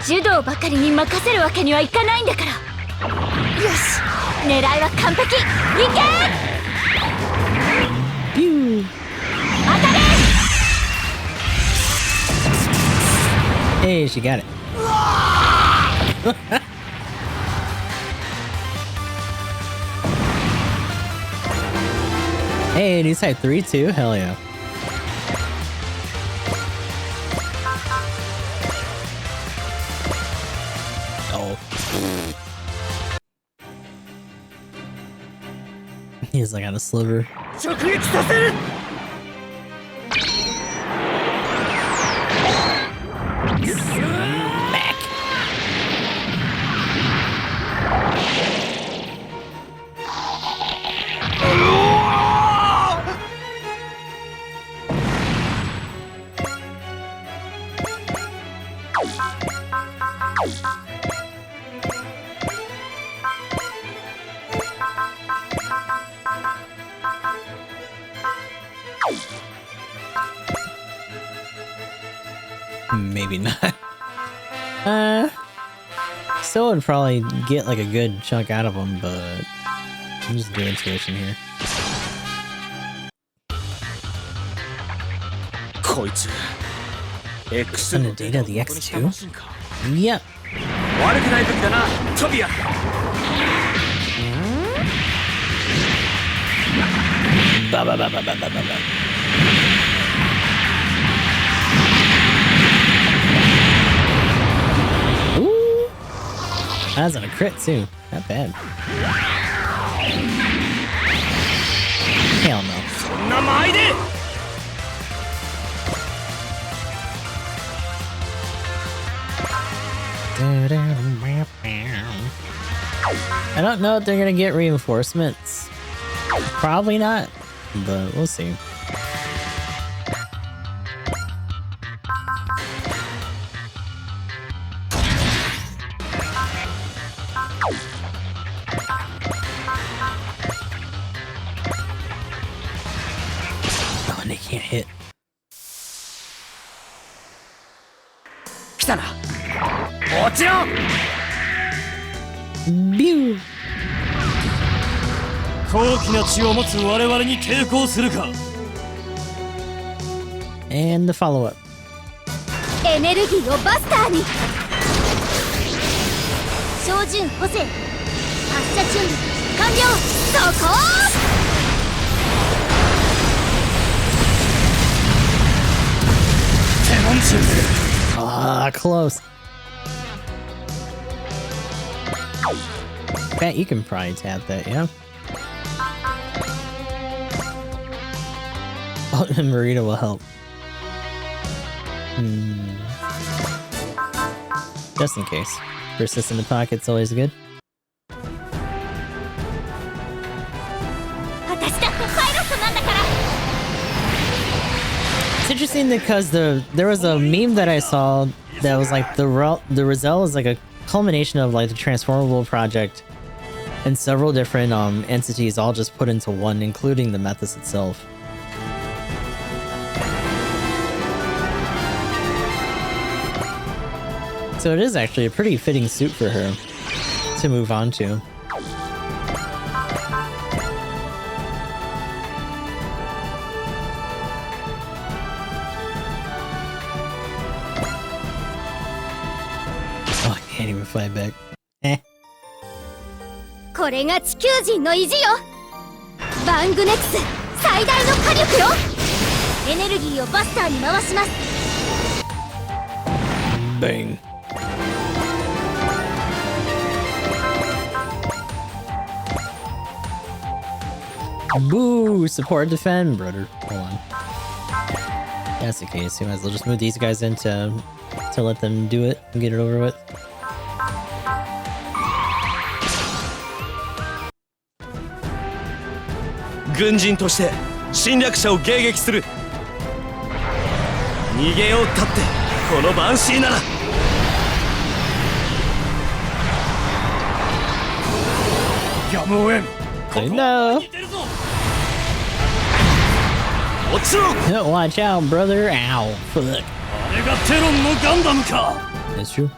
柔道ばかりに任せるわけにはいかないんだからよし狙いは完璧。いけ。 Pew. 当たれ。 Hey, she got it. Hey, and he's type 3 too? Hell yeah. Oh. He's like on a sliver. 直撃させる。 Maybe not. Still would probably get like a good chunk out of him, but I'm just doing intuition here. こいつ X And the data of the X2? Yep. 悪くない武器だな、トビア。 Ba, ba, ba, ba, ba, ba, ba, ba. Ooh. That's on a crit too. Not bad. Hell no. そんな前で。 I don't know if they're gonna get reinforcements. Probably not, but we'll see. Oh, and they can't hit. 来たな。もちろん。 Pew! 高貴な血を持つ我々に抵抗するか。 And the follow-up. エネルギーをバスターに。照準補正。発射準備完了。そこ。 テモンチュー。 Ah, close. Bet you can probably tap that, yeah? Oh, and Marita will help. Just in case. Persist in the pocket's always good. 私だってパイロットなんだから。 It's interesting because there was a meme that I saw that was like the Roselle is like a culmination of like the Transformable project and several different entities all just put into one, including the Methus itself. So it is actually a pretty fitting suit for her to move on to. Oh, I can't even fight back. Eh. これが地球人の意地よ。バングネクス最大の火力よ。エネルギーをバスターに回します。 Bang. Boo! Support, defend, brother. Hold on. That's the case. We might as well just move these guys in to let them do it and get it over with. Gunjin として侵略者を迎撃する。逃げようったってこのバンシーなら。やむをえん。 I know. もちろん。 Watch out, brother. Ow. Fuck. あれがテロンのガンダムか。 That's true.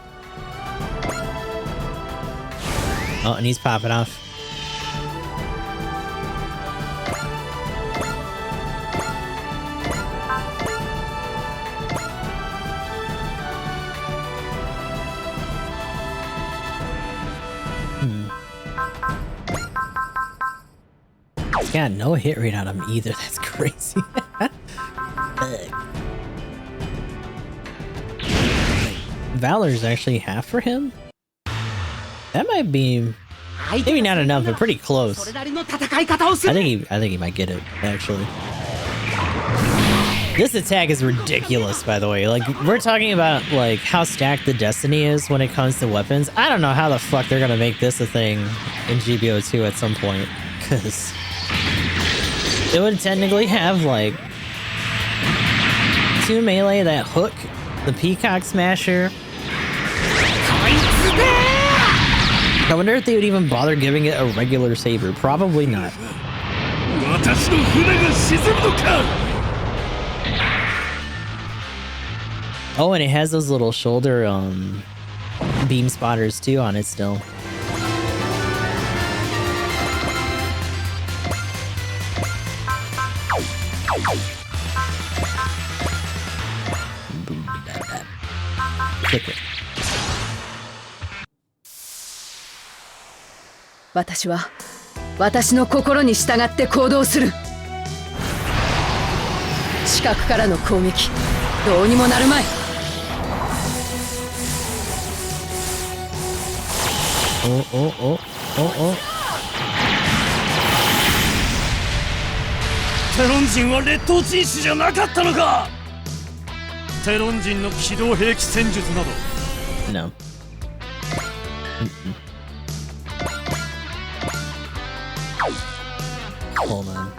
Oh, and he's popping off. He's got no hit rate on him either. That's crazy. Valor's actually half for him? That might be maybe not enough, but pretty close. I think he might get it, actually. This attack is ridiculous, by the way. Like, we're talking about like how stacked the Destiny is when it comes to weapons. I don't know how the fuck they're gonna make this a thing in GBO 2 at some point, because it would technically have like 2 melee, that hook, the Peacock Smasher. I wonder if they would even bother giving it a regular saber. Probably not. Oh, and it has those little shoulder beam spotters too on it still. Click it. 私は私の心に従って行動する。視覚からの攻撃、どうにもなるまい。テロン人は劣等人種じゃなかったのか。テロン人の機動兵器戦術など。No. Hold on.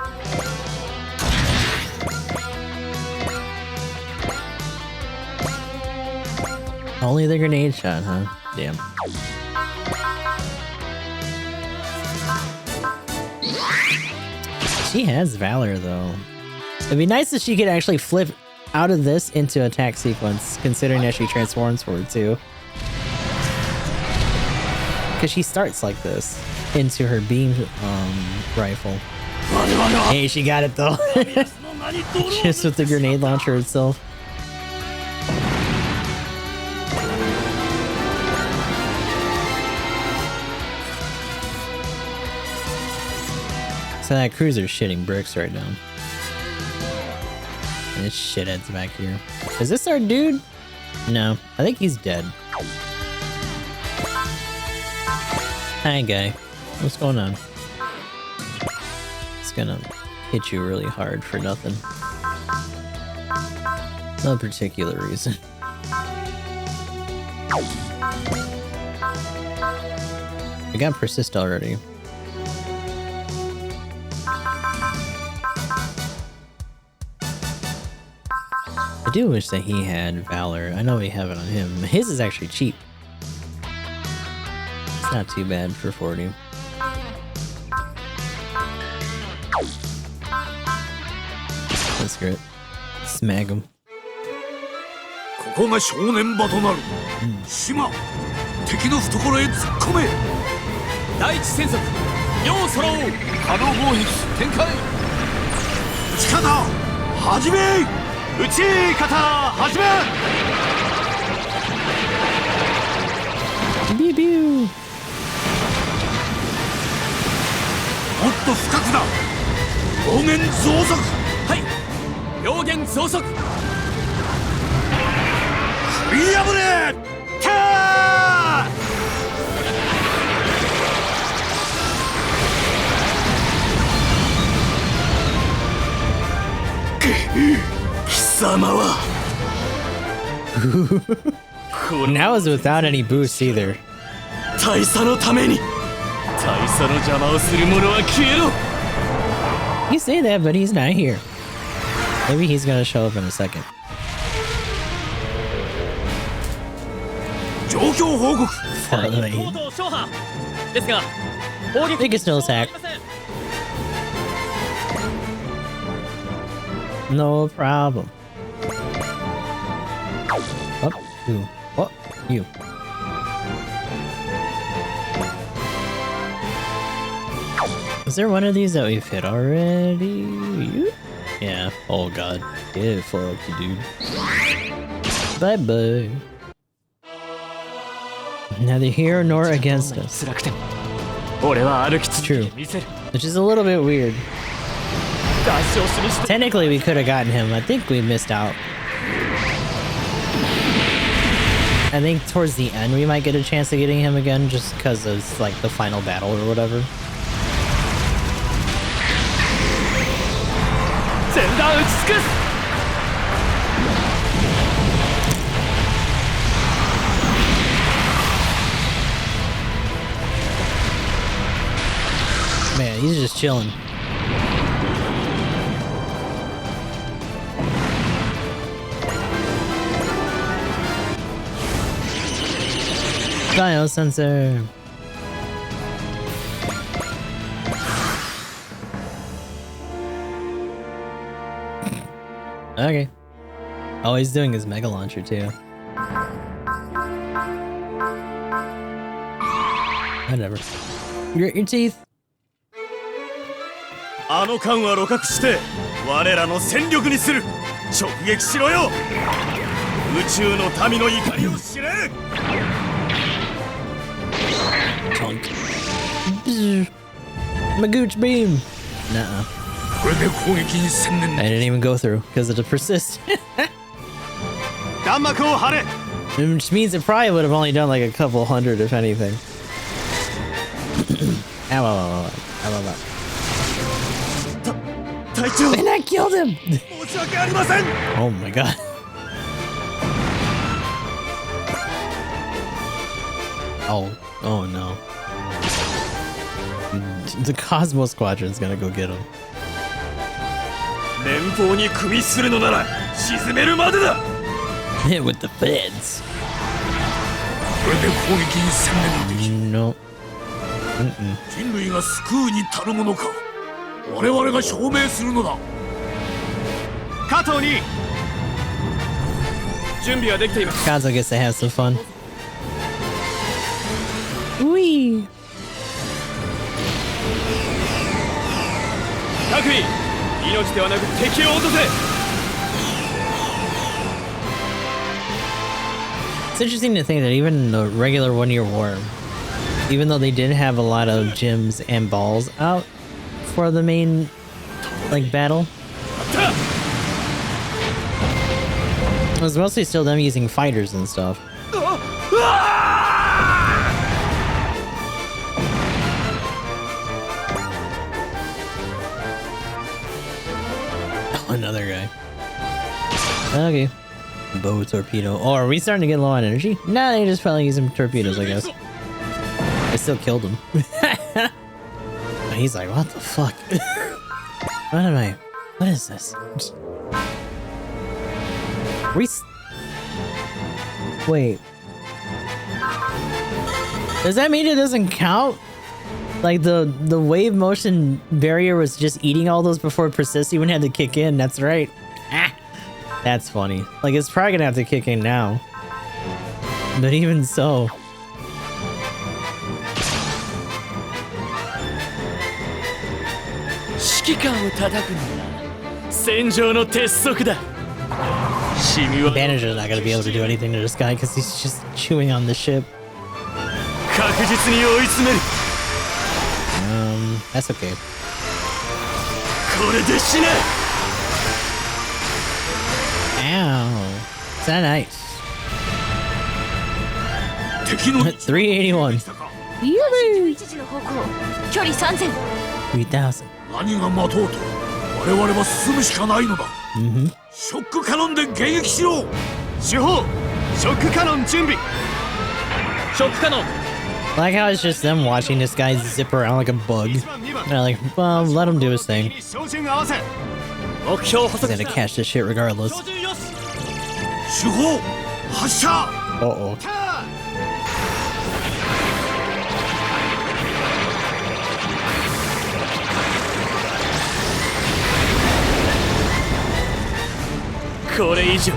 Only the grenade shot, huh? Damn. She has Valor, though. It'd be nice if she could actually flip out of this into attack sequence, considering that she transforms for it, too. Because she starts like this into her beam rifle. Hey, she got it though. Just with the grenade launcher itself. So that cruiser's shitting bricks right now. And this shithead's back here. Is this our dude? No, I think he's dead. Hi, guy. What's going on? It's gonna hit you really hard for nothing. No particular reason. I got persist already. I do wish that he had Valor. I know we have it on him. His is actually cheap. It's not too bad for 40. That's great. Smag him. ここが正念場となる。島、敵の懐へ突っ込め。第一戦速、両揃う。可動砲撃展開。撃ち方始め。撃ち方始め。ビュービュー。もっと深くだ。暴言増速。はい。病原増速。食い破れ。キャー。貴様は。Now is without any boost either. 大佐のために。大佐の邪魔をする者は消えろ。You say that, but he's not here. Maybe he's gonna show up in a second. 状況報告。Finally. 勝破ですが、砲撃 They can still attack. No problem. Up, you. What? You. Is there one of these that we've hit already? You? Yeah. Oh god. Get fucked, dude. Bye bye. Neither here nor against us. 俺は歩き続け True. てみせる Which is a little bit weird. 合唱しにして Technically, we could have gotten him. I think we missed out. I think towards the end we might get a chance of getting him again just because of like the final battle or whatever. 全弾打ち尽くす Man, he's just chilling. Biosensor. Okay. Oh, he's doing his mega launcher too. Whatever. Your teeth. あの艦は鹵獲して我らの戦力にする。直撃しろよ。宇宙の民の怒りを知れ。 Tonk. Magooch beam. Nuh-uh. これで攻撃に専念 I didn't even go through because of the persist. 弾幕を張れ。 Which means it probably would have only done like a couple hundred if anything. Ow, ow, ow, ow, ow, ow. 隊長。 And I killed him! 申し訳ありません。 Oh my god. Oh no. The Cosmo Squadron's gonna go get him. 連邦に組みするのなら沈めるまでだ。 Hit with the feds. これで攻撃に専念でき No. 人類が救うに足るものか。我々が証明するのだ。加藤に準備はできています。 Kazo gets to have some fun. Wee. 各位、命ではなく敵を落とせ。 It's interesting to think that even in the regular one-year war, even though they did have a lot of gems and balls out for the main like battle, it was mostly still them using fighters and stuff. Another guy. Okay. Bow torpedo. Oh, are we starting to get low on energy? Nah, they just felt like using torpedoes, I guess. I still killed him. He's like, what the fuck? What am I? What is this? Wait. Does that mean it doesn't count? Like the wave motion barrier was just eating all those before persist even had to kick in. That's right. That's funny. Like it's probably gonna have to kick in now. But even so. 指揮官を叩くのは戦場の鉄則だ。君は Bandager's not gonna be able to do anything to this guy because he's just chewing on the ship. 確実に追い詰める。 That's okay. これで死ね。 Ow. Is that nice? 敵の 381. 31時の方向距離3000 3000. 何が待とうと我々は進むしかないのだ。ショックカノンで迎撃しろ。主砲ショックカノン準備。ショックカノン。 I like how it's just them watching this guy zip around like a bug. They're like, well, let him do his thing. 照準合わせ。 目標補 He's 足 gonna catch this shit regardless. 照準よし。主砲発射。 Uh-oh. これ以上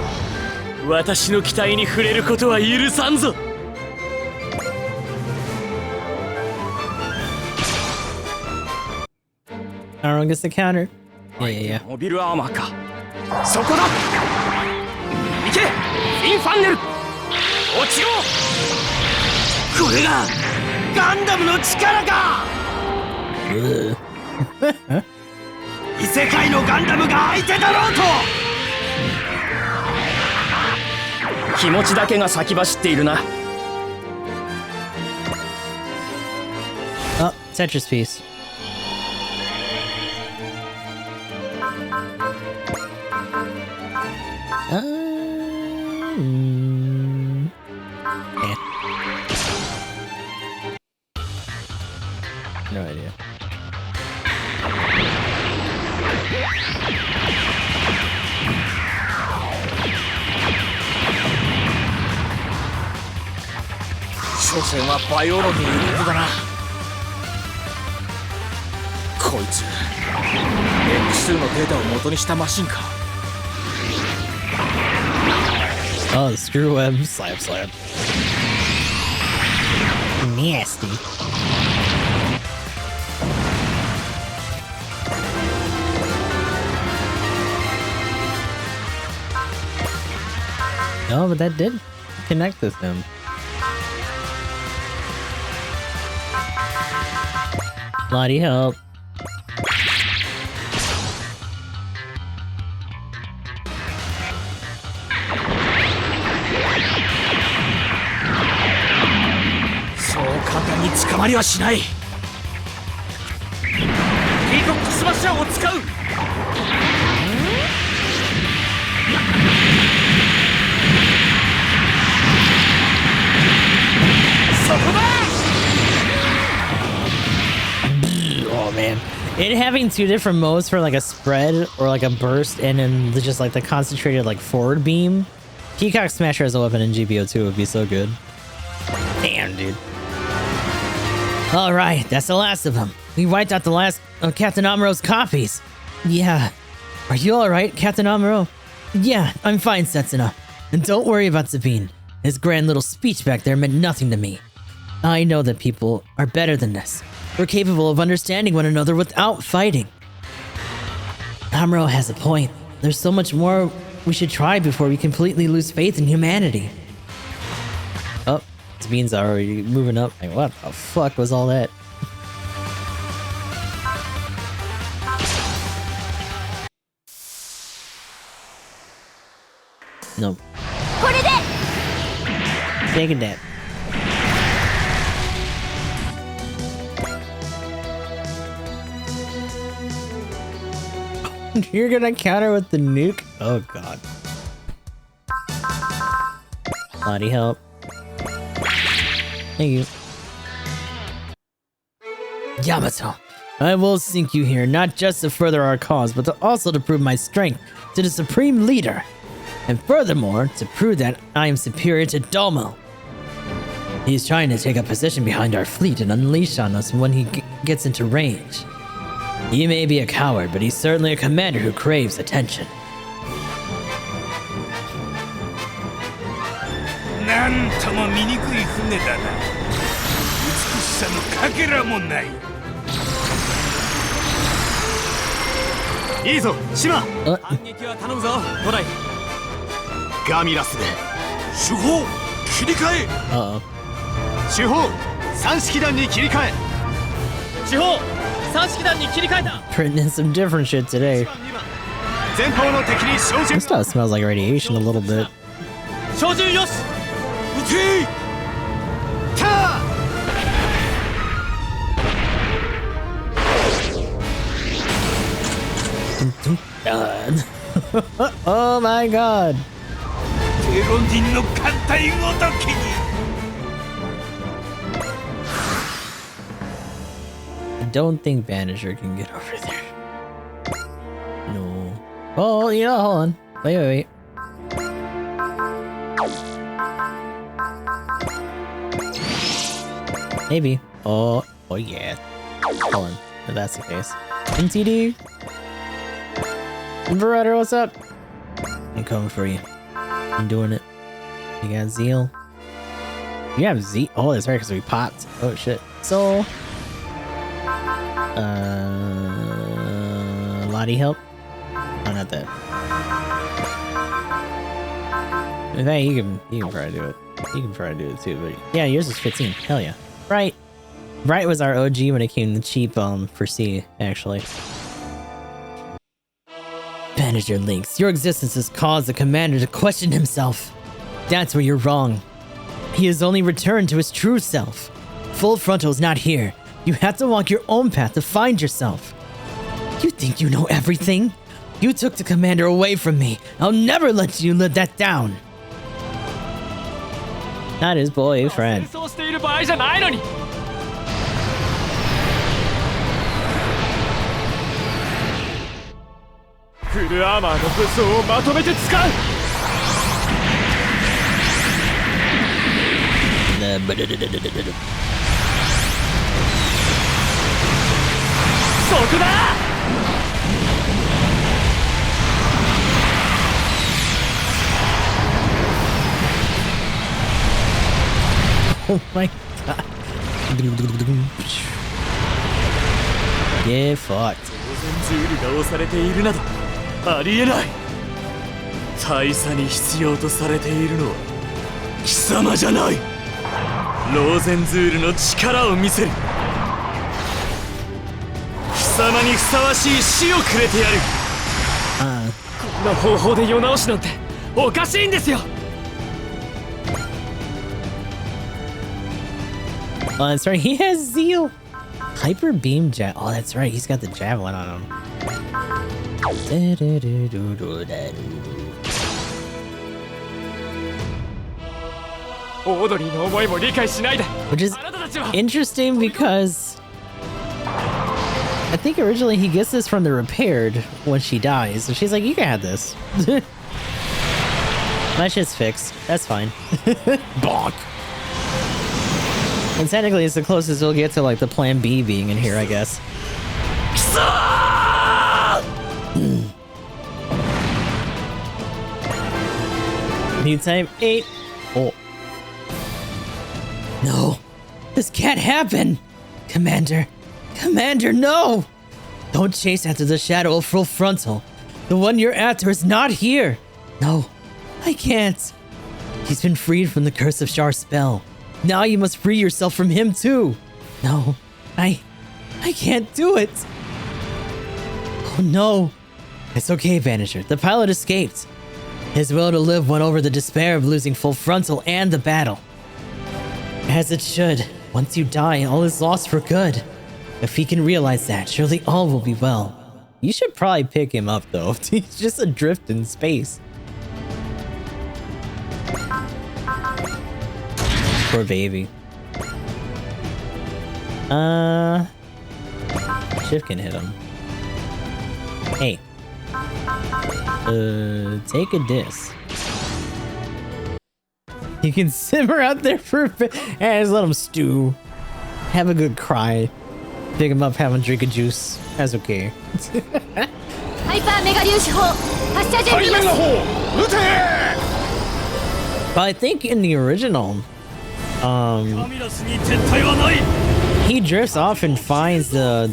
私の期待に触れることは許さんぞ。 Arrow gets the counter. Yeah. モビルアーマーか。そこだ。行けインファンネル。落ちろ。これがガンダムの力か。異世界のガンダムが相手だろうと。気持ちだけが先走っているな。Oh, Tetris piece. Yeah. No idea. Oh, the screw web. Slap, slap. Nasty. No, but that did connect with him. Bloody help.そう簡単に捕まりはしない。ピーコックスマッシャーを使う。そこだ。 Oh man, it having two different modes for like a spread or like a burst, and then just like the concentrated like forward beam. Peacock Smasher as a weapon in GBO2 would be so good. Damn, dude. All right, that's the last of them. We wiped out the last of Captain Amuro's copies. Yeah. Are you all right, Captain Amuro? Yeah, I'm fine, Setsuna. And don't worry about Sabine. His grand little speech back there meant nothing to me. I know that people are better than this. We're capable of understanding one another without fighting. Amuro has a point. There's so much more we should try before we completely lose faith in humanity. Oh, Sabine's already moving up. Like, what the fuck was all that? Nope. Taking that. You're gonna counter with the nuke? Oh god. Body help. Thank you. Yamato, I will sink you here, not just to further our cause, but also to prove my strength to the Supreme Leader. And furthermore, to prove that I am superior to Domo. He's trying to take a position behind our fleet and unleash on us when he gets into range. He may be a coward, but he's certainly a commander who craves attention. なんとも醜い船だな。美しさのかけらもない。いいぞ、島。反撃は頼むぞ、トライ。ガミラスで手法切り替え。手法三式弾に切り替え。手法。 Printing some different shit today. This stuff smells like radiation a little bit. Oh my god. I don't think Banisher can get over there. No. Oh, you know, hold on. Wait. Maybe. Oh yeah. Hold on. If that's the case. NTD. Veretta, what's up? I'm coming for you. I'm doing it. You got Zeal. You have Z. Oh, that's right, because we popped. Oh shit. So. Lottie help? Oh, not that. In fact, you can probably do it. You can probably do it too, but yeah, yours is 15. Hell yeah. Right. Bright was our OG when it came to cheap for C, actually. Manager Lynx, your existence has caused the commander to question himself. That's where you're wrong. He has only returned to his true self. Full Frontal is not here. You have to walk your own path to find yourself. You think you know everything? You took the commander away from me. I'll never let you live that down. Not his boyfriend. 戦争している場合じゃないのに。フルアーマーの武装をまとめて使う。そこだ。Oh my god. Get fucked. ズールが押されているなどありえない。大佐に必要とされているのは貴様じゃない。ローゼンズールの力を見せる。貴様にふさわしい死をくれてやる。こんな方法で世直しなんておかしいんですよ。Oh, that's right. He has Zeal. Hyper Beam Jet. Oh, that's right. He's got the javelin on him. Which is interesting because I think originally he gets this from the repaired when she dies. And she's like, you can have this. My shit's fixed. That's fine. Bonk. And technically it's the closest we'll get to like the plan B being in here, I guess. New type 8. Oh. No. This can't happen. Commander. Commander, no! Don't chase after the shadow of Full Frontal. The one you're after is not here. No. I can't. He's been freed from the curse of Char's spell. Now you must free yourself from him too. No, I can't do it. Oh no. It's okay, Vanisher. The pilot escaped. His will to live won over the despair of losing Full Frontal and the battle. As it should. Once you die, all is lost for good. If he can realize that, surely all will be well. You should probably pick him up though. He's just adrift in space. Poor baby. Shift can hit him. Hey. Take a disc. You can simmer out there for a bit and just let him stew. Have a good cry. Pick him up, have him drink a juice. That's okay. But I think in the original, he drifts off and finds the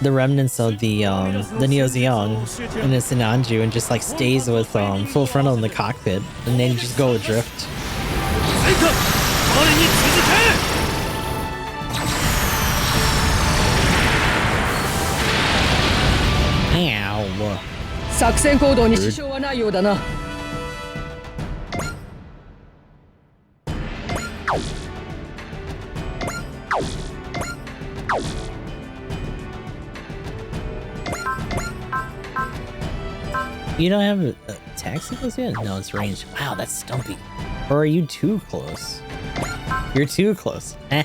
remnants of the Neo Zeon in the Sinanju and just like stays with Full Frontal in the cockpit and then just go adrift. Ow. 作戦行動に支障はないようだな。You don't have attack sequence yet? No, it's ranged. Wow, that's stumpy. Or are you too close? You're too close. Eh.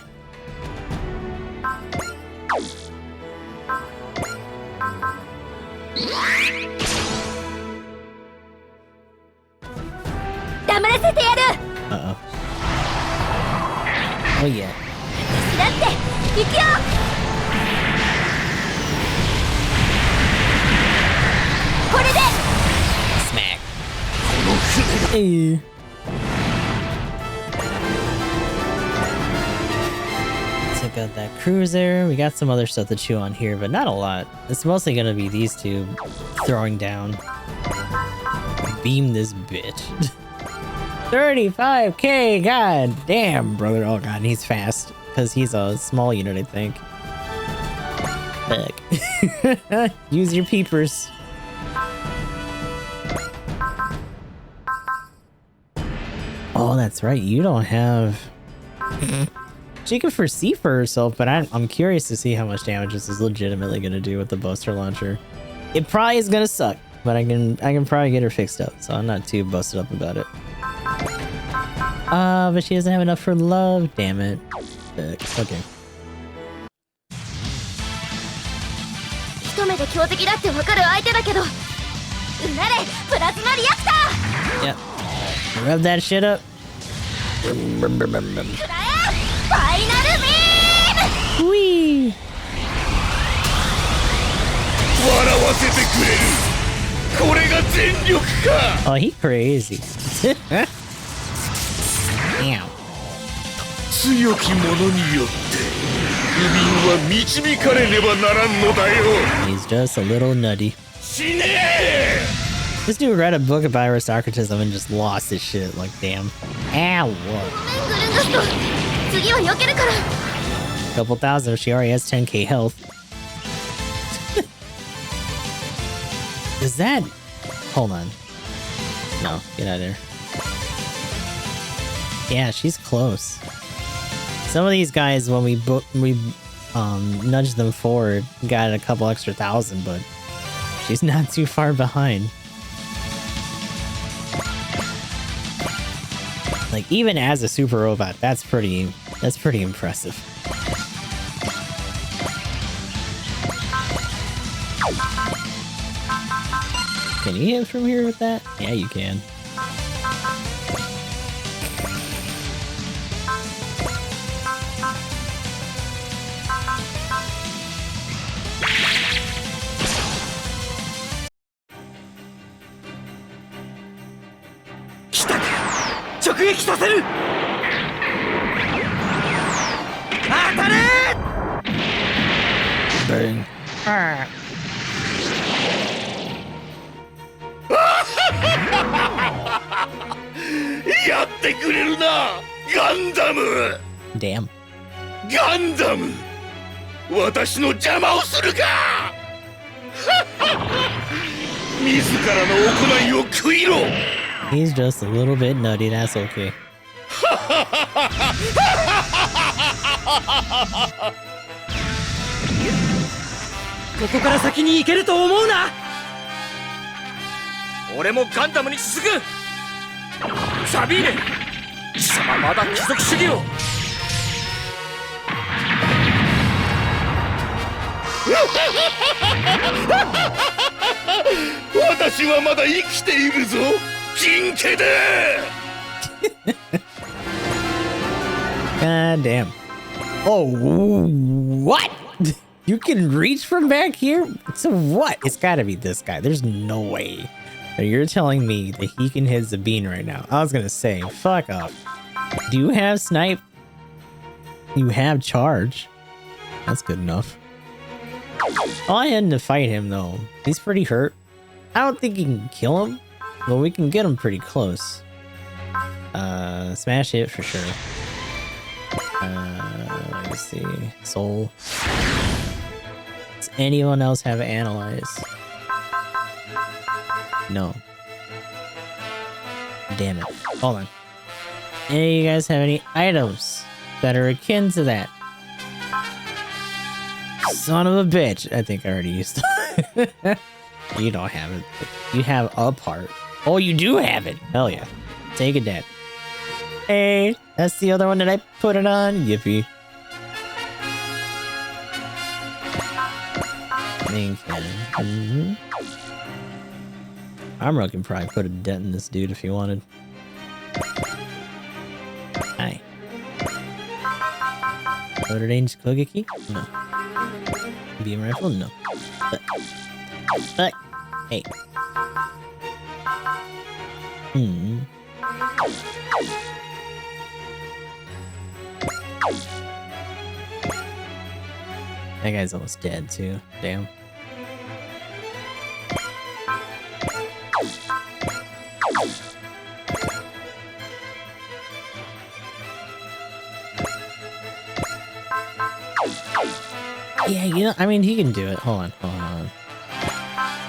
Uh-oh. Oh yeah. Smack. Hey. Check out that cruiser. We got some other stuff to chew on here, but not a lot. It's mostly gonna be these two throwing down. Beam this bitch. 35k, god damn, brother. Oh god, he's fast. because he's a small unit, I think. Heck. Use your peepers. Oh, that's right. You don't have... She can foresee for herself, but I'm curious to see how much damage this is legitimately going to do with the Buster Launcher. It probably is going to suck, but I can probably get her fixed up, so I'm not too busted up about it. But she doesn't have enough for love. Damn it. Okay. 一目で強敵だってわかる相手だけど、うなれプラズマリアクター。 Yep. Rub that shit up. くらえファイナルビーム。 Whee! 笑わせてくれる。これが全力か。 Oh, he crazy. Damn. 強き者によって不憫は導かれねばならんのだよ。 He's just a little nutty. 死ねえ。 This dude read a book about aristocratism and just lost his shit. Like, damn. Ow. グルンガスト、次は避けるから。 Couple thousand. She already has 10k health. Is that... Hold on. No, get out of there. Yeah, she's close. Some of these guys, when we nudged them forward, got a couple extra thousand, but she's not too far behind. Like, even as a super robot, that's pretty impressive. Can you hit from here with that? Yeah, you can. Bang. やってくれるな、ガンダム。 Damn. ガンダム。私の邪魔をするか。自らの行いを悔いろ。 He's just a little bit nutty, that's okay. ここから先に行けると思うな。俺もガンダムに続く。サビーネ、貴様まだ貴族主義を。私はまだ生きているぞ、金家で。God damn. Oh, what? You can reach from back here? So what? It's gotta be this guy. There's no way. You're telling me that he can hit Sabine right now. I was gonna say, fuck off. Do you have snipe? You have charge. That's good enough. All I had to fight him though. He's pretty hurt. I don't think you can kill him, but we can get him pretty close. Smash it for sure. Let me see. Soul. Does anyone else have Analyze? No. Damn it. Hold on. Any of you guys have any items that are akin to that? Son of a bitch. I think I already used it. You don't have it. But you have a part. Oh, you do have it. Hell yeah. Take it, Dad. Hey, that's the other one that I put it on. Yippee. Main cannon. Armor can probably put a dent in this dude if you wanted. Hi. Loaded range Kogeki? No. Beam rifle? No. But hey. That guy's almost dead too. Damn. Yeah, you know, I mean, he can do it. Hold on.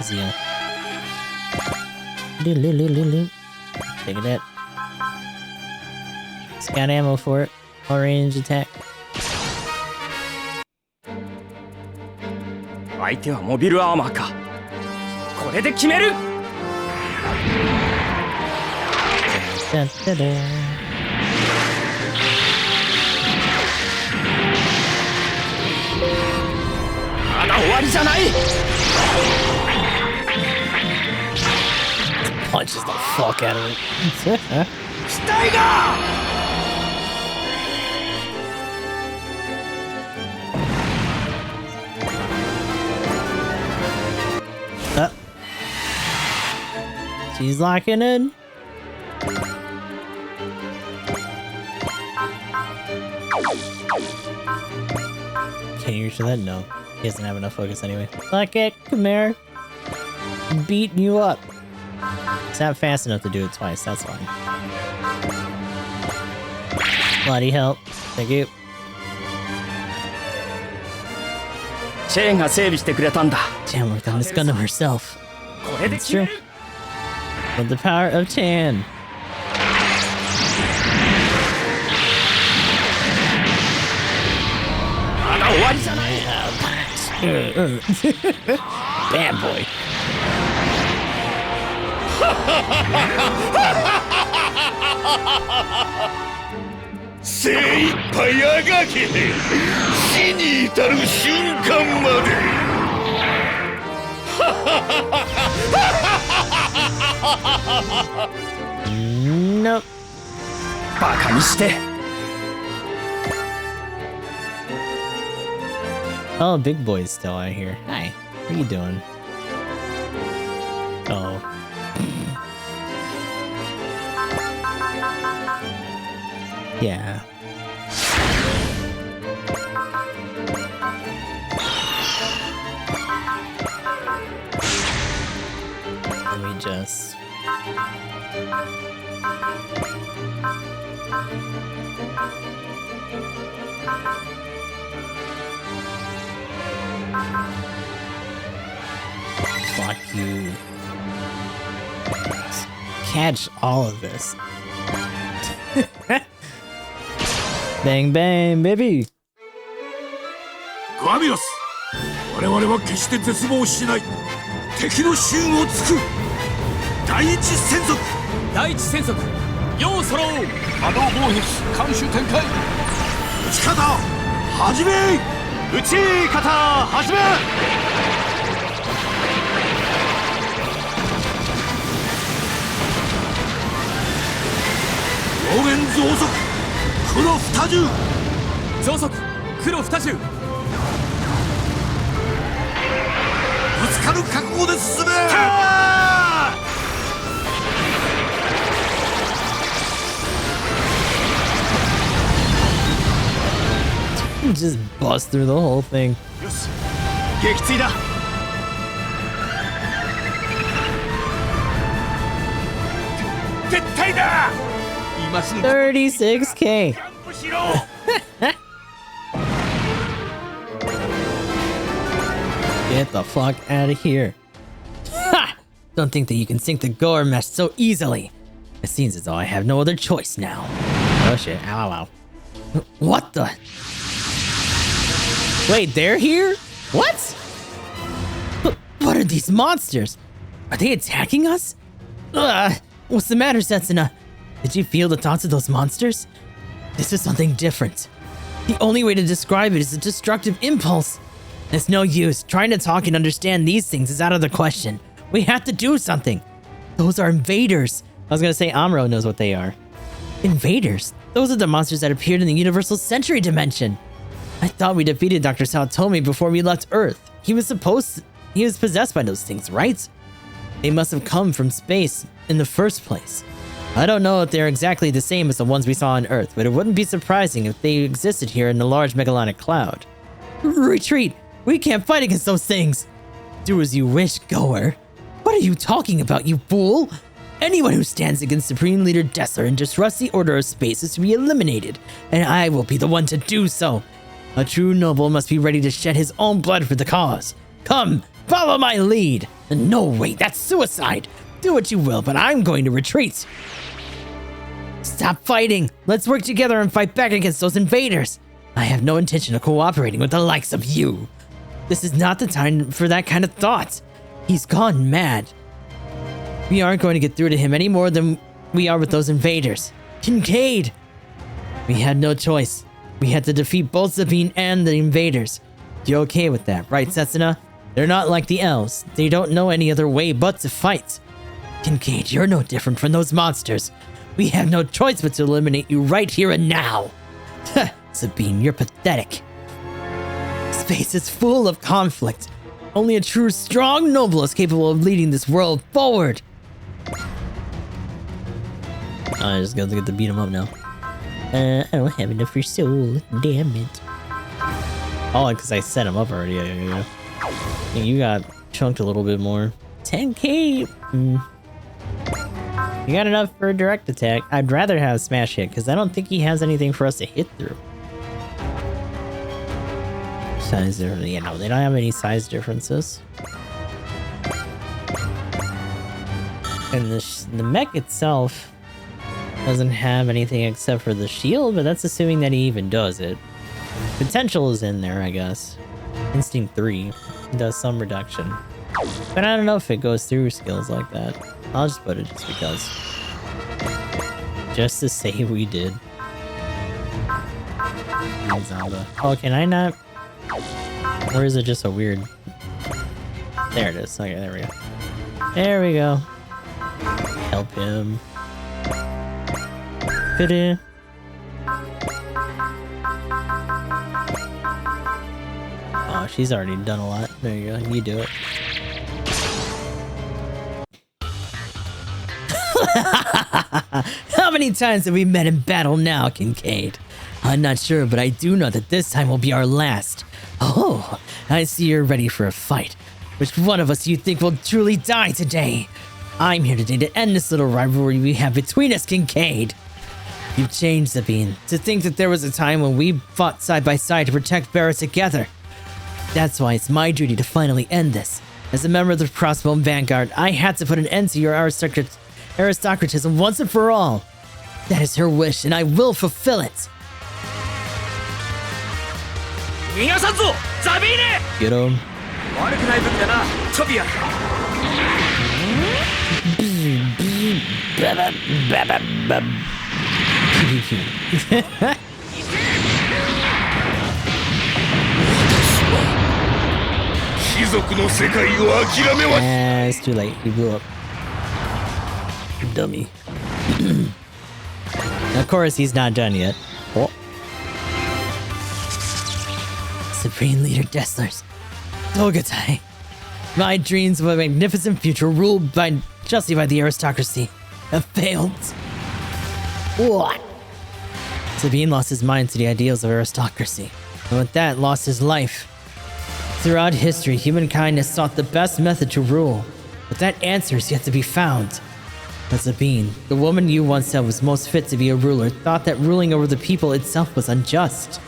Zeal. Take that. It's got ammo for it. All range attack. 相手はモビルアーマーか。これで決める。Da, da, da. まだ終わりじゃない。 Punches the fuck out of it. 期待が。 She's locking in. Can you reach that? No. He doesn't have enough focus anyway. Lock it. Come here. I'm beating you up. It's not fast enough to do it twice. That's fine. Bloody help. Thank you. チェーンが整備してくれたんだ。 Damn, worked on this Gundam herself. これで It's true. With the power of Tan. Bad boy. 精一杯あがけ死に至る瞬間まで。 Nope. バカにして。 Oh, big boy's still out here. Hi. What are you doing? Oh. Yeah. Let me just... Fuck you. Catch all of this. Bang bang, baby. ガミラス、我々は決して絶望しない。敵の衆を突く。第一戦速。第一戦速、よう揃う。波動砲撃、艦首展開。撃ち方、始め。撃ち方、始め。 応援増速黒二重増速黒二重。ぶつかる覚悟で進め。 Just bust through the whole thing. よし、撃墜だ。 絶対だ。 36K. Get the fuck out of here. Ha! Don't think that you can sink the gore mesh so easily. It seems as though I have no other choice now. Oh shit. Ow, ow, ow. What the? Wait, they're here? What? What are these monsters? Are they attacking us? What's the matter, Setsuna? Did you feel the thoughts of those monsters? This is something different. The only way to describe it is a destructive impulse. It's no use. Trying to talk and understand these things is out of the question. We have to do something. Those are invaders. I was gonna say Amuro knows what they are. Invaders? Those are the monsters that appeared in the Universal Century Dimension. I thought we defeated Dr. Saotome before we left Earth. He was possessed by those things, right? They must have come from space in the first place. I don't know if they're exactly the same as the ones we saw on Earth, but it wouldn't be surprising if they existed here in a large megalithic cloud. Retreat! We can't fight against those things! Do as you wish, Goer. What are you talking about, you fool? Anyone who stands against Supreme Leader Dessler and disrupts the order of space is to be eliminated, and I will be the one to do so. A true noble must be ready to shed his own blood for the cause. Come, follow my lead. No, wait, that's suicide. Do what you will, but I'm going to retreat. Stop fighting. Let's work together and fight back against those invaders. I have no intention of cooperating with the likes of you. This is not the time for that kind of thought. He's gone mad. We aren't going to get through to him any more than we are with those invaders. Kincaid! We had no choice. We had to defeat both Sabine and the invaders. You're okay with that, right, Setsuna? They're not like the elves. They don't know any other way but to fight. Kincaid, you're no different from those monsters. We have no choice but to eliminate you right here and now. Sabine, you're pathetic. Space is full of conflict. Only a true strong noble is capable of leading this world forward. I just got to get to beat him up now. I don't have enough for soul. Damn it. Oh, because I set him up already. Yeah. You got chunked a little bit more. 10k. You got enough for a direct attack. I'd rather have smash hit because I don't think he has anything for us to hit through. Size difference. Yeah, no, they don't have any size differences. And the mech itself doesn't have anything except for the shield, but that's assuming that he even does it. Potential is in there, I guess. Instinct 3 does some reduction. But I don't know if it goes through skills like that. I'll just put it just because. Just to say we did. Oh, can I not? Or is it just a weird... There it is. Okay, there we go. There we go. Help him. Pity. Oh, she's already done a lot. There you go. You do it. How many times have we met in battle now, Kincaid? I'm not sure, but I do know that this time will be our last. Oh, I see you're ready for a fight. Which one of us do you think will truly die today? I'm here today to end this little rivalry we have between us, Kincaid. You've changed, Sabine. To think that there was a time when we fought side by side to protect Barra together. That's why it's my duty to finally end this. As a member of the Crossbone Vanguard, I had to put an end to your aristocratism once and for all. That is her wish, and I will fulfill it. Get him. It's too late. He blew up. Dummy. Of course, he's not done yet. Oh. Supreme Leader Desslers. Togatai. My dreams of a magnificent future ruled justly by the aristocracy have failed. What? Sabine lost his mind to the ideals of aristocracy, and with that lost his life. Throughout history, humankind has sought the best method to rule, but that answer is yet to be found. But Sabine, the woman you once said was most fit to be a ruler, thought that ruling over the people itself was unjust.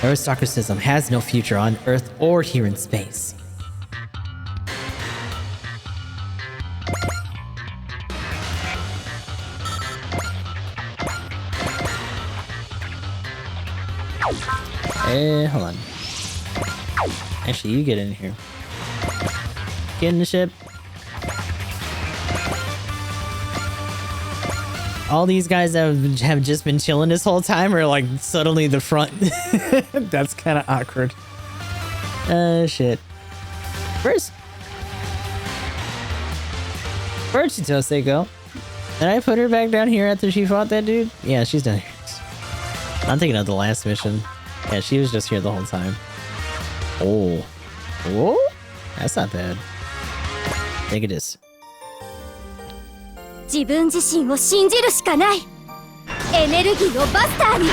Aristocratism has no future on Earth or here in space. Hold on. Actually, you get in here. Get in the ship. All these guys that have just been chilling this whole time are like suddenly the front. That's kind of awkward. Shit. Where's Chitose go? Did I put her back down here after she fought that dude? Yeah, she's down here. I'm thinking of the last mission. Yeah, she was just here the whole time. Oh. Whoa? That's not bad. Take it is. 自分自身を信じるしかない。エネルギーをバスターに。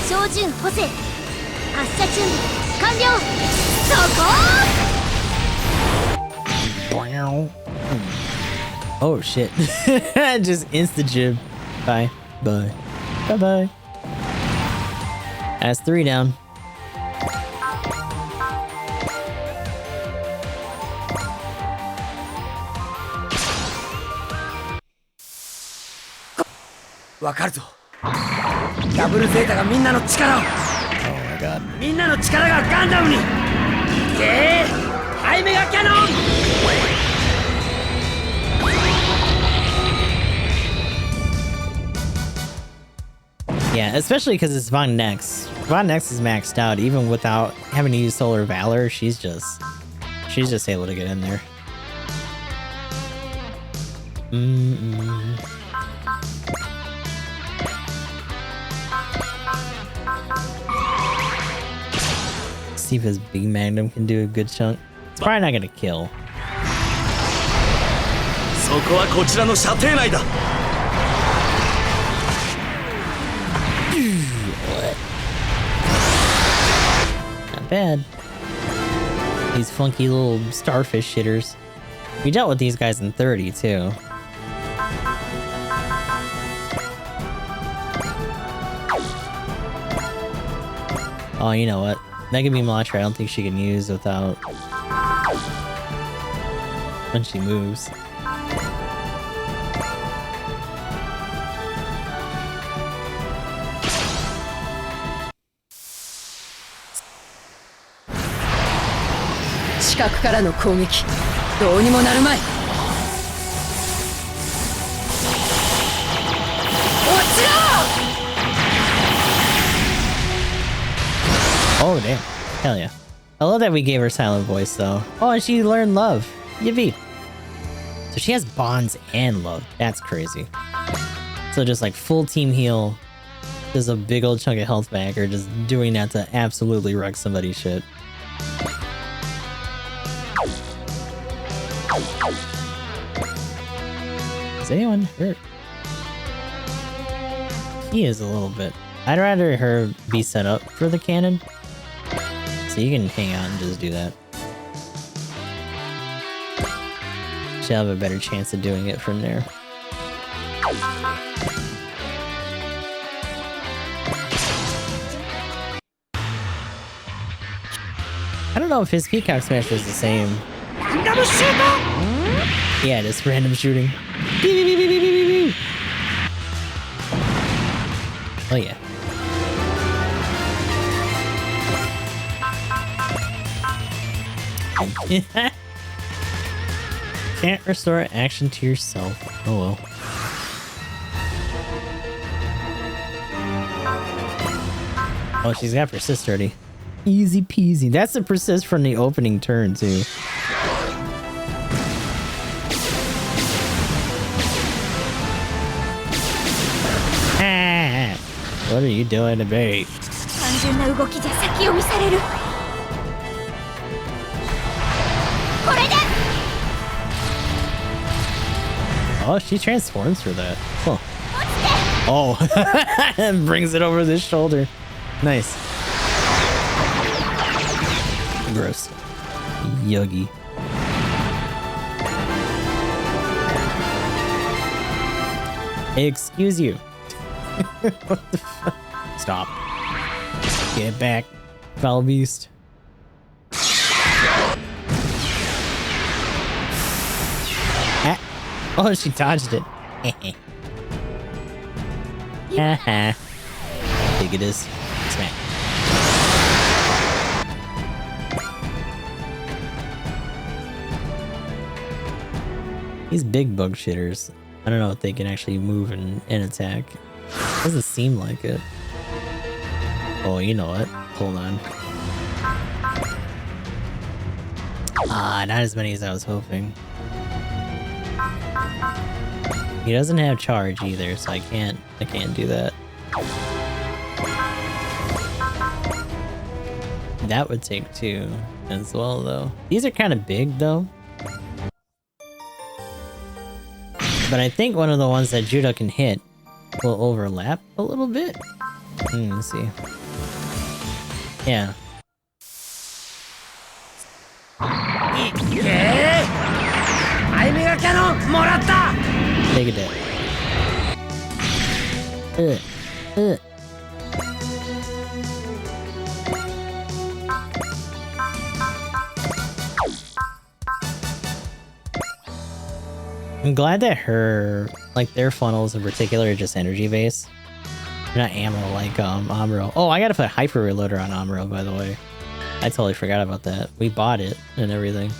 照準補正。発射準備完了。そこ。Oh shit. Just insta jib. Bye. Bye. Bye bye. That's 3 down. わかるぞ。ダブルゼータがみんなの力を。Oh my god. みんなの力がガンダムに。ハイメガキャノン。Yeah, especially because it's Von Nex. Von Nex is maxed out even without having to use Solar Valor. She's just able to get in there. See if his big magnum can do a good chunk. It's probably not gonna kill. そこはこちらの射程内だ。Not bad. These funky little starfish shitters. We dealt with these guys in 30 too. Oh, you know what? Mega Beam Launcher I don't think she can use without... when she moves. Oh damn. Hell yeah. I love that we gave her silent voice though. Oh, and she learned love. Yippee. So she has bonds and love. That's crazy. So just like full team heal. Just a big old chunk of health back, or just doing that to absolutely wreck somebody's shit. Is anyone hurt? He is a little bit. I'd rather her be set up for the cannon. So you can hang out and just do that. Should have a better chance of doing it from there. I don't know if his Peacock Smash was the same. Yeah, just random shooting. Oh yeah. Can't restore action to yourself. Oh well. Oh, she's got persist already. Easy peasy. That's a persist from the opening turn too. What are you doing to me? Oh, she transforms for that. Huh. Oh, and brings it over the shoulder. Nice. Gross. Yuggy. Excuse you. What the fuck? Stop. Get back, foul beast. Ah. Oh, she dodged it. Haha. Big it is. Smack. These big bug shitters. I don't know if they can actually move and attack. Doesn't seem like it. Oh, you know what? Hold on. Ah, not as many as I was hoping. He doesn't have charge either, so I can't do that. That would take 2 as well, though. These are kind of big, though. But I think one of the ones that Judah can hit will overlap a little bit. Let's see. Yeah. Take a dip. I'm glad that their funnels in particular are just energy based. They're not ammo like Amuro. Oh, I gotta put hyper reloader on Amuro, by the way. I totally forgot about that. We bought it and everything.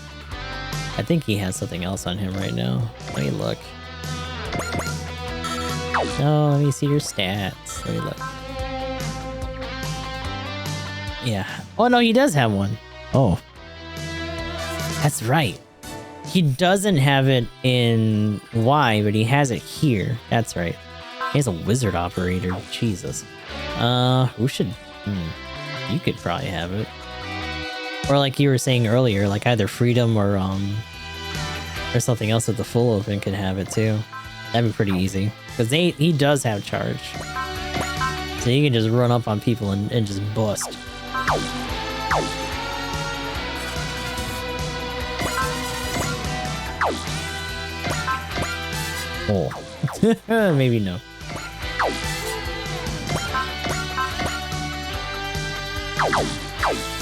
I think he has something else on him right now. Let me look. No, let me see your stats. Let me look. Yeah. Oh no, he does have one. Oh. That's right. He doesn't have it in Y, but he has it here. That's right. He has a wizard operator. Jesus. Who should... You could probably have it. Or like you were saying earlier, like either Freedom or something else that the full open could have it too. That'd be pretty easy. Because he does have charge. So you can just run up on people and just bust. Oh. Maybe no.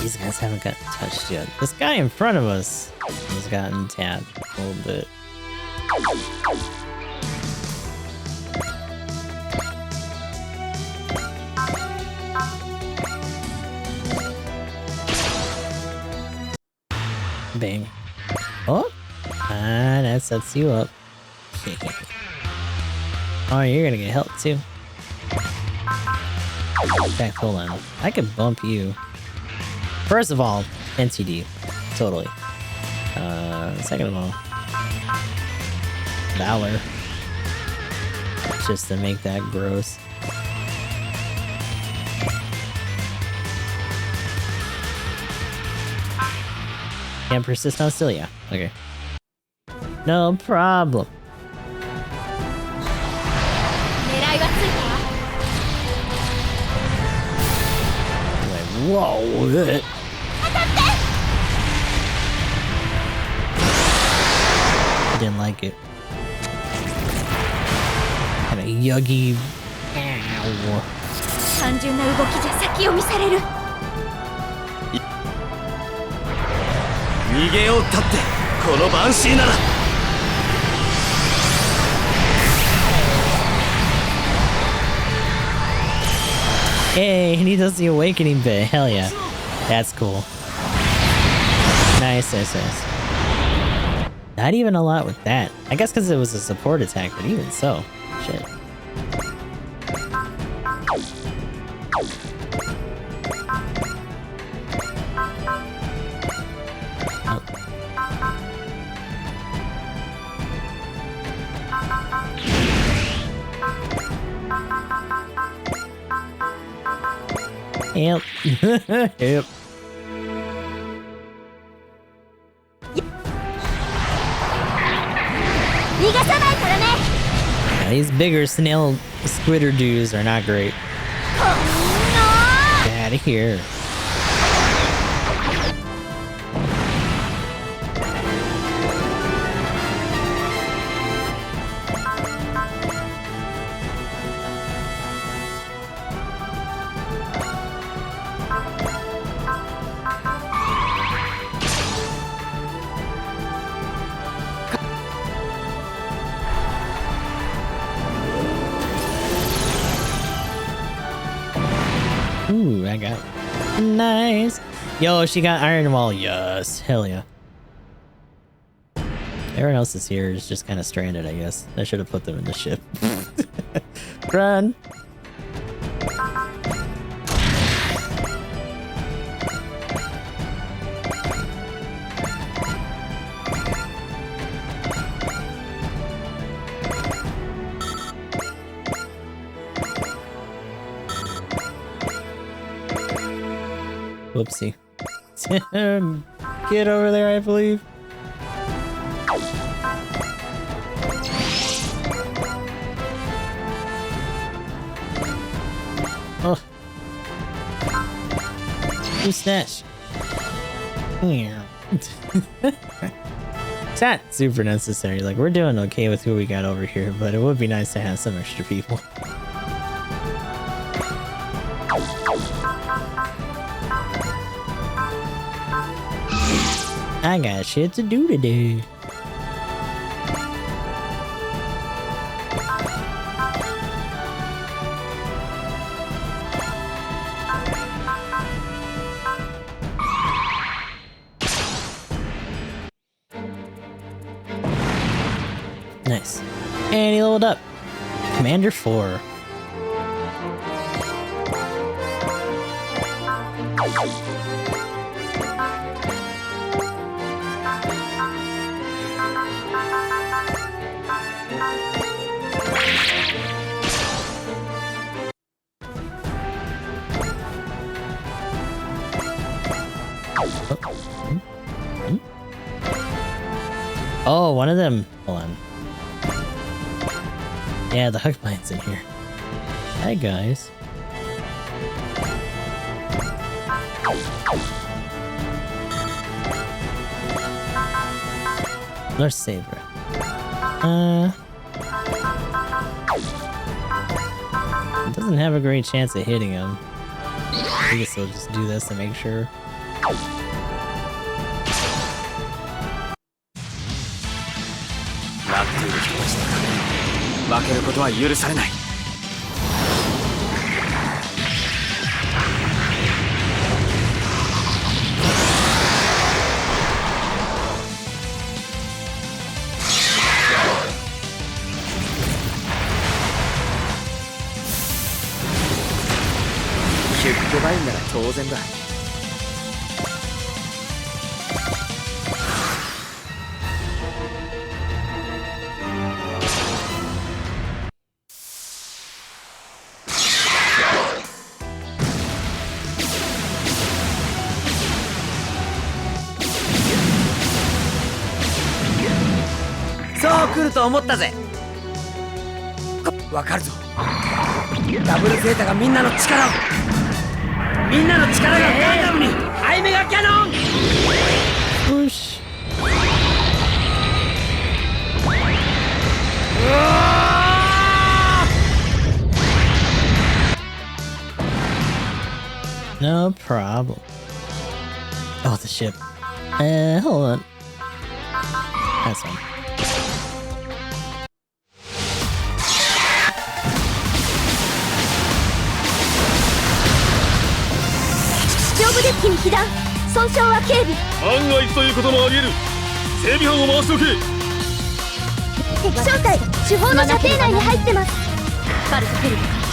These guys haven't gotten touched yet. This guy in front of us has gotten tapped a little bit. Bang. Oh! Ah, that sets you up. Oh, you're gonna get help too. In fact, hold on. I could bump you. First of all, NCD. Totally. Second of all, Valor. Just to make that gross. Can't persist on still? Yeah. Okay. No problem. Whoa! I didn't like it. Kind of yuggy. Ow. 単純な動きじゃ先を見される。逃げようったってこのバンシーなら。Hey, and he does the awakening bit. Hell yeah. That's cool. Nice, nice, nice. Not even a lot with that. I guess because it was a support attack, but even so. Shit. Oh. Yep. Yep. Yeah, these bigger snail squitter dudes are not great. Get out of here. Ooh, I got nice. Yo, she got Iron Wall. Yes, hell yeah. Everyone else is here is just kind of stranded, I guess. I should have put them in the ship. Run. Whoopsie. Get over there, I believe. Oh. Who's snatch? It's not super necessary. Like, we're doing okay with who we got over here, but it would be nice to have some extra people. I got shit to do today. Nice. And he leveled up. Commander 4. Oh, one of them. Hold on. Yeah, the Hookbine's in here. Hi, guys. Let's save her. It doesn't have a great chance of hitting him. I guess we'll just do this to make sure.そう来ると思ったぜ。わかるぞ。ダブルゼータがみんなの力を、みんなの力がガンダムにアイメガキャノン。よし。No problem. Oh, the ship. Hold on. That's fine. 上部デッキに被弾。損傷は軽微。万が一ということもあり得る。整備班を回しておけ。敵正体主砲の射程内に入ってます。バルトヘルム艦長。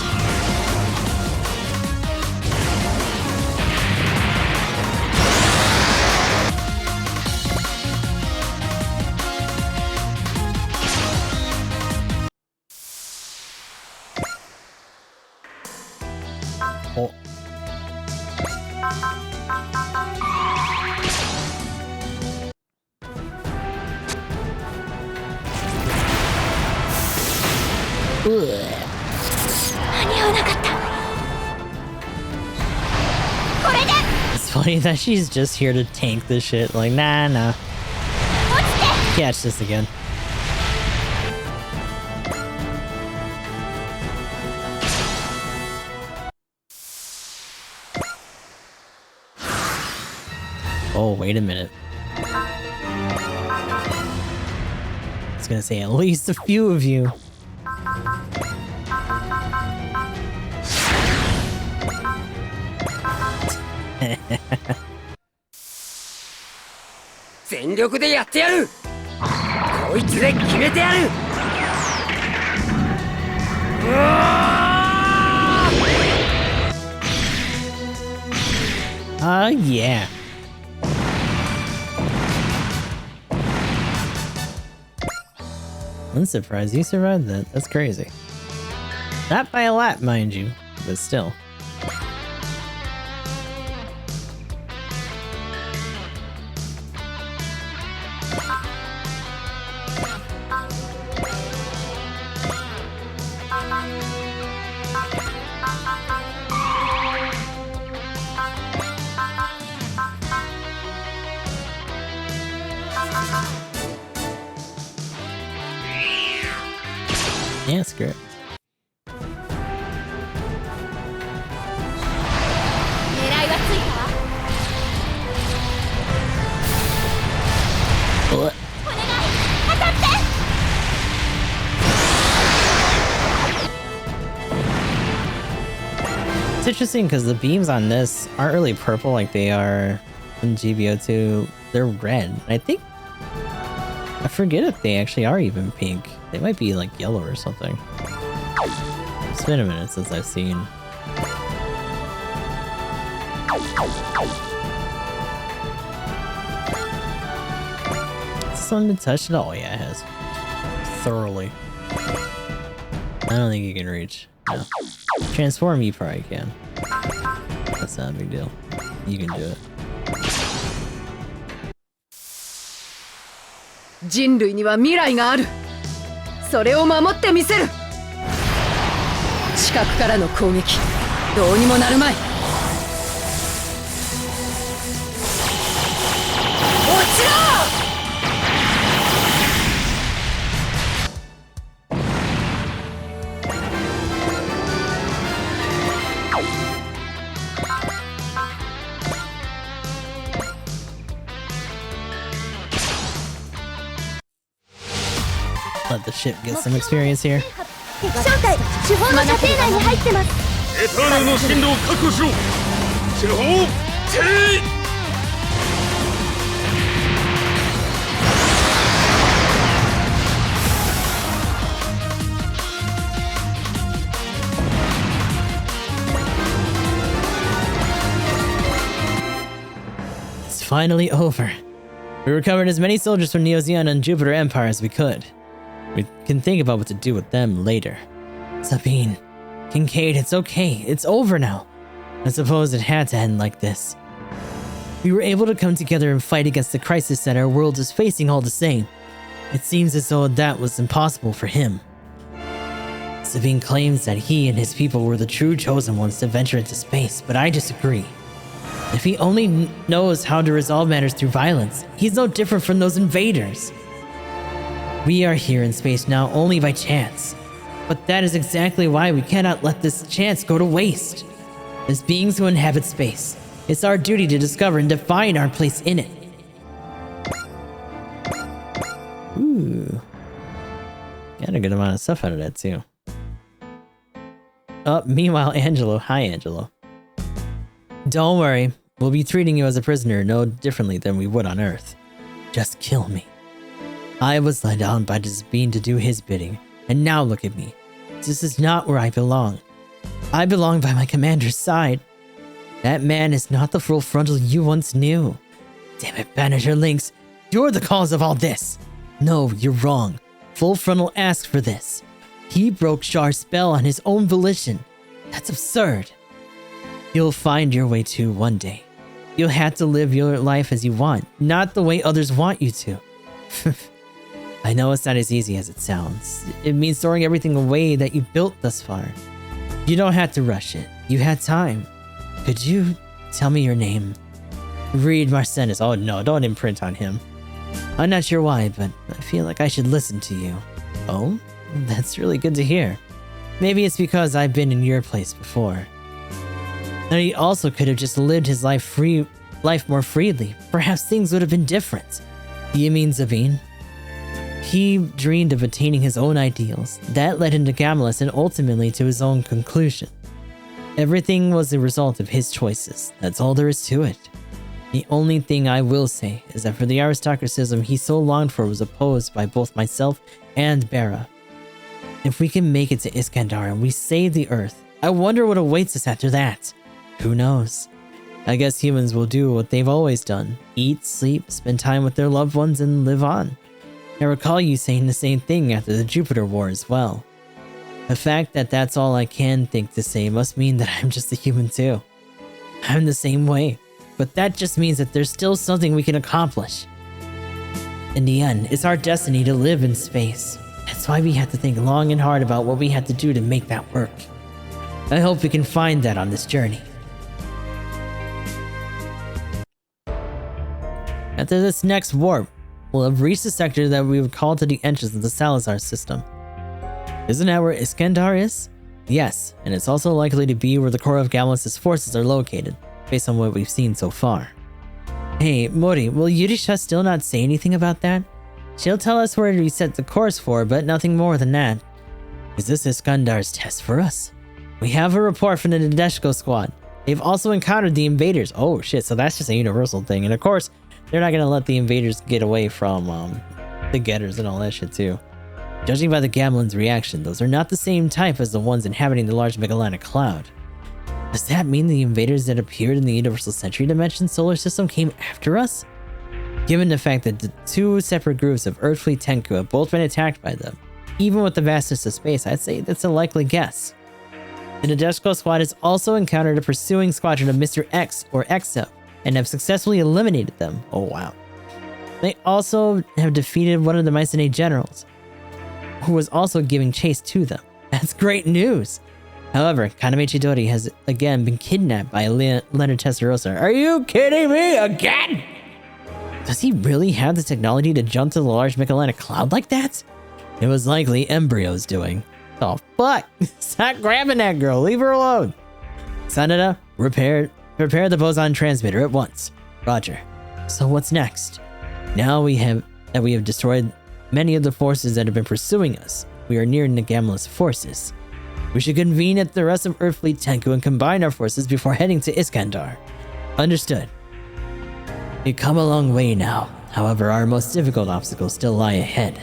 お。間に合わなかった。これで It's funny that she's just here to tank this shit. Like, nah. 落ちて Catch this again. Oh, wait a minute. I was gonna say at least a few of you. 全力でやってやる。こいつで決めてやる。うわOh, yeah. I'm surprised you survived that. That's crazy. Not by a lot, mind you, but still. Yeah, screw it. 狙いはついた。 What? お願い当たって。 It's interesting because the beams on this aren't really purple like they are in GBO2. They're red. I think I forget if they actually are even pink. They might be like yellow or something. It's been a minute since I've seen. Is this one been touched at all? Oh, yeah, it has. Thoroughly. I don't think you can reach. No. Transform, you probably can. That's not a big deal. You can do it. 人類には未来がある。それを守ってみせる。近くからの攻撃、どうにもなるまい。落ちろ！Let the ship get some experience here. 正体主砲の射程内に入ってます。エターナルの進路を確保しろ。主砲停。It's finally over. We recovered as many soldiers from Neo Zeon and Jupiter Empire as we could. We can think about what to do with them later. Sabine, Kincaid, it's okay. It's over now. I suppose it had to end like this. We were able to come together and fight against the crisis that our world is facing all the same. It seems as though that was impossible for him. Sabine claims that he and his people were the true chosen ones to venture into space, but I disagree. If he only knows how to resolve matters through violence, he's no different from those invaders. We are here in space now only by chance. But that is exactly why we cannot let this chance go to waste. As beings who inhabit space, it's our duty to discover and define our place in it. Ooh. Got a good amount of stuff out of that too. Meanwhile, Angelo. Hi, Angelo. Don't worry. We'll be treating you as a prisoner no differently than we would on Earth. Just kill me. I was led on by this being to do his bidding, and now look at me. This is not where I belong. I belong by my commander's side. That man is not the full frontal you once knew. Damn it, Banisher Lynx, you're the cause of all this. No, you're wrong. Full Frontal asked for this. He broke Char's spell on his own volition. That's absurd. You'll find your way too one day. You'll have to live your life as you want, not the way others want you to. I know it's not as easy as it sounds. It means throwing everything away that you built thus far. You don't have to rush it. You had time. Could you tell me your name? Reed Marcenis. Oh no, don't imprint on him. I'm not sure why, but I feel like I should listen to you. Oh? That's really good to hear. Maybe it's because I've been in your place before. And he also could have just lived his life more freely. Perhaps things would have been different. You mean Sabine? He dreamed of attaining his own ideals. That led him to Gamulus and ultimately to his own conclusion. Everything was a result of his choices. That's all there is to it. The only thing I will say is that for the aristocratism he so longed for was opposed by both myself and Bera. If we can make it to Iskandar and we save the Earth, I wonder what awaits us after that. Who knows? I guess humans will do what they've always done. Eat, sleep, spend time with their loved ones, and live on. I recall you saying the same thing after the Jupiter War as well. The fact that that's all I can think to say must mean that I'm just a human too. I'm the same way. But that just means that there's still something we can accomplish. In the end, it's our destiny to live in space. That's why we have to think long and hard about what we have to do to make that work. I hope we can find that on this journey. After this next warp, we'll have reached the sector that we would call to the entrance of the Salazar system. Isn't that where Iskandar is? Yes, and it's also likely to be where the core of Gamulus' forces are located, based on what we've seen so far. Hey, Mori, will Yurisha still not say anything about that? She'll tell us where we set the course for, but nothing more than that. Is this Iskandar's test for us? We have a report from the Nadeshiko squad. They've also encountered the invaders. Oh shit, so that's just a universal thing. And of course, they're not gonna let the invaders get away from the getters and all that shit too. Judging by the Gamlen's reaction, those are not the same type as the ones inhabiting the large Magellanic Cloud. Does that mean the invaders that appeared in the Universal Century Dimension solar system came after us? Given the fact that the two separate groups of Earth Fleet Tenku have both been attacked by them, even with the vastness of space, I'd say that's a likely guess. The Nadeshiko squad has also encountered a pursuing squadron of Mr. X or Exo and have successfully eliminated them. Oh wow. They also have defeated one of the Mycenae generals, who was also giving chase to them. That's great news! However, Kaname Chidori has again been kidnapped by Leonard Testarossa. Are you kidding me again? Does he really have the technology to jump to the large Magellanic Cloud like that? It was likely Embryo's doing. Oh fuck! Stop grabbing that girl, leave her alone! Sanada, prepare the boson transmitter at once. Roger. So what's next? Now we have destroyed many of the forces that have been pursuing us. We are near Nagamla's forces. We should convene at the rest of Earth Fleet Tenku and combine our forces before heading to Iskandar. Understood. We've come a long way now. However, our most difficult obstacles still lie ahead.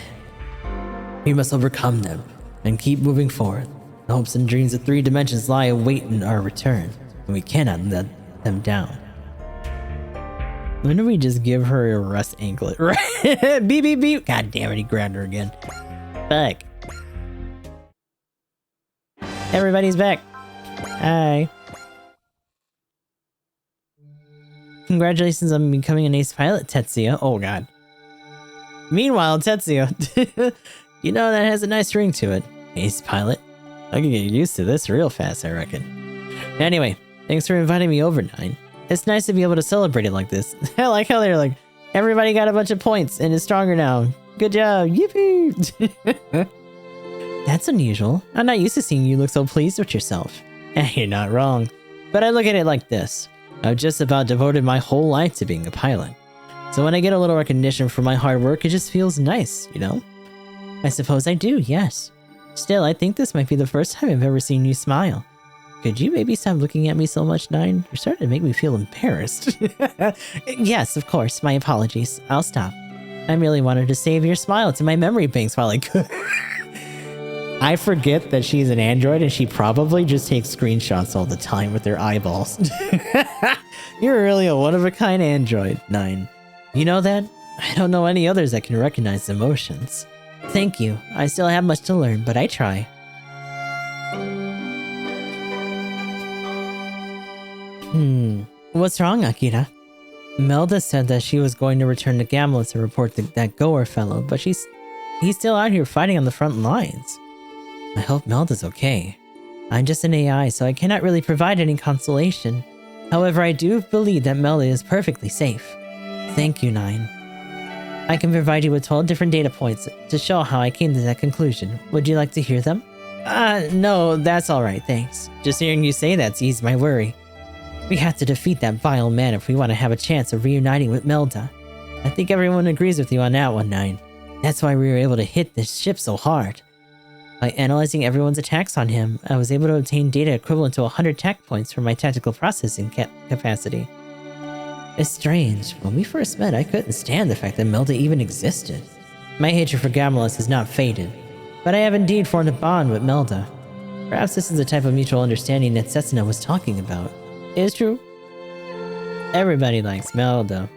We must overcome them and keep moving forward. The hopes and dreams of 3 dimensions lie awaiting our return, and we cannot let them down. When do we just give her a rest anklet? Right? Beep, beep, beep. God damn it, he grabbed her again. Fuck. Everybody's back. Hi. Congratulations on becoming an ace pilot, Tetsuya. Oh god. Meanwhile, Tetsuya. You know, that has a nice ring to it. Ace pilot. I can get used to this real fast, I reckon. Anyway, thanks for inviting me over, Nine. It's nice to be able to celebrate it like this. I like how they're like, everybody got a bunch of points and is stronger now. Good job. Yippee! That's unusual. I'm not used to seeing you look so pleased with yourself. You're not wrong. But I look at it like this. I've just about devoted my whole life to being a pilot. So when I get a little recognition for my hard work, it just feels nice, you know? I suppose I do, yes. Still, I think this might be the first time I've ever seen you smile. Could you maybe stop looking at me so much, Nine? You're starting to make me feel embarrassed. Yes, of course. My apologies. I'll stop. I really wanted to save your smile to my memory banks while I could. I forget that she's an android and she probably just takes screenshots all the time with her eyeballs. You're really a one-of-a-kind android, Nine. You know that? I don't know any others that can recognize emotions. Thank you. I still have much to learn, but I try. What's wrong, Akira? Melda said that she was going to return to Gamla to report that Goer fellow, but he's still out here fighting on the front lines. I hope Melda's okay. I'm just an AI, so I cannot really provide any consolation. However, I do believe that Melda is perfectly safe. Thank you, Nine. I can provide you with 12 different data points to show how I came to that conclusion. Would you like to hear them? No, that's alright, thanks. Just hearing you say that's eased my worry. We have to defeat that vile man if we want to have a chance of reuniting with Melda. I think everyone agrees with you on that one, Nine. That's why we were able to hit this ship so hard. By analyzing everyone's attacks on him, I was able to obtain data equivalent to 100 tech points for my tactical processing capacity. It's strange. When we first met, I couldn't stand the fact that Melda even existed. My hatred for Gamulus has not faded, but I have indeed formed a bond with Melda. Perhaps this is the type of mutual understanding that Setsuna was talking about. It is true. Everybody likes Melda.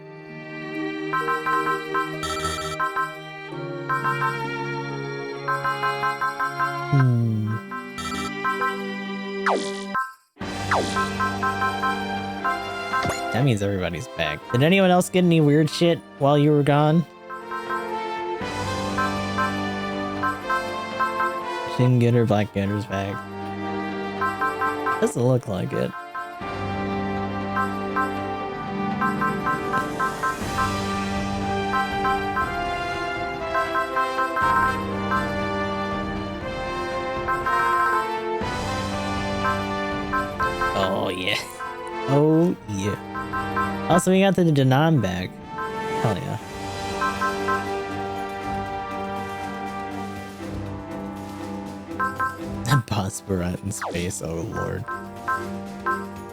That means everybody's back. Did anyone else get any weird shit while you were gone? She didn't get her Black Gators back. Doesn't look like it. Oh yeah. Oh yeah. Also, we got the Danan bag. Hell yeah. Boss Barat in space, oh lord.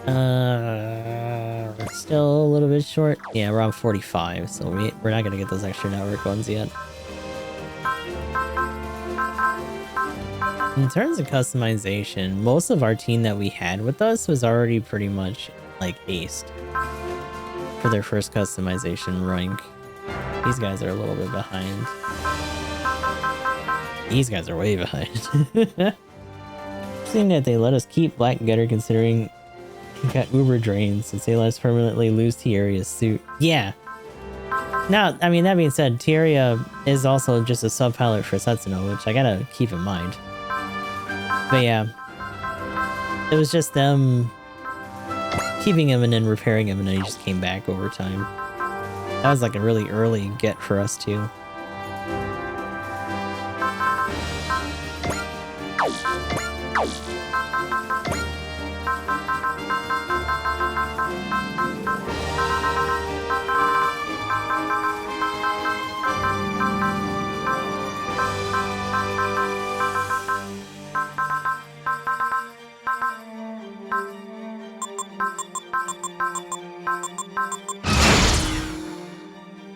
We're still a little bit short. Yeah, we're on 45, so we're not gonna get those extra network ones yet. In terms of customization, most of our team that we had with us was already pretty much like aced for their first customization rank. These guys are a little bit behind. These guys are way behind. Seeing that they let us keep Blackgutter considering he got uber drained since they let us permanently lose Tierria's suit. Yeah. Now, I mean, that being said, Tieria is also just a sub-pilot for Setsuno, which I gotta keep in mind. But yeah, it was just them keeping him and then repairing him, and then he just came back over time. That was like a really early get for us too.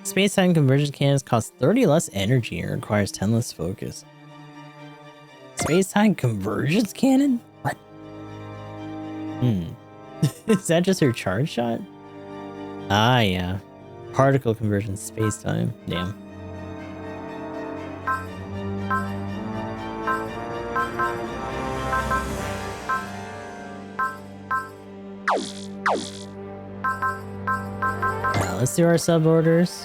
Space-time convergence cannons cost 30 less energy and requires 10 less focus. Space-time convergence cannon? What? Is that just her charge shot? Ah, yeah. Particle conversion space-time. Damn. Now, let's do our sub-orders.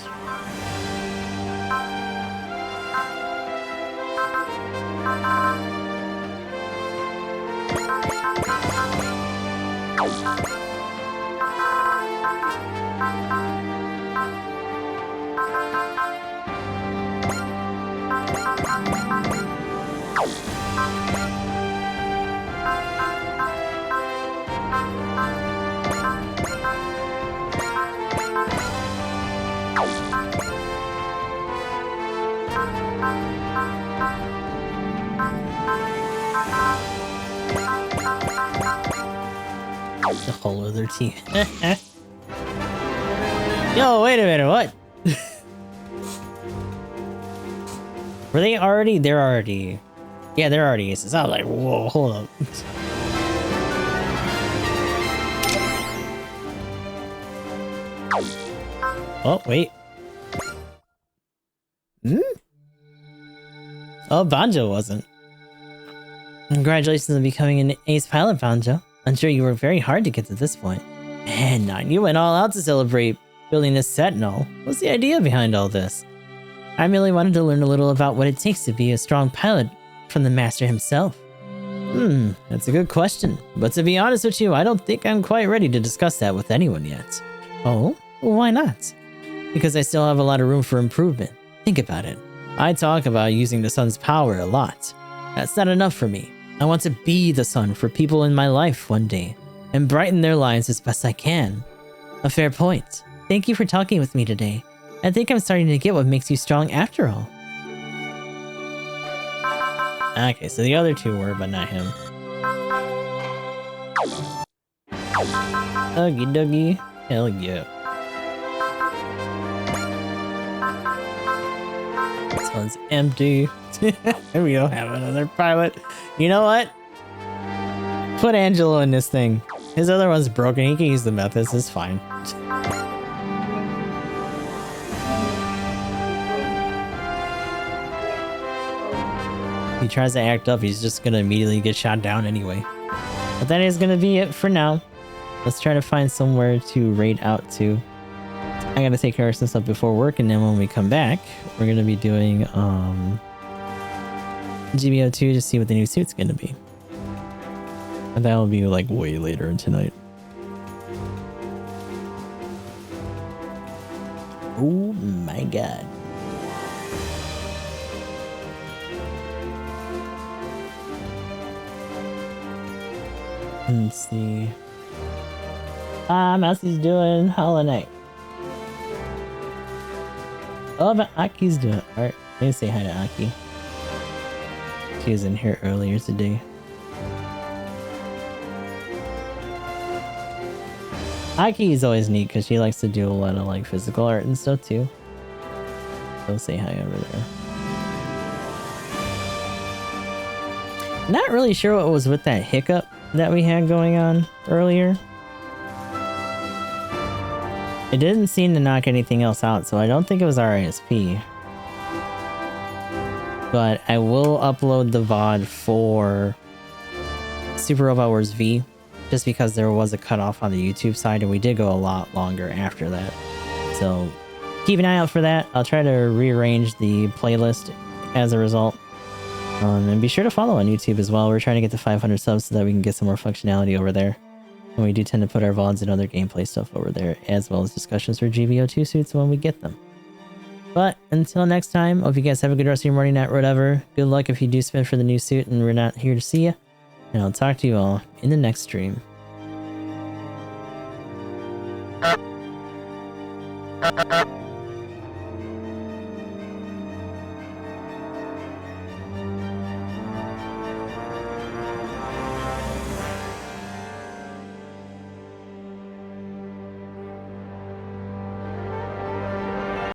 The whole other team. Yo, wait a minute, what? Were they already? They're already... Yeah, they're already aces. I was like, whoa, hold up. Oh, wait. Oh, Banjo wasn't. Congratulations on becoming an ace pilot, Banjo. I'm sure you worked very hard to get to this point. Man, Nine, you went all out to celebrate building this set and all. What's the idea behind all this? I merely wanted to learn a little about what it takes to be a strong pilot from the master himself. That's a good question. But to be honest with you, I don't think I'm quite ready to discuss that with anyone yet. Oh? Well, why not? Because I still have a lot of room for improvement. Think about it. I talk about using the sun's power a lot. That's not enough for me. I want to be the sun for people in my life one day, and brighten their lives as best I can. A fair point. Thank you for talking with me today. I think I'm starting to get what makes you strong after all. Okay, so the other two were, but not him. Huggy duggy. Hell yeah. This one's empty. We don't have another pilot. You know what? Put Angelo in this thing. His other one's broken. He can use the methods. It's fine. If he tries to act up, he's just gonna immediately get shot down anyway. But that is gonna be it for now. Let's try to find somewhere to raid out to. I gotta take care of some stuff before work, and then when we come back, we're gonna be doing GBO2 to see what the new suit's gonna be. And that'll be like way later in tonight. Oh my god. Let's see. Mousy's doing Hollow Knight. Oh, but Aki's doing it. Alright, let me say hi to Aki. She was in here earlier today. Aki is always neat because she likes to do a lot of like physical art and stuff too. So say hi over there. Not really sure what was with that hiccup that we had going on earlier. It didn't seem to knock anything else out, so I don't think it was our ISP. But I will upload the VOD for Super Robot Wars V, just because there was a cutoff on the YouTube side, and we did go a lot longer after that. So keep an eye out for that. I'll try to rearrange the playlist as a result. And be sure to follow on YouTube as well. We're trying to get to 500 subs so that we can get some more functionality over there. And we do tend to put our VODs and other gameplay stuff over there, as well as discussions for GVO2 suits when we get them. But until next time, hope you guys have a good rest of your morning, night, whatever. Good luck if you do spin for the new suit and we're not here to see you. And I'll talk to you all in the next stream. You